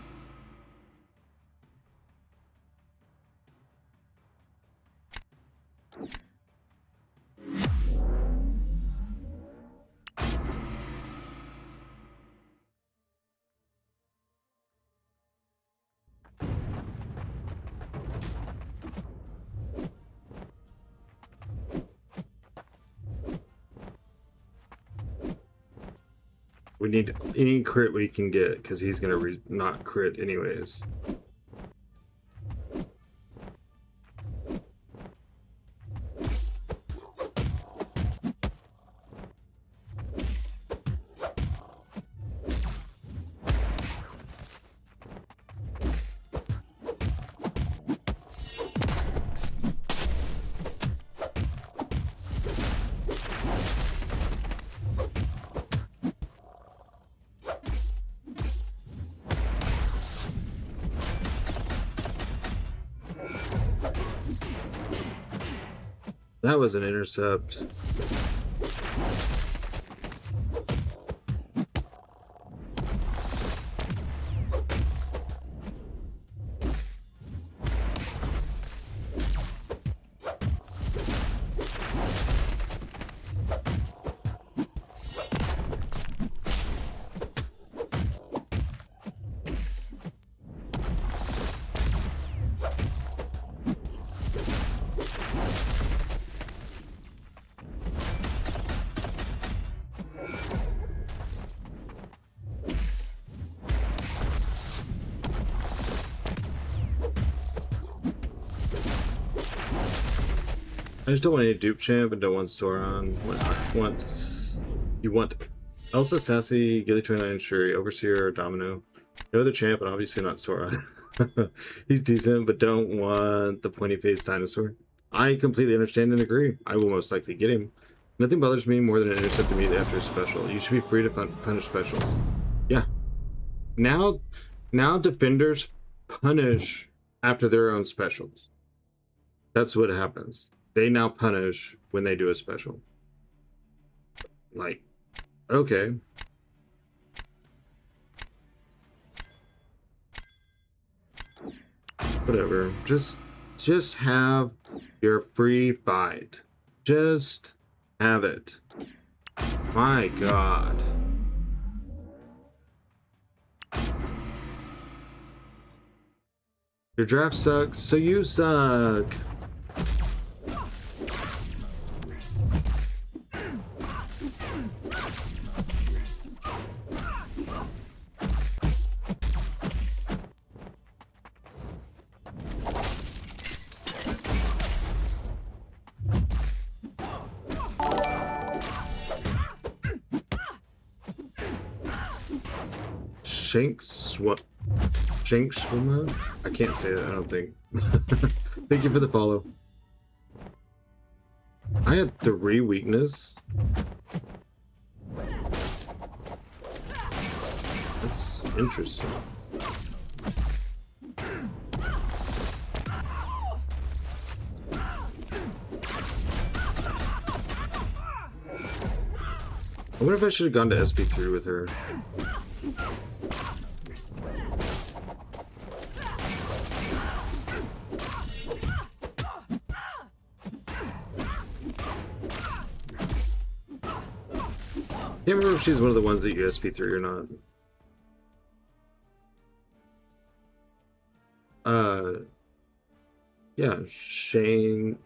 We need any crit we can get because he's gonna not crit anyways. That was an intercept. I just don't want any dupe champ and don't want Sauron. You want Elsa, Sassy, Gilly 29, Shuri, Overseer, or Domino. No other champ, and obviously not Sauron. He's decent, but don't want the pointy faced dinosaur. I completely understand and agree. I will most likely get him. Nothing bothers me more than an intercept immediately after a special. You should be free to punish specials. Yeah. Now defenders punish after their own specials. That's what happens. They now punish when they do a special. Like, okay. Whatever. Just have your free fight. Just have it. My God. Your draft sucks, so you suck. Shankswimmer? I can't say that, I don't think. Thank you for the follow. I had 3 weakness. That's interesting. I wonder if I should have gone to SP3 with her. Can't remember if she's one of the ones that you SP3 or not. Yeah, Shanks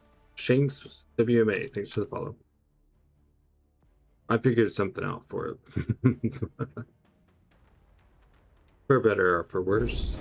WMA, thanks for the follow. I figured something out for it. For better or for worse.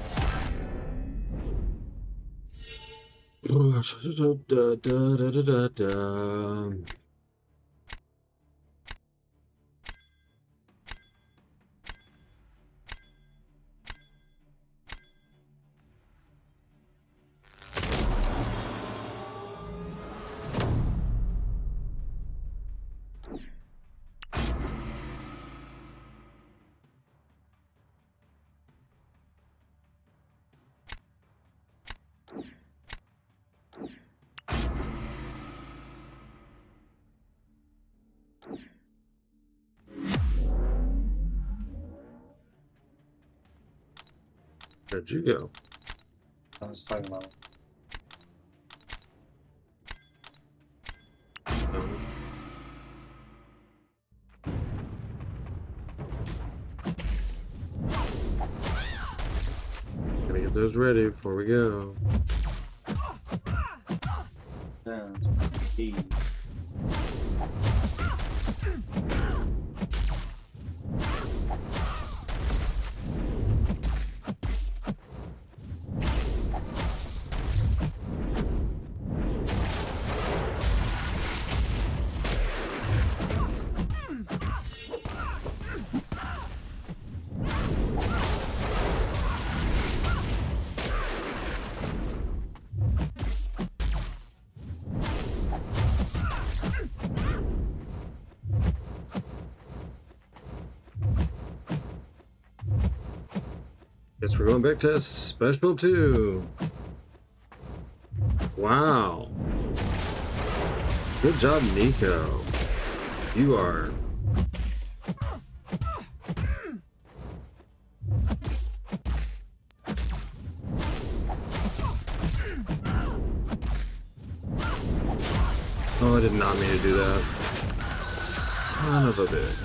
Where'd you go? I was talking about. Gotta get those ready before we go. He. Guess we're going back to Special 2. Wow. Good job, Nico. You are... Oh, I did not mean to do that. Son of a bitch.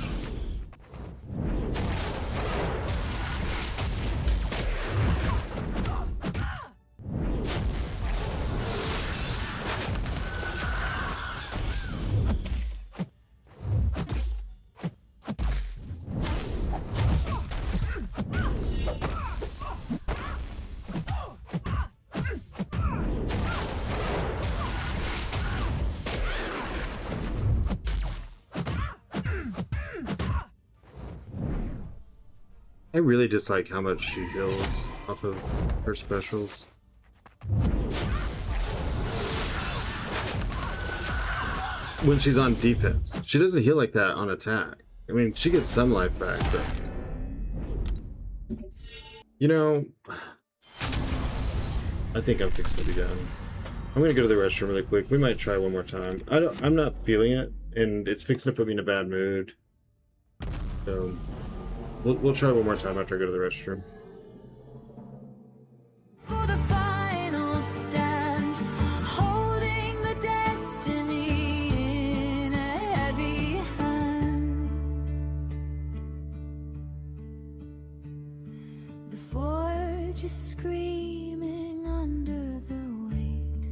I really dislike how much she heals off of her specials. When she's on defense. She doesn't heal like that on attack. I mean, she gets some life back, but... You know... I think I'm fixing to be done. I'm gonna go to the restroom really quick. We might try one more time. I'm not feeling it, and it's fixing to put me in a bad mood. So... We'll try one more time after I go to the restroom. For the final stand, holding the destiny in a heavy hand. The forge is screaming under the weight.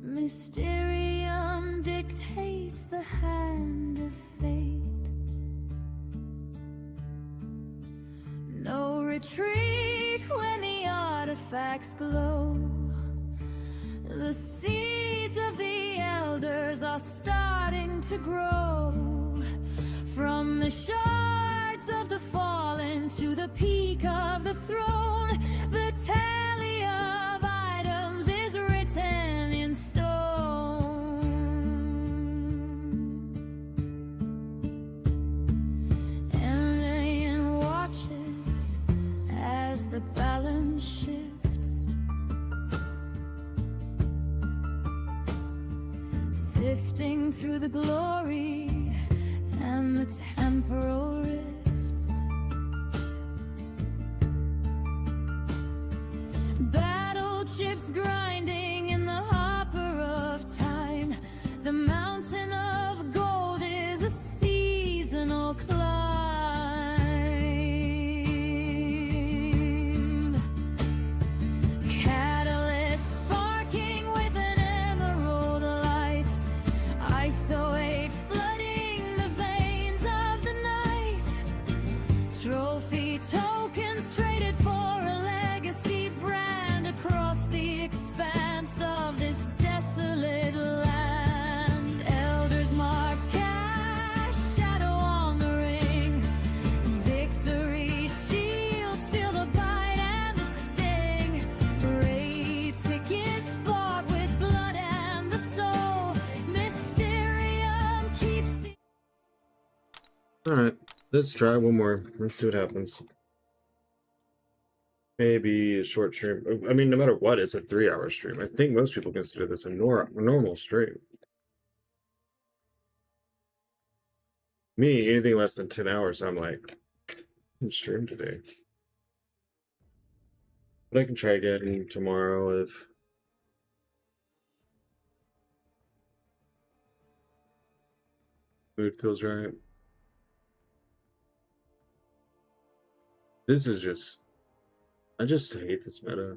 Mysterium dictates the hand of fate. No retreat when the artifacts glow. The seeds of the elders are starting to grow. From the shards of the fallen to the peak of the throne, the tally of items is written in stone. And watches as the balance shifts, sifting through the glory and the temporal rifts. Battle chips grinding in the hopper of time. The mountain of gold is a seasonal climb. Catalyst sparking with an emerald light. Isolate flooding the veins of the night. Trophy tokens traded for a legacy brand across the expanse of this desolate land. Elders marks cast shadow on the ring. Victory shields feel the bite and the sting. Raid tickets bought with blood and the soul. Mysterium keeps the... Alright, let's try one more. Let's see what happens. Maybe a short stream. I mean, no matter what, it's a 3-hour stream. I think most people consider this a normal stream. Me, anything less than 10 hours, I'm like, in stream today. But I can try again tomorrow if mood feels right. This is just, I just hate this meta.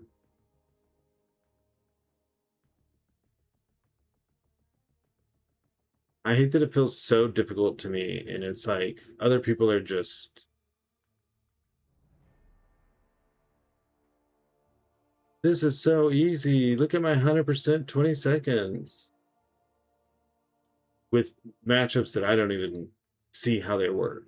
I hate that it feels so difficult to me, and it's like other people are just. This is so easy. Look at my 100% 20 seconds. With matchups that I don't even see how they work.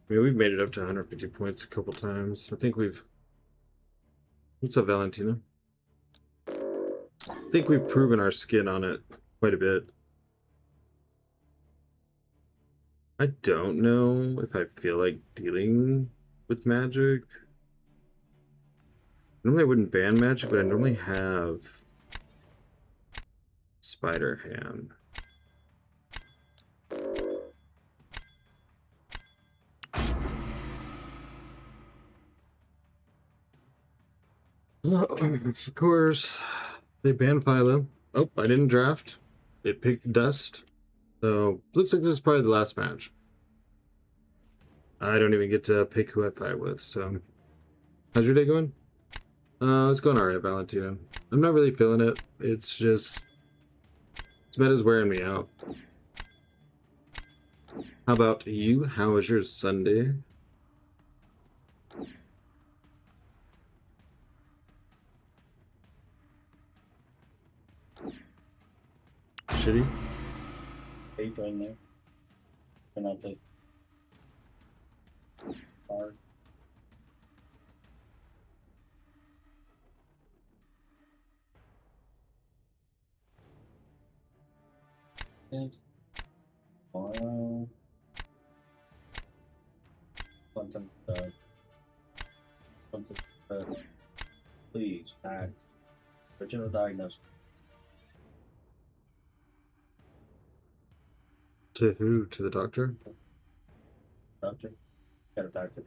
I mean, we've made it up to 150 points a couple times. I think we've. What's up, Valentina? I think we've proven our skin on it quite a bit. I don't know if I feel like dealing with magic. Normally I wouldn't ban magic, but I normally have Spider Hand. Of course, they banned Philo. Oh, I didn't draft. It picked Dust. So, looks like this is probably the last match. I don't even get to pick who I fight with, so. How's your day going? It's going alright, Valentina. I'm not really feeling it. It's just. This meta's wearing me out. How about you? How was your Sunday? Shitty? Paper in there. Can I place card? Oops. Wow. Something something please, facts. Original diagnosis. To who? To the doctor? Doctor. Got a fax it.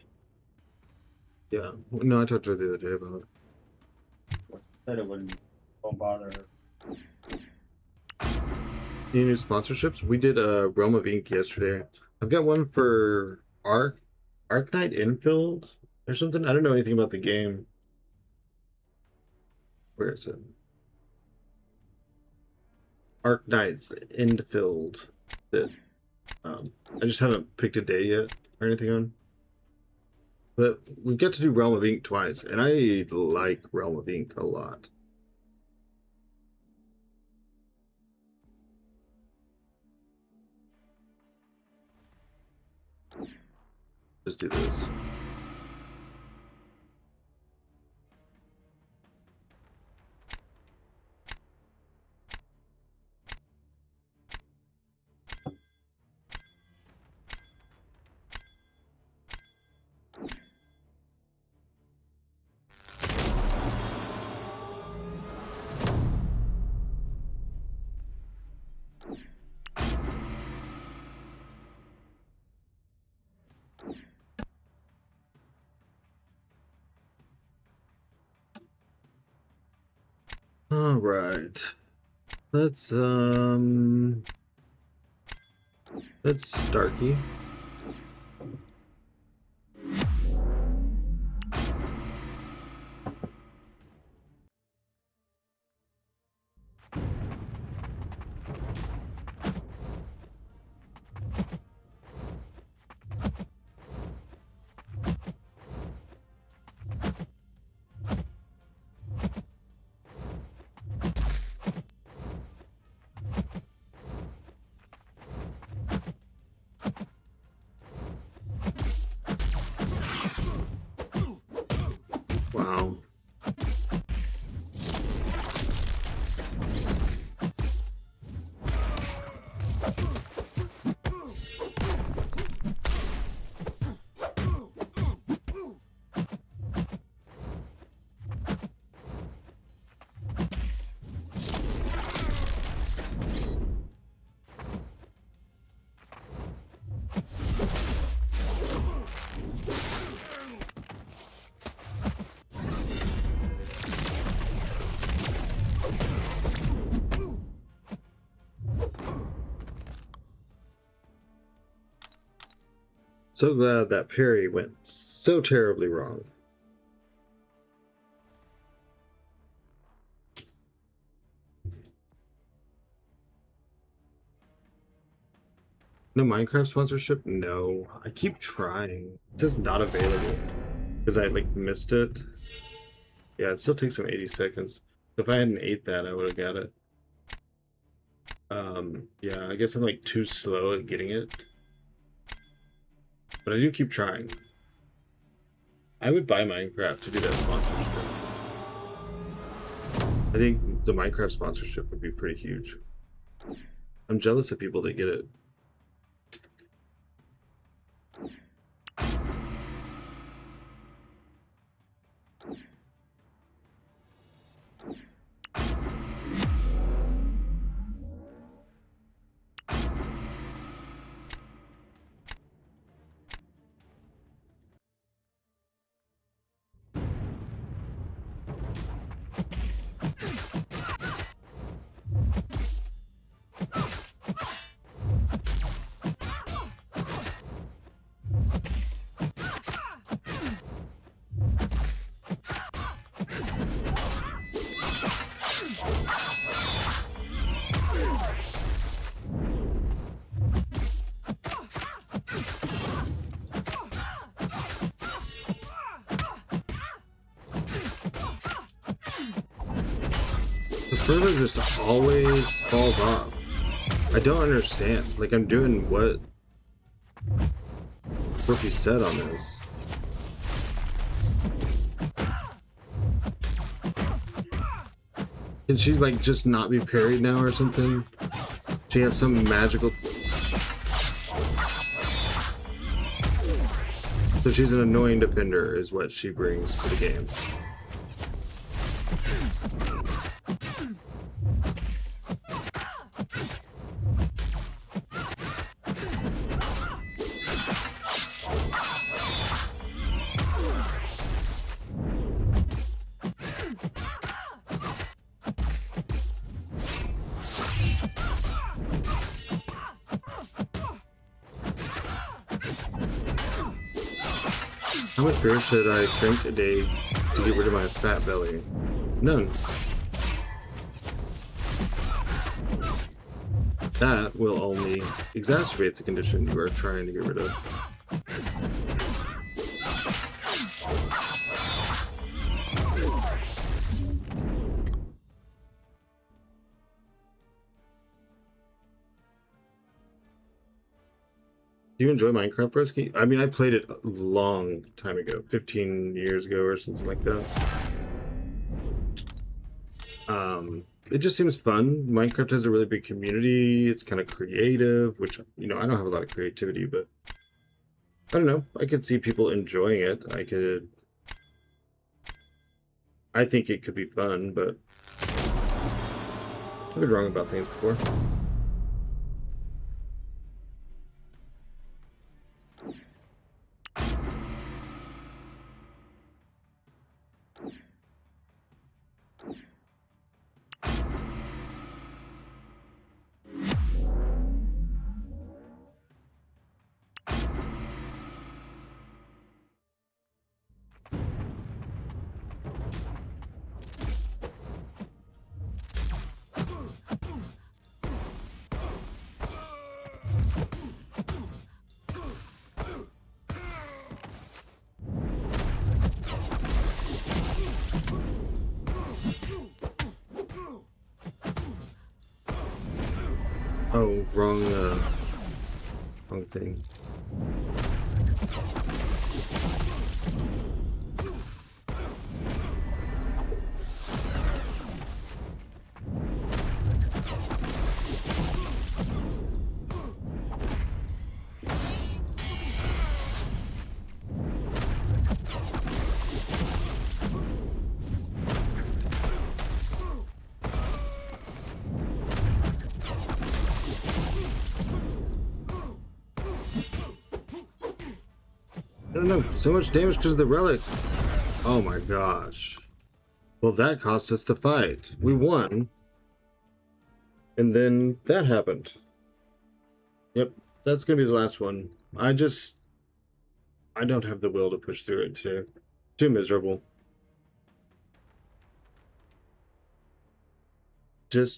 Yeah. No, I talked to her the other day about it. Said it won't bother her. Any new sponsorships? We did Realm of Ink yesterday. I've got one for Arknight Infield or something. I don't know anything about the game. Where is it? Arknight's Infield. That I just haven't picked a day yet or anything on. But we've got to do Realm of Ink twice, and I like Realm of Ink a lot. Just do this. All right. Let's Starkey. So glad that parry went so terribly wrong. No Minecraft sponsorship? No. I keep trying. It's just not available. Because I like missed it. Yeah, it still takes them 80 seconds. If I hadn't ate that, I would have got it. Yeah, I guess I'm like too slow at getting it. But I do keep trying. I would buy Minecraft to do that sponsorship. I think the Minecraft sponsorship would be pretty huge. I'm jealous of people that get it. The server just always falls off. I don't understand. Like, I'm doing what Brookie said on this. Can she, like, just not be parried now or something? She have some magical... So she's an annoying defender, is what she brings to the game. How much beer should I drink a day to get rid of my fat belly? None. That will only exacerbate the condition you are trying to get rid of. Do you enjoy Minecraft, Broski? I mean, I played it a long time ago, 15 years ago or something like that. It just seems fun. Minecraft has a really big community. It's kind of creative, which, you know, I don't have a lot of creativity, but I don't know. I could see people enjoying it. I think it could be fun, but I've been wrong about things before. Oh, wrong thing. I don't know, so much damage because of the relic. Oh my gosh. Well, that cost us the fight. We won. And then that happened. Yep, that's gonna be the last one. I just I don't have the will to push through it today. Too miserable. It's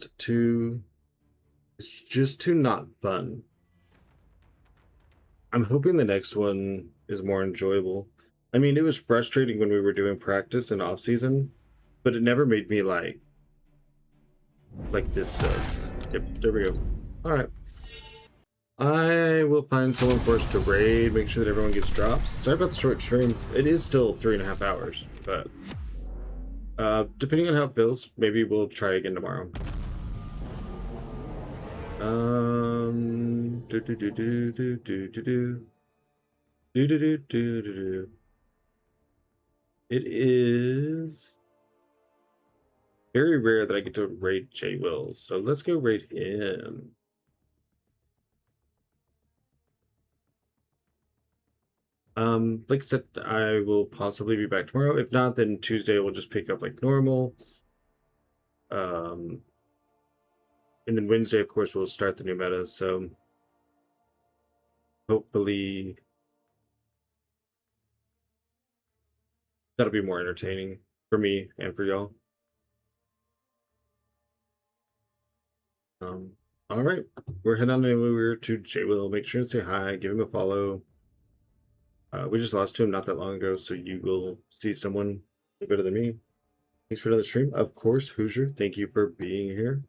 just too not fun. I'm hoping the next one is more enjoyable. I mean, it was frustrating when we were doing practice and off season, but it never made me like this does. Yep, there we go. All right. I will find someone for us to raid, make sure that everyone gets drops. Sorry about the short stream. It is still 3.5 hours, but depending on how it feels, maybe we'll try again tomorrow. It is very rare that I get to raid J Will, so let's go raid him. Like I said, I will possibly be back tomorrow. If not, then Tuesday we'll just pick up like normal. And then Wednesday, of course, we'll start the new meta. So hopefully that'll be more entertaining for me and for y'all. All right, we're heading on over to J Will. Make sure to say hi, give him a follow. We just lost to him not that long ago, so you will see someone better than me. Thanks for another stream. Of course, Hoosier, thank you for being here.